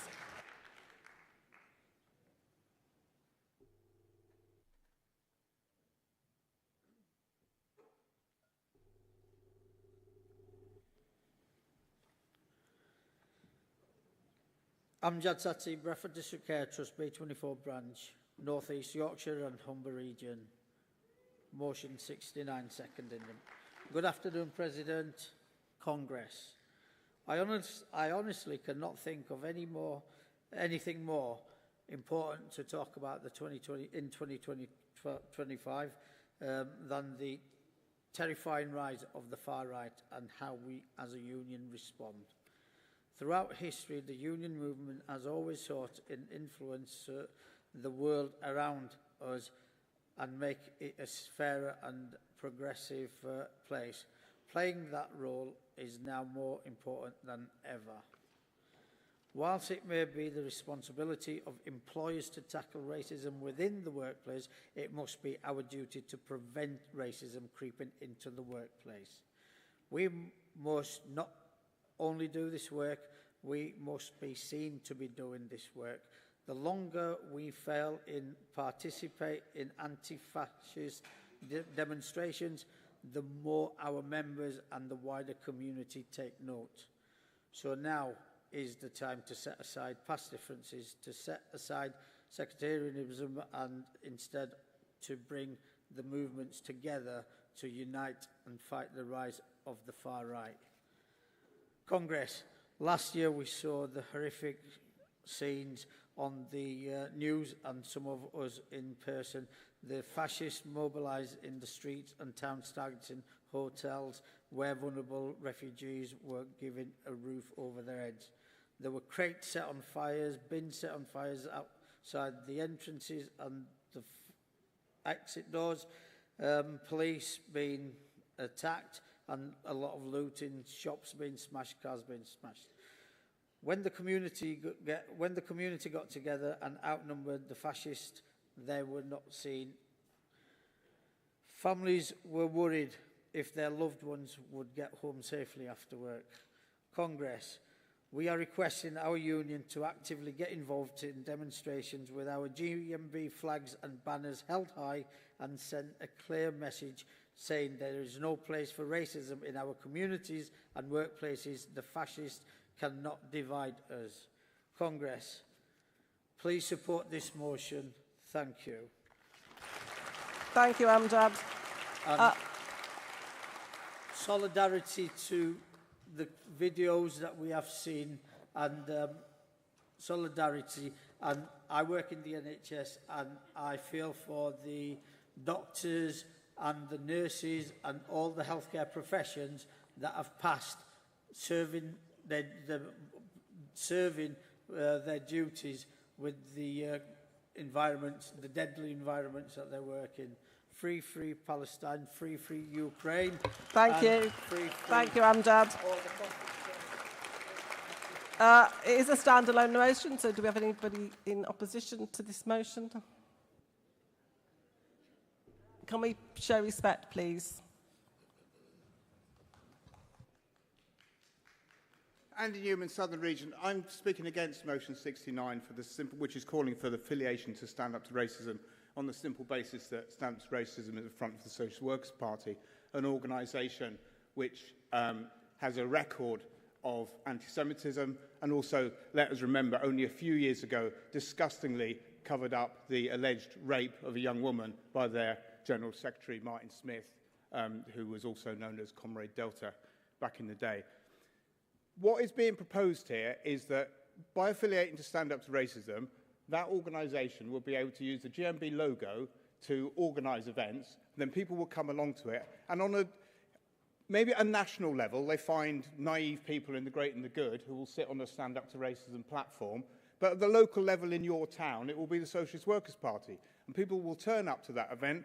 Amjad Sati, Bradford District Care Trust, B24 Branch, North East Yorkshire and Humber Region. Motion 69, seconding them. Good afternoon, President, Congress. I honestly cannot think of anything more important to talk about in 2025 than the terrifying rise of the far right and how we as a union respond. Throughout history, the union movement has always sought to influence the world around us and make it a fairer and progressive place. Playing that role is now more important than ever. Whilst it may be the responsibility of employers to tackle racism within the workplace, it must be our duty to prevent racism creeping into the workplace. We must not only do this work, we must be seen to be doing this work. The longer we fail in participate in anti-fascist demonstrations, the more our members and the wider community take note. So now is the time to set aside past differences, to set aside sectarianism and instead to bring the movements together to unite and fight the rise of the far right. Congress, last year we saw the horrific scenes on the news and some of us in person. The fascists mobilised in the streets and towns targeting hotels where vulnerable refugees were given a roof over their heads. There were crates set on fires, bins set on fires outside the entrances and the exit doors, police being attacked and a lot of looting, shops being smashed, cars being smashed. When the community got together and outnumbered the fascists, they were not seen. Families were worried if their loved ones would get home safely after work. Congress, we are requesting our union to actively get involved in demonstrations with our GMB flags and banners held high and send a clear message saying there is no place for racism in our communities and workplaces. The fascists cannot divide us. Congress, please support this motion. Thank you.
Thank you, Amjad.
Solidarity to the videos that we have seen and solidarity. And I work in the NHS and I feel for the doctors and the nurses and all the healthcare professions that have passed serving their duties with the environments, the deadly environments that they work in. free Palestine, free Ukraine.
Thank you. Thank you, Amjad. It is a standalone motion, so do we have anybody in opposition to this motion? Can we show respect, please?
Andy Newman, Southern Region. I'm speaking against motion 69, for the simple, which is calling for the affiliation to Stand Up to Racism on the simple basis that Stand Up to Racism is the front of the Social Workers Party, an organisation which has a record of anti-Semitism, and also, let us remember, only a few years ago, disgustingly covered up the alleged rape of a young woman by their General Secretary, Martin Smith, who was also known as Comrade Delta back in the day. What is being proposed here is that by affiliating to Stand Up to Racism, that organisation will be able to use the GMB logo to organise events, then people will come along to it, and on maybe at a national level, they find naive people in the great and the good who will sit on a Stand Up to Racism platform, but at the local level in your town, it will be the Socialist Workers' Party, and people will turn up to that event,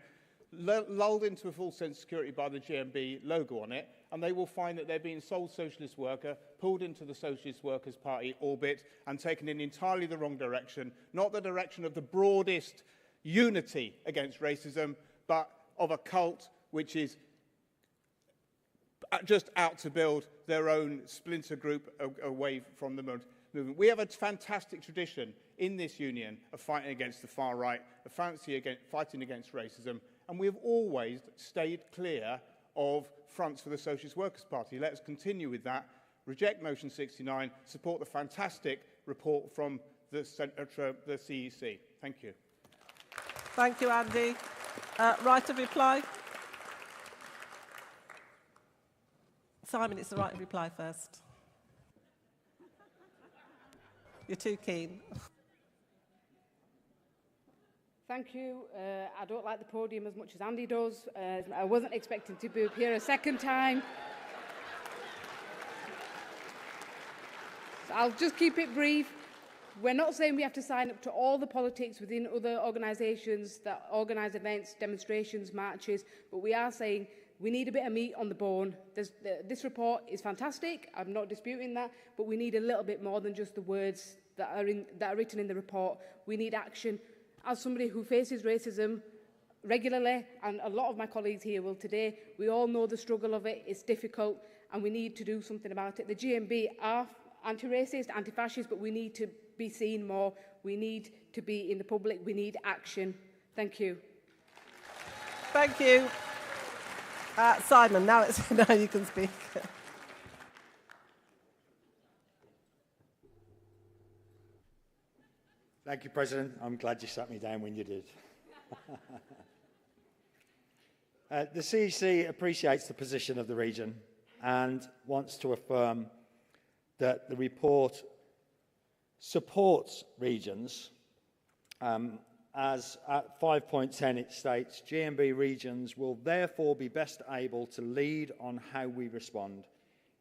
lulled into a full sense of security by the GMB logo on it, and they will find that they're being sold socialist worker, pulled into the Socialist Workers' Party orbit, and taken in entirely the wrong direction, not the direction of the broadest unity against racism, but of a cult which is just out to build their own splinter group away from the movement. We have a fantastic tradition in this union of fighting against the far right, of fighting against racism, and we have always stayed clear of fronts for the Socialist Workers' Party. Let us continue with that, reject motion 69, support the fantastic report from the CEC. Thank you.
Thank you, Andy. Right of reply? Simon, it's the right of reply first. You're too keen.
Thank you. I don't like the podium as much as Andy does. I wasn't expecting to be up here a second time. So I'll just keep it brief. We're not saying we have to sign up to all the politics within other organisations that organise events, demonstrations, marches, but we are saying we need a bit of meat on the bone. This report is fantastic. I'm not disputing that, but we need a little bit more than just the words that are written in the report. We need action. As somebody who faces racism regularly, and a lot of my colleagues here will today, we all know the struggle of it. It's difficult, and we need to do something about it. The GMB are anti-racist, anti-fascist, but we need to be seen more. We need to be in the public. We need action. Thank you.
Thank you. Simon, now you can speak.
Thank you, President. I'm glad you sat me down when you did. The CEC appreciates the position of the region and wants to affirm that the report supports regions. As at 5.10 it states, GMB regions will therefore be best able to lead on how we respond,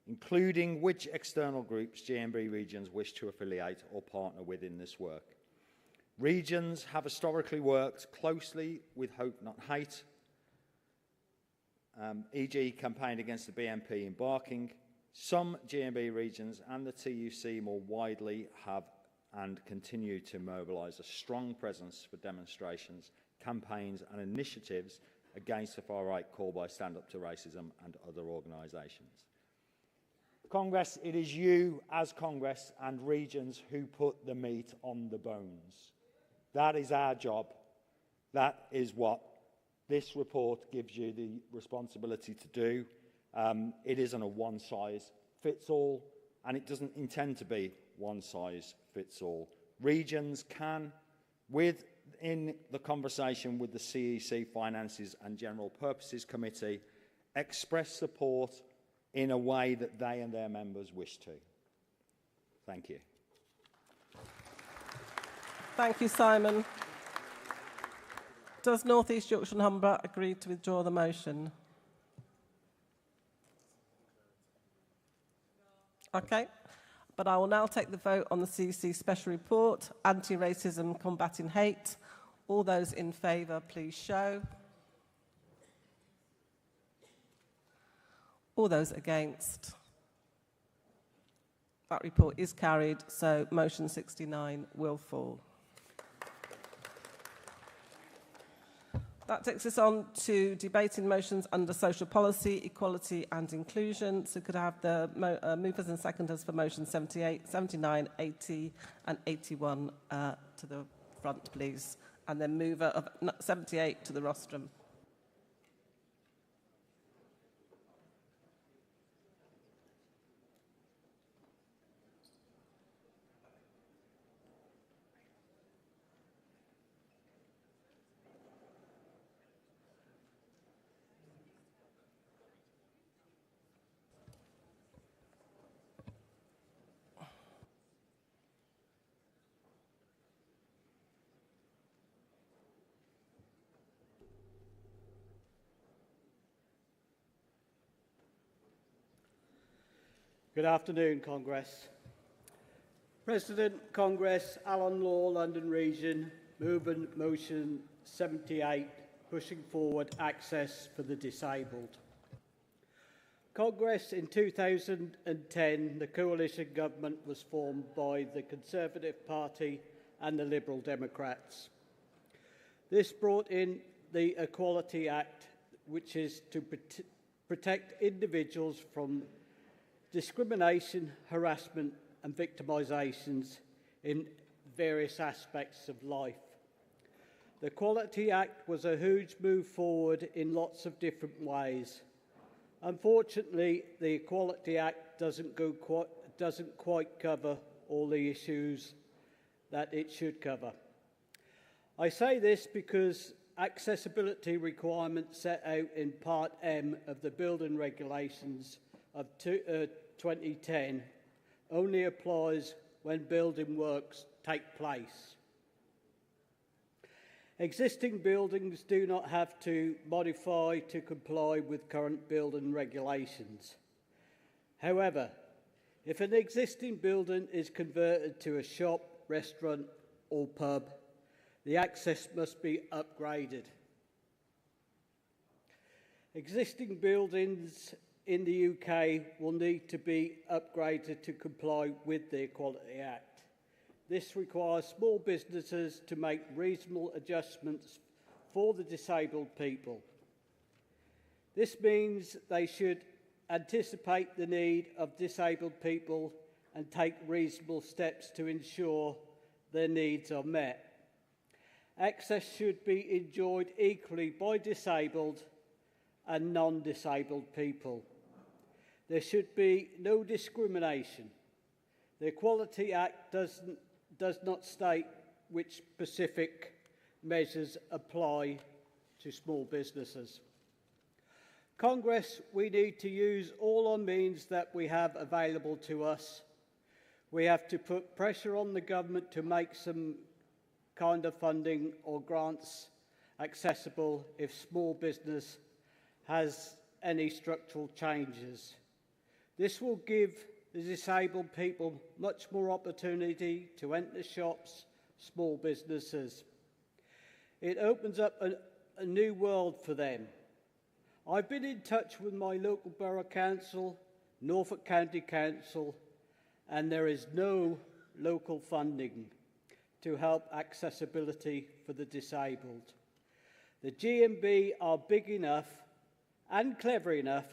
including which external groups GMB regions wish to affiliate or partner with in this work. Regions have historically worked closely with Hope Not Hate, e.g. campaigned against the BNP in Barking. Some GMB regions and the TUC more widely have and continue to mobilise a strong presence for demonstrations, campaigns and initiatives against the far-right call by Stand Up to Racism and other organisations. Congress, it is you as Congress and regions who put the meat on the bones. That is our job. That is what this report gives you the responsibility to do. It isn't a one-size-fits-all, and it doesn't intend to be one-size-fits-all. Regions can, within the conversation with the CEC Finances and General Purposes Committee, express support in a way that they and their members wish to. Thank you.
Thank you, Simon. Does North East Yorkshire and Humber agree to withdraw the motion? Okay. But I will now take the vote on the CEC Special Report, Anti-Racism Combating Hate. All those in favour, please show. All those against? That report is carried, so motion 69 will fall. That takes us on to debating motions under social policy, equality and inclusion. So could I have the movers and seconders for motion 78, 79, 80 and 81 to the front, please. And then mover of 78 to the rostrum.
Good afternoon, Congress. President, Congress, Alan Law, London Region, moving motion 78, pushing forward access for the disabled. Congress, in 2010, the coalition government was formed by the Conservative Party and the Liberal Democrats. This brought in the Equality Act, which is to protect individuals from discrimination, harassment and victimisations in various aspects of life. The Equality Act was a huge move forward in lots of different ways. Unfortunately, the Equality Act doesn't quite cover all the issues that it should cover. I say this because accessibility requirements set out in Part M of the Building Regulations of 2010 only applies when building works take place. Existing buildings do not have to modify to comply with current building regulations. However, if an existing building is converted to a shop, restaurant or pub, the access must be upgraded. Existing buildings in the UK will need to be upgraded to comply with the Equality Act. This requires small businesses to make reasonable adjustments for the disabled people. This means they should anticipate the need of disabled people and take reasonable steps to ensure their needs are met. Access should be enjoyed equally by disabled and non-disabled people. There should be no discrimination. The Equality Act does not state which specific measures apply to small businesses. Congress, we need to use all our means that we have available to us. We have to put pressure on the government to make some kind of funding or grants accessible if small business has any structural changes. This will give the disabled people much more opportunity to enter shops, small businesses. It opens up a new world for them. I've been in touch with my local borough council, Norfolk County Council, and there is no local funding to help accessibility for the disabled. The GMB are big enough and clever enough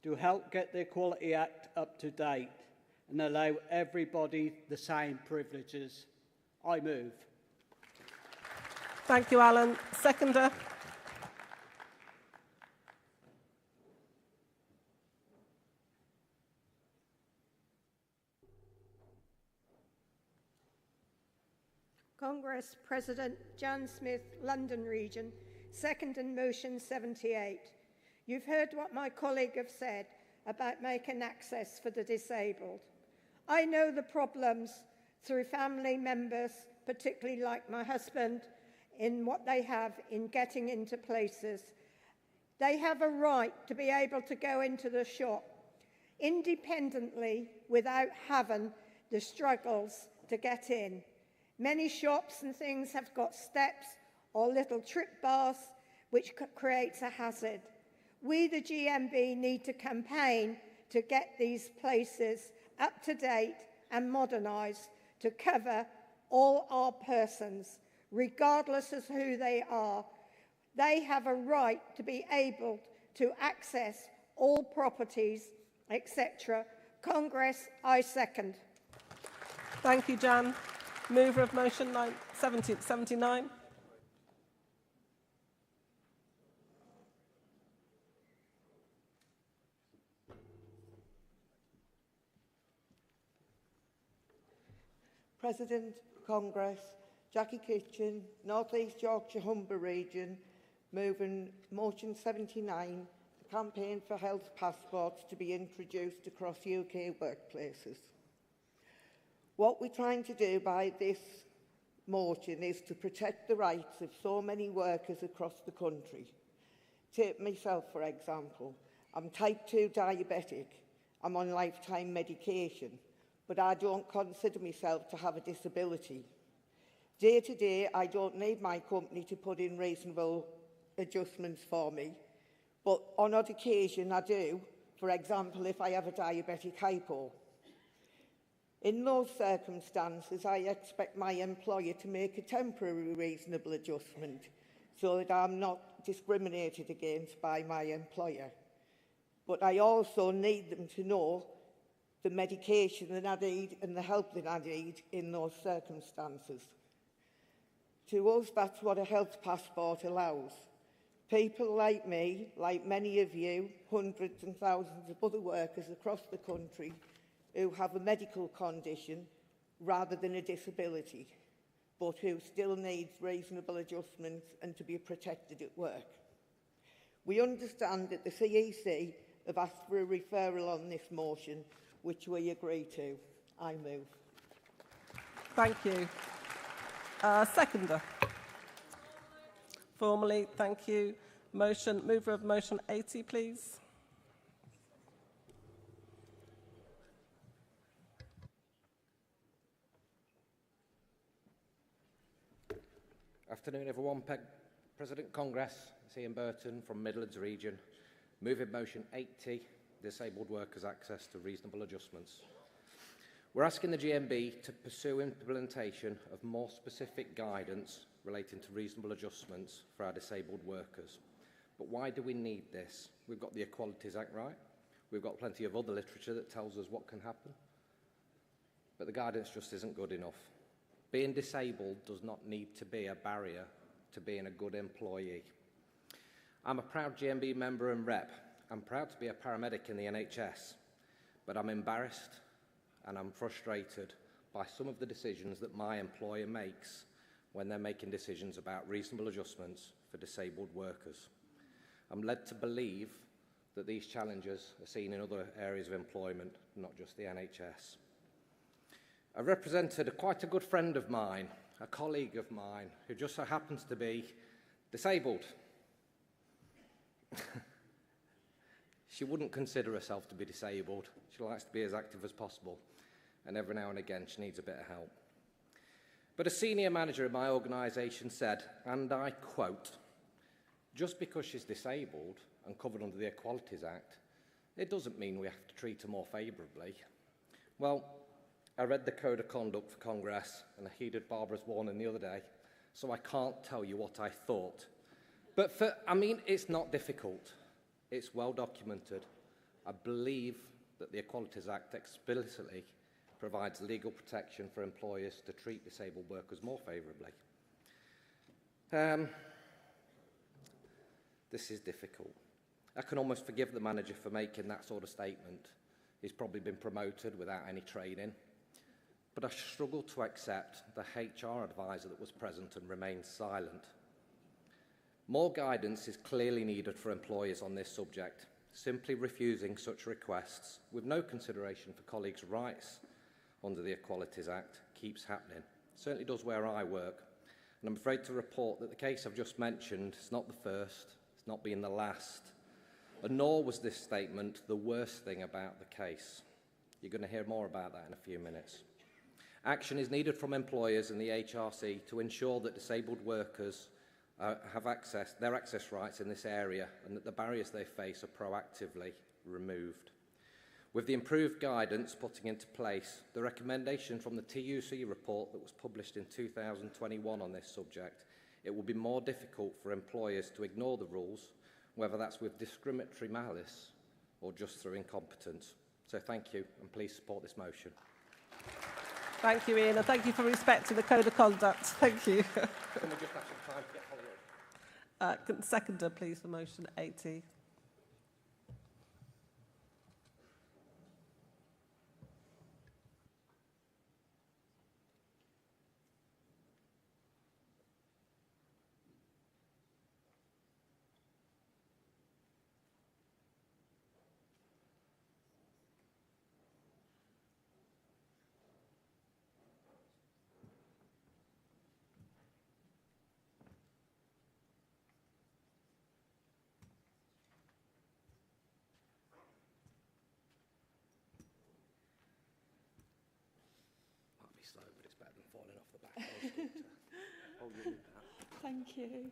to help get the Equality Act up to date and allow everybody the same privileges. I move.
Thank you, Alan. Seconder.
Congress President Jan Smith, London Region, second in motion 78. You've heard what my colleague have said about making access for the disabled. I know the problems through family members, particularly like my husband, in what they have in getting into places. They have a right to be able to go into the shop independently without having the struggles to get in. Many shops and things have got steps or little trip bars, which creates a hazard. We, the GMB, need to campaign to get these places up to date and modernised to cover all our persons, regardless of who they are. They have a right to be able to access all properties, etc. Congress, I second.
Thank you, Jan. Mover of motion 79.
President, Congress, Jackie Kitchen, North East Yorkshire Humber region, moving motion 79, the campaign for health passports to be introduced across UK workplaces. What we're trying to do by this motion is to protect the rights of so many workers across the country. Take myself, for example. I'm type 2 diabetic. I'm on lifetime medication, but I don't consider myself to have a disability. Day to day, I don't need my company to put in reasonable adjustments for me, but on odd occasion I do, for example, if I have a diabetic hypo. In those circumstances, I expect my employer to make a temporary reasonable adjustment so that I'm not discriminated against by my employer. But I also need them to know the medication that I need and the help that I need in those circumstances. To us, that's what a health passport allows. People like me, like many of you, hundreds and thousands of other workers across the country who have a medical condition rather than a disability, but who still need reasonable adjustments and to be protected at work. We understand that the CEC have asked for a referral on this motion, which we agree to. I move.
Thank you. Seconder. Formally, thank you. Mover of motion 80, please.
Afternoon, everyone. President Congress, it's Ian Burton from Midlands Region. Moving motion 80, disabled workers' access to reasonable adjustments. We're asking the GMB to pursue implementation of more specific guidance relating to reasonable adjustments for our disabled workers. But why do we need this? We've got the Equalities Act right. We've got plenty of other literature that tells us what can happen. But the guidance just isn't good enough. Being disabled does not need to be a barrier to being a good employee. I'm a proud GMB member and rep. I'm proud to be a paramedic in the NHS, but I'm embarrassed and I'm frustrated by some of the decisions that my employer makes when they're making decisions about reasonable adjustments for disabled workers. I'm led to believe that these challenges are seen in other areas of employment, not just the NHS. I represented quite a good friend of mine, a colleague of mine, who just so happens to be disabled. She wouldn't consider herself to be disabled. She likes to be as active as possible, and every now and again she needs a bit of help. But a senior manager in my organisation said, and I quote, "Just because she's disabled and covered under the Equalities Act, it doesn't mean we have to treat her more favourably." Well, I read the Code of Conduct for Congress and I heeded Barbara's warning the other day, so I can't tell you what I thought. But it's not difficult. It's well documented. I believe that the Equalities Act explicitly provides legal protection for employers to treat disabled workers more favourably. This is difficult. I can almost forgive the manager for making that sort of statement. He's probably been promoted without any training. But I struggle to accept the HR advisor that was present and remained silent. More guidance is clearly needed for employers on this subject. Simply refusing such requests with no consideration for colleagues' rights under the Equalities Act keeps happening. It certainly does where I work. And I'm afraid to report that the case I've just mentioned is not the first, it's not been the last. And nor was this statement the worst thing about the case. You're going to hear more about that in a few minutes. Action is needed from employers and the HRC to ensure that disabled workers their access rights in this area, and that the barriers they face are proactively removed. With the improved guidance putting into place, the recommendation from the TUC report that was published in 2021 on this subject, it will be more difficult for employers to ignore the rules, whether that's with discriminatory malice or just through incompetence. So thank you, and please support this motion.
Thank you, Ian, and thank you for respecting the Code of Conduct. Thank you.
Can we just have some time to get Holly on?
Seconder, please, for motion 80.
Slow, but it's better than falling off the back. Oh, you need that.
Thank you.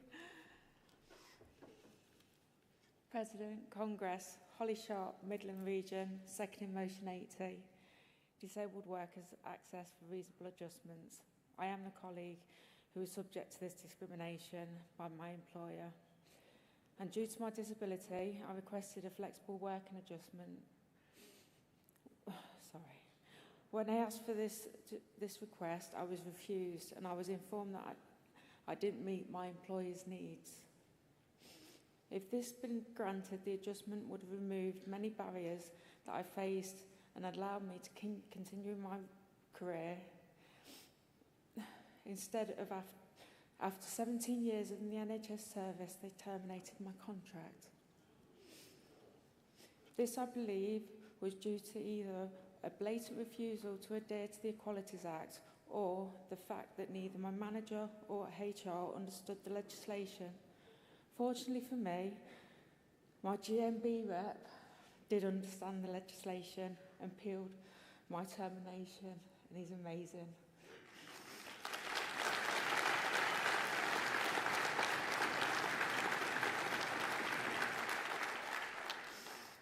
President, Congress, Holly Sharp, Midland Region, seconding motion 80. Disabled workers access for reasonable adjustments. I am the colleague who is subject to this discrimination by my employer. And due to my disability, I requested a flexible working adjustment. Sorry. When I asked for this request, I was refused, and I was informed that I didn't meet my employer's needs. If this had been granted, the adjustment would have removed many barriers that I faced and allowed me to continue my career. Instead of after 17 years in the NHS service, they terminated my contract. This, I believe, was due to either a blatant refusal to adhere to the Equalities Act or the fact that neither my manager or HR understood the legislation. Fortunately for me, my GMB rep did understand the legislation and appealed my termination, and he's amazing.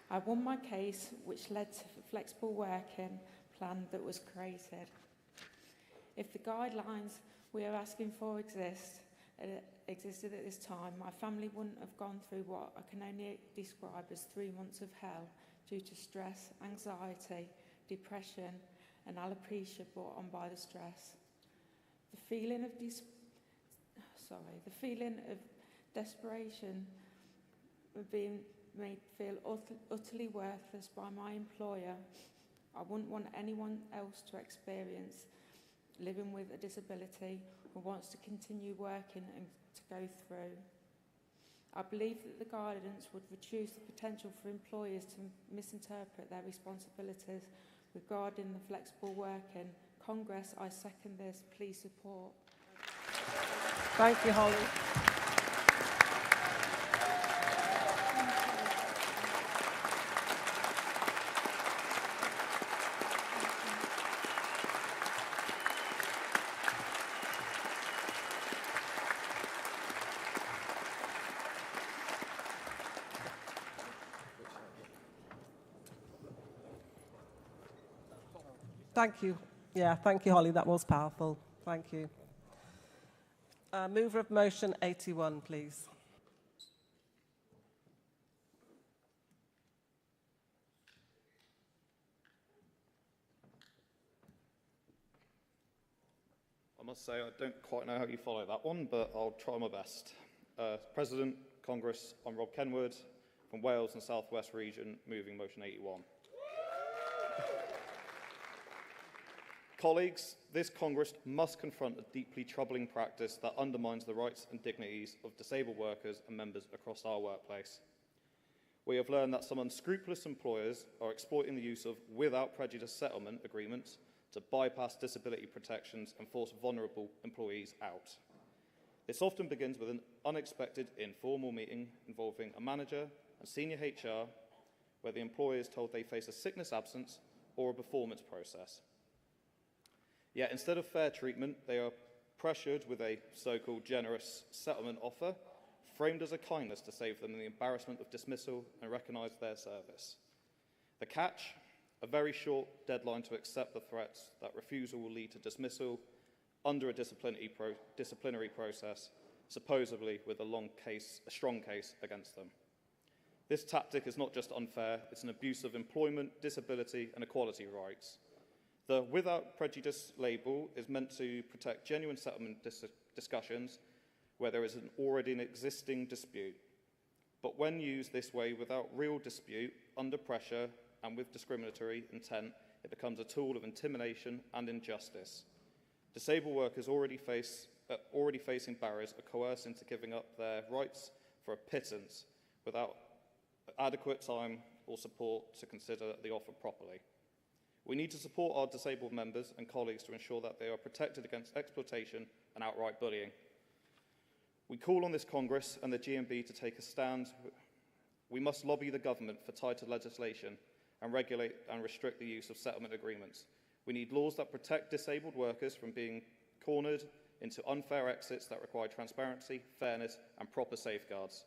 I won my case, which led to a flexible working plan that was created. If the guidelines we are asking for existed at this time, my family wouldn't have gone through what I can only describe as 3 months of hell due to stress, anxiety, depression, and alopecia brought on by the stress. The feeling of desperation of being made feel utterly worthless by my employer, I wouldn't want anyone else to experience living with a disability who wants to continue working and to go through. I believe that the guidance would reduce the potential for employers to misinterpret their responsibilities regarding the flexible working. Congress, I second this. Please support.
Thank you, Holly. Thank you. Yeah, thank you, Holly. That was powerful. Thank you. Mover of motion 81, please.
I must say I don't quite know how you follow that one, but I'll try my best. President, Congress, I'm Rob Kenwood from Wales and South West Region, moving motion 81. Colleagues, this Congress must confront a deeply troubling practice that undermines the rights and dignities of disabled workers and members across our workplace. We have learned that some unscrupulous employers are exploiting the use of without prejudice settlement agreements to bypass disability protections and force vulnerable employees out. This often begins with an unexpected informal meeting involving a manager and senior HR, where the employer is told they face a sickness absence or a performance process. Yet instead of fair treatment, they are pressured with a so-called generous settlement offer, framed as a kindness to save them the embarrassment of dismissal and recognise their service. The catch? A very short deadline to accept the threats that refusal will lead to dismissal under a disciplinary process, supposedly with a strong case against them. This tactic is not just unfair, it's an abuse of employment, disability and equality rights. The without prejudice label is meant to protect genuine settlement discussions where there is already an existing dispute. But when used this way without real dispute, under pressure and with discriminatory intent, it becomes a tool of intimidation and injustice. Disabled workers already facing barriers are coerced into giving up their rights for a pittance without adequate time or support to consider the offer properly. We need to support our disabled members and colleagues to ensure that they are protected against exploitation and outright bullying. We call on this Congress and the GMB to take a stand. We must lobby the government for tighter legislation and regulate and restrict the use of settlement agreements. We need laws that protect disabled workers from being cornered into unfair exits that require transparency, fairness and proper safeguards.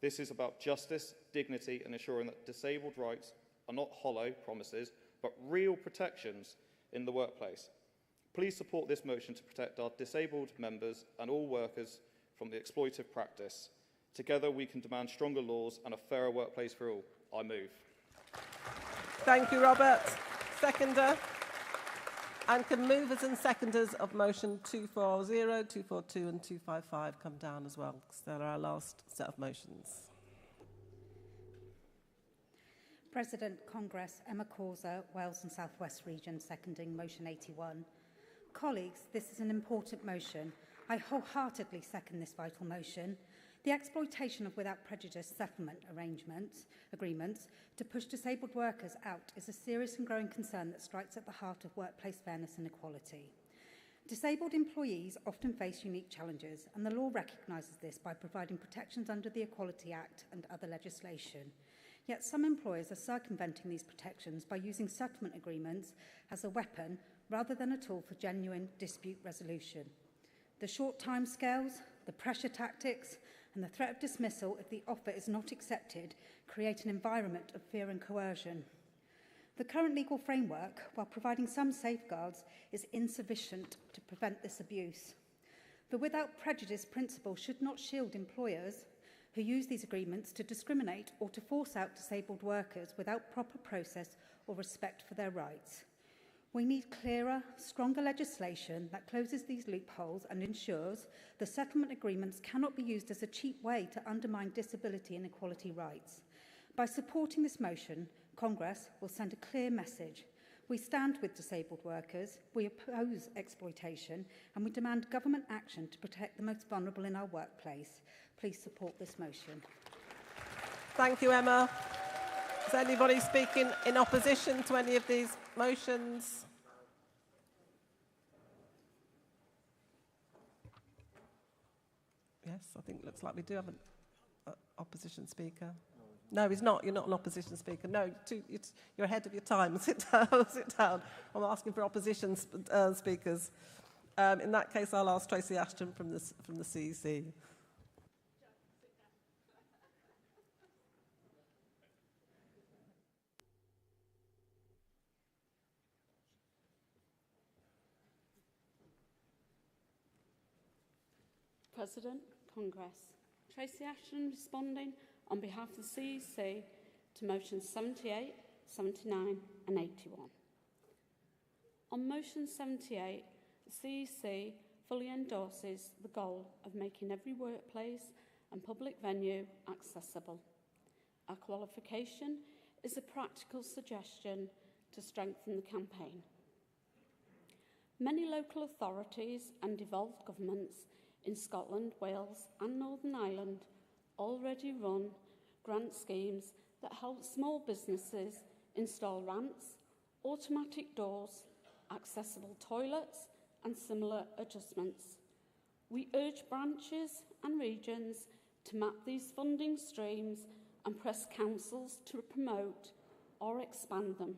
This is about justice, dignity and ensuring that disabled rights are not hollow promises, but real protections in the workplace. Please support this motion to protect our disabled members and all workers from the exploitive practice. Together we can demand stronger laws and a fairer workplace for all. I move.
Thank you, Robert. Seconder. And can movers and seconders of motion 240, 242 and 255 come down as well, because they're our last set of motions.
President, Congress, Emma Causa, Wales and South West Region, seconding motion 81. Colleagues, this is an important motion. I wholeheartedly second this vital motion. The exploitation of without prejudice settlement agreements to push disabled workers out is a serious and growing concern that strikes at the heart of workplace fairness and equality. Disabled employees often face unique challenges, and the law recognises this by providing protections under the Equality Act and other legislation. Yet some employers are circumventing these protections by using settlement agreements as a weapon rather than a tool for genuine dispute resolution. The short timescales, the pressure tactics, and the threat of dismissal if the offer is not accepted create an environment of fear and coercion. The current legal framework, while providing some safeguards, is insufficient to prevent this abuse. The without prejudice principle should not shield employers who use these agreements to discriminate or to force out disabled workers without proper process or respect for their rights. We need clearer, stronger legislation that closes these loopholes and ensures the settlement agreements cannot be used as a cheap way to undermine disability and equality rights. By supporting this motion, Congress will send a clear message. We stand with disabled workers, we oppose exploitation, and we demand government action to protect the most vulnerable in our workplace. Please support this motion.
Thank you, Emma. Is anybody speaking in opposition to any of these motions? Yes, I think it looks like we do have an opposition speaker. No, he's not. You're not an opposition speaker. No, you're ahead of your time. Sit down. Sit down. I'm asking for opposition speakers. In that case, I'll ask Tracy Ashton from the CEC.
President, Congress. Tracy Ashton responding on behalf of the CEC to motions 78, 79 and 81. On motion 78, the CEC fully endorses the goal of making every workplace and public venue accessible. Our qualification is a practical suggestion to strengthen the campaign. Many local authorities and devolved governments in Scotland, Wales and Northern Ireland already run grant schemes that help small businesses install ramps, automatic doors, accessible toilets and similar adjustments. We urge branches and regions to map these funding streams and press councils to promote or expand them.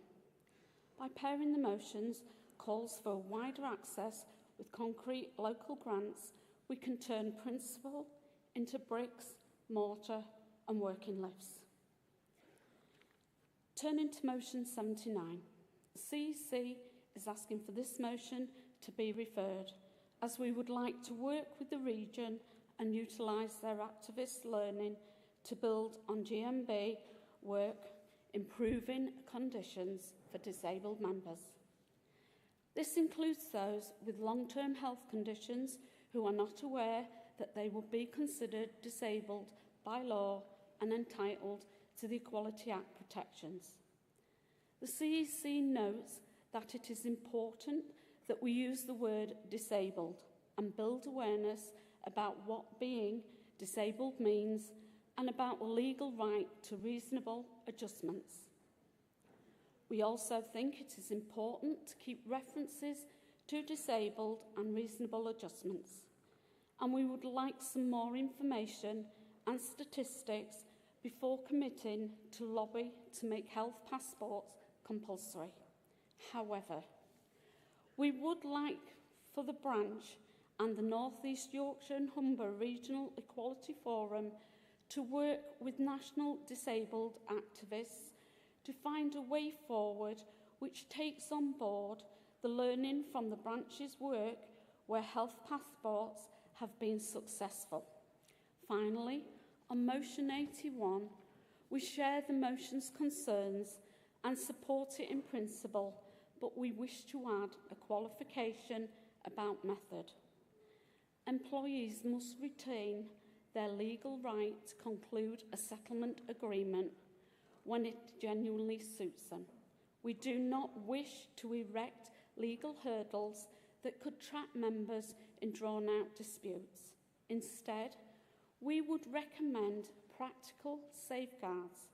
By pairing the motions calls for wider access with concrete local grants, we can turn principle into bricks, mortar and working lifts. Turning to motion 79, CEC is asking for this motion to be referred, as we would like to work with the region and utilise their activist learning to build on GMB work, improving conditions for disabled members. This includes those with long-term health conditions who are not aware that they will be considered disabled by law and entitled to the Equality Act protections. The CEC notes that it is important that we use the word disabled and build awareness about what being disabled means and about the legal right to reasonable adjustments. We also think it is important to keep references to disabled and reasonable adjustments, and we would like some more information and statistics before committing to lobby to make health passports compulsory. However, we would like for the branch and the North East Yorkshire and Humber Regional Equality Forum to work with national disabled activists to find a way forward which takes on board the learning from the branch's work where health passports have been successful. Finally, on motion 81, we share the motion's concerns and support it in principle, but we wish to add a qualification about method. Employees must retain their legal right to conclude a settlement agreement when it genuinely suits them. We do not wish to erect legal hurdles that could trap members in drawn-out disputes. Instead, we would recommend practical safeguards.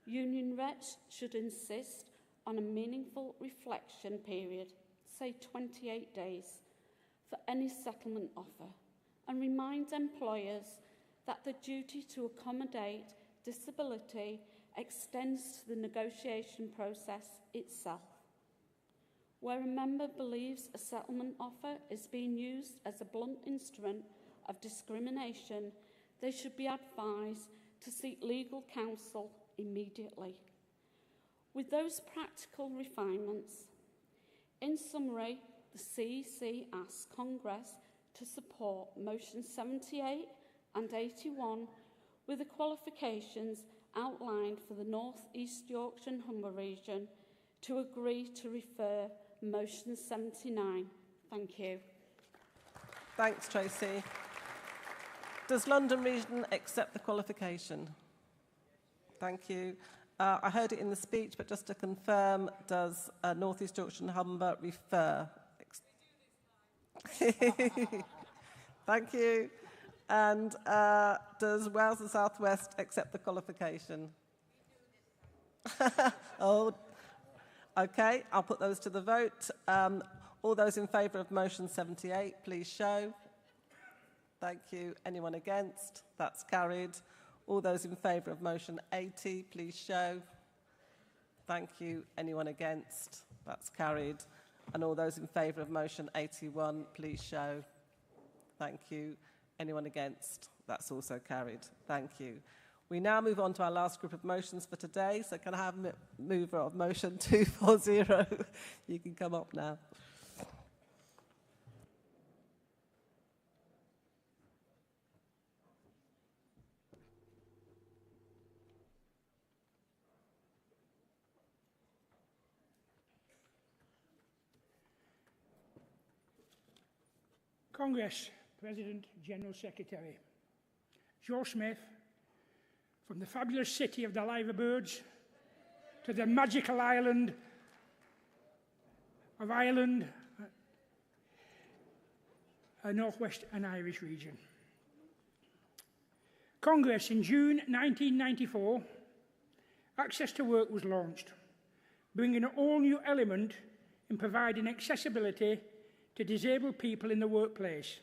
Union reps should insist on a meaningful reflection period, say 28 days, for any settlement offer, and remind employers that the duty to accommodate disability extends to the negotiation process itself. Where a member believes a settlement offer is being used as a blunt instrument of discrimination, they should be advised to seek legal counsel immediately. With those practical refinements, in summary, the CEC asks Congress to support motions 78 and 81 with the qualifications outlined for the North East Yorkshire and Humber region to agree to refer motion 79. Thank you.
Thanks, Tracy. Does London Region accept the qualification? Thank you. I heard it in the speech, but just to confirm, does North East Yorkshire and Humber refer? Thank you. And does Wales and South West accept the qualification? Oh, okay, I'll put those to the vote. All those in favour of motion 78, please show. Thank you. Anyone against? That's carried. All those in favour of motion 80, please show. Thank you. Anyone against? That's carried. And all those in favour of motion 81, please show. Thank you. Anyone against? That's also carried. Thank you. We now move on to our last group of motions for today. So can I have a mover of motion 240? You can come up now.
Congress, President General Secretary. Joe Smith, from the fabulous city of the liver birds to the magical island of Ireland, a Northwest and Irish region. Congress, in June 1994, Access to Work was launched, bringing an all-new element in providing accessibility to disabled people in the workplace.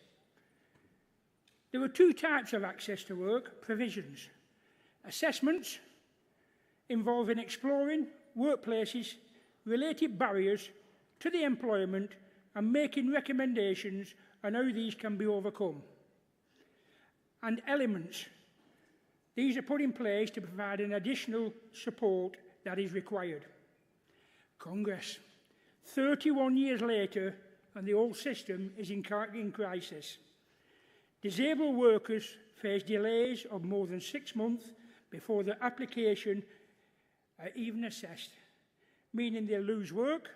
There were two types of access to work provisions: assessments involving exploring workplaces' related barriers to the employment and making recommendations on how these can be overcome. And elements. These are put in place to provide an additional support that is required. Congress. 31 years later, and the whole system is in crisis. Disabled workers face delays of more than 6 months before their application are even assessed, meaning they lose work,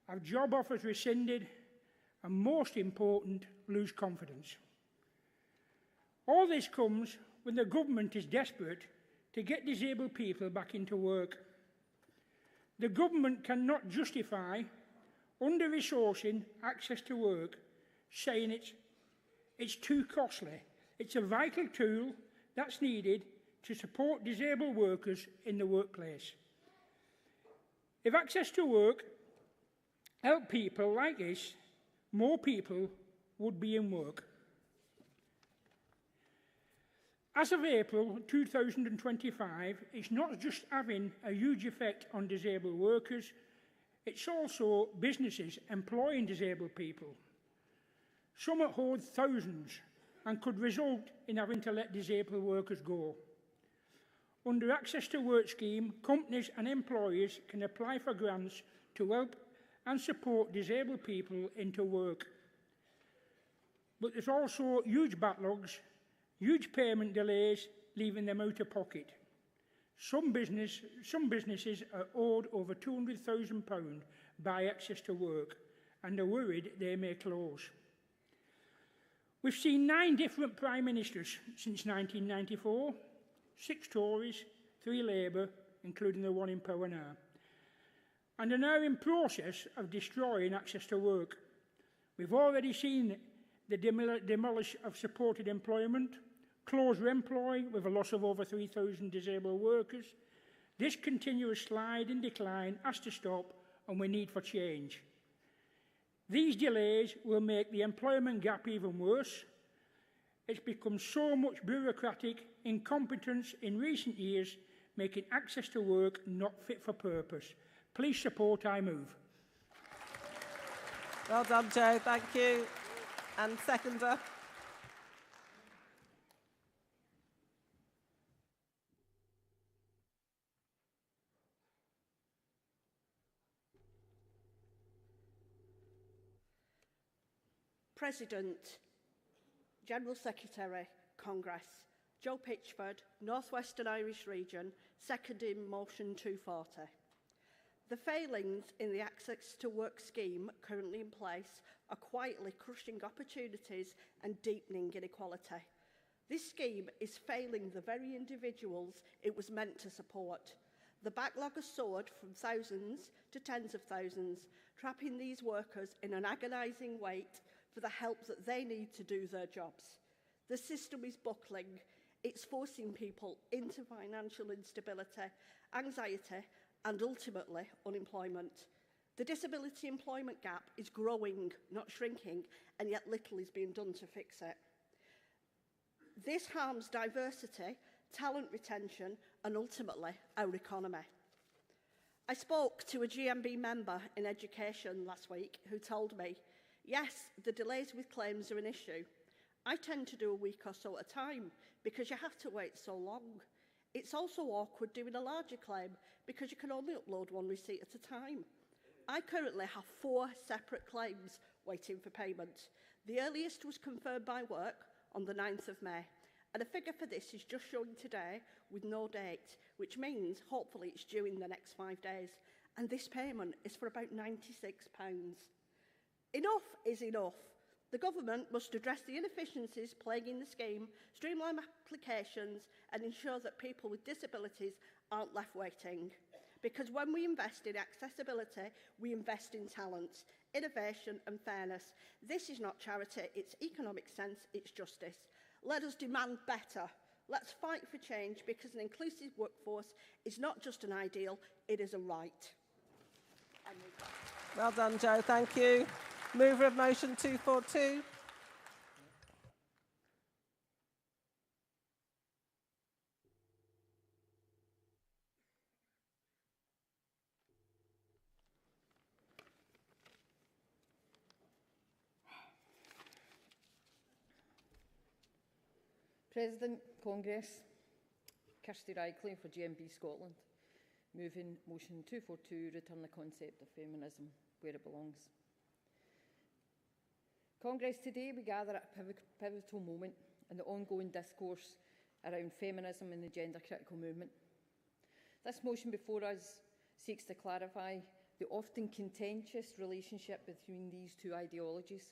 have job offers rescinded, and most important, lose confidence. All this comes when the government is desperate to get disabled people back into work. The government cannot justify under-resourcing access to work, saying it's too costly. It's a vital tool that's needed to support disabled workers in the workplace. If access to work helped people like this, more people would be in work. As of April 2025, it's not just having a huge effect on disabled workers, it's also businesses employing disabled people. Some hold thousands and could result in having to let disabled workers go. Under Access to Work scheme, companies and employers can apply for grants to help and support disabled people into work. But there's also huge backlogs, huge payment delays, leaving them out of pocket. Some businesses are owed over £200,000 by Access to Work and are worried they may close. We've seen 9 different Prime Ministers since 1994, 6 Tories, 3 Labour, including the one in power now, and are now in process of destroying Access to Work. We've already seen the demolish of supported employment, close Remploy with a loss of over 3,000 disabled workers. This continuous slide and decline has to stop, and we need for change. These delays will make the employment gap even worse. It's become so much bureaucratic incompetence in recent years, making access to work not fit for purpose. Please support I Move.
Well done, Joe. Thank you. And seconder.
President, General Secretary, Congress, Joe Pitchford, North Western Irish Region, seconding motion 240. The failings in the Access to Work scheme currently in place are quietly crushing opportunities and deepening inequality. This scheme is failing the very individuals it was meant to support. The backlog has soared from thousands to tens of thousands, trapping these workers in an agonising wait for the help that they need to do their jobs. The system is buckling. It's forcing people into financial instability, anxiety, and ultimately unemployment. The disability employment gap is growing, not shrinking, and yet little is being done to fix it. This harms diversity, talent retention, and ultimately our economy. I spoke to a GMB member in education last week who told me, yes, the delays with claims are an issue. I tend to do a week or so at a time because you have to wait so long. It's also awkward doing a larger claim because you can only upload one receipt at a time. I currently have 4 separate claims waiting for payment. The earliest was confirmed by work on the 9th of May, and a figure for this is just showing today with no date, which means hopefully it's due in the next 5 days, and this payment is for about £96. Enough is enough. The government must address the inefficiencies plaguing the scheme, streamline applications, and ensure that people with disabilities aren't left waiting. Because when we invest in accessibility, we invest in talent, innovation and fairness. This is not charity, it's economic sense, it's justice. Let us demand better. Let's fight for change, because an inclusive workforce is not just an ideal, it is a right.
Well done, Joe. Thank you. Mover of motion 242.
President, Congress, Kirsty Reichley for GMB Scotland, moving motion 242, return the concept of feminism where it belongs. Congress, today we gather at a pivotal moment in the ongoing discourse around feminism and the gender critical movement. This motion before us seeks to clarify the often contentious relationship between these two ideologies.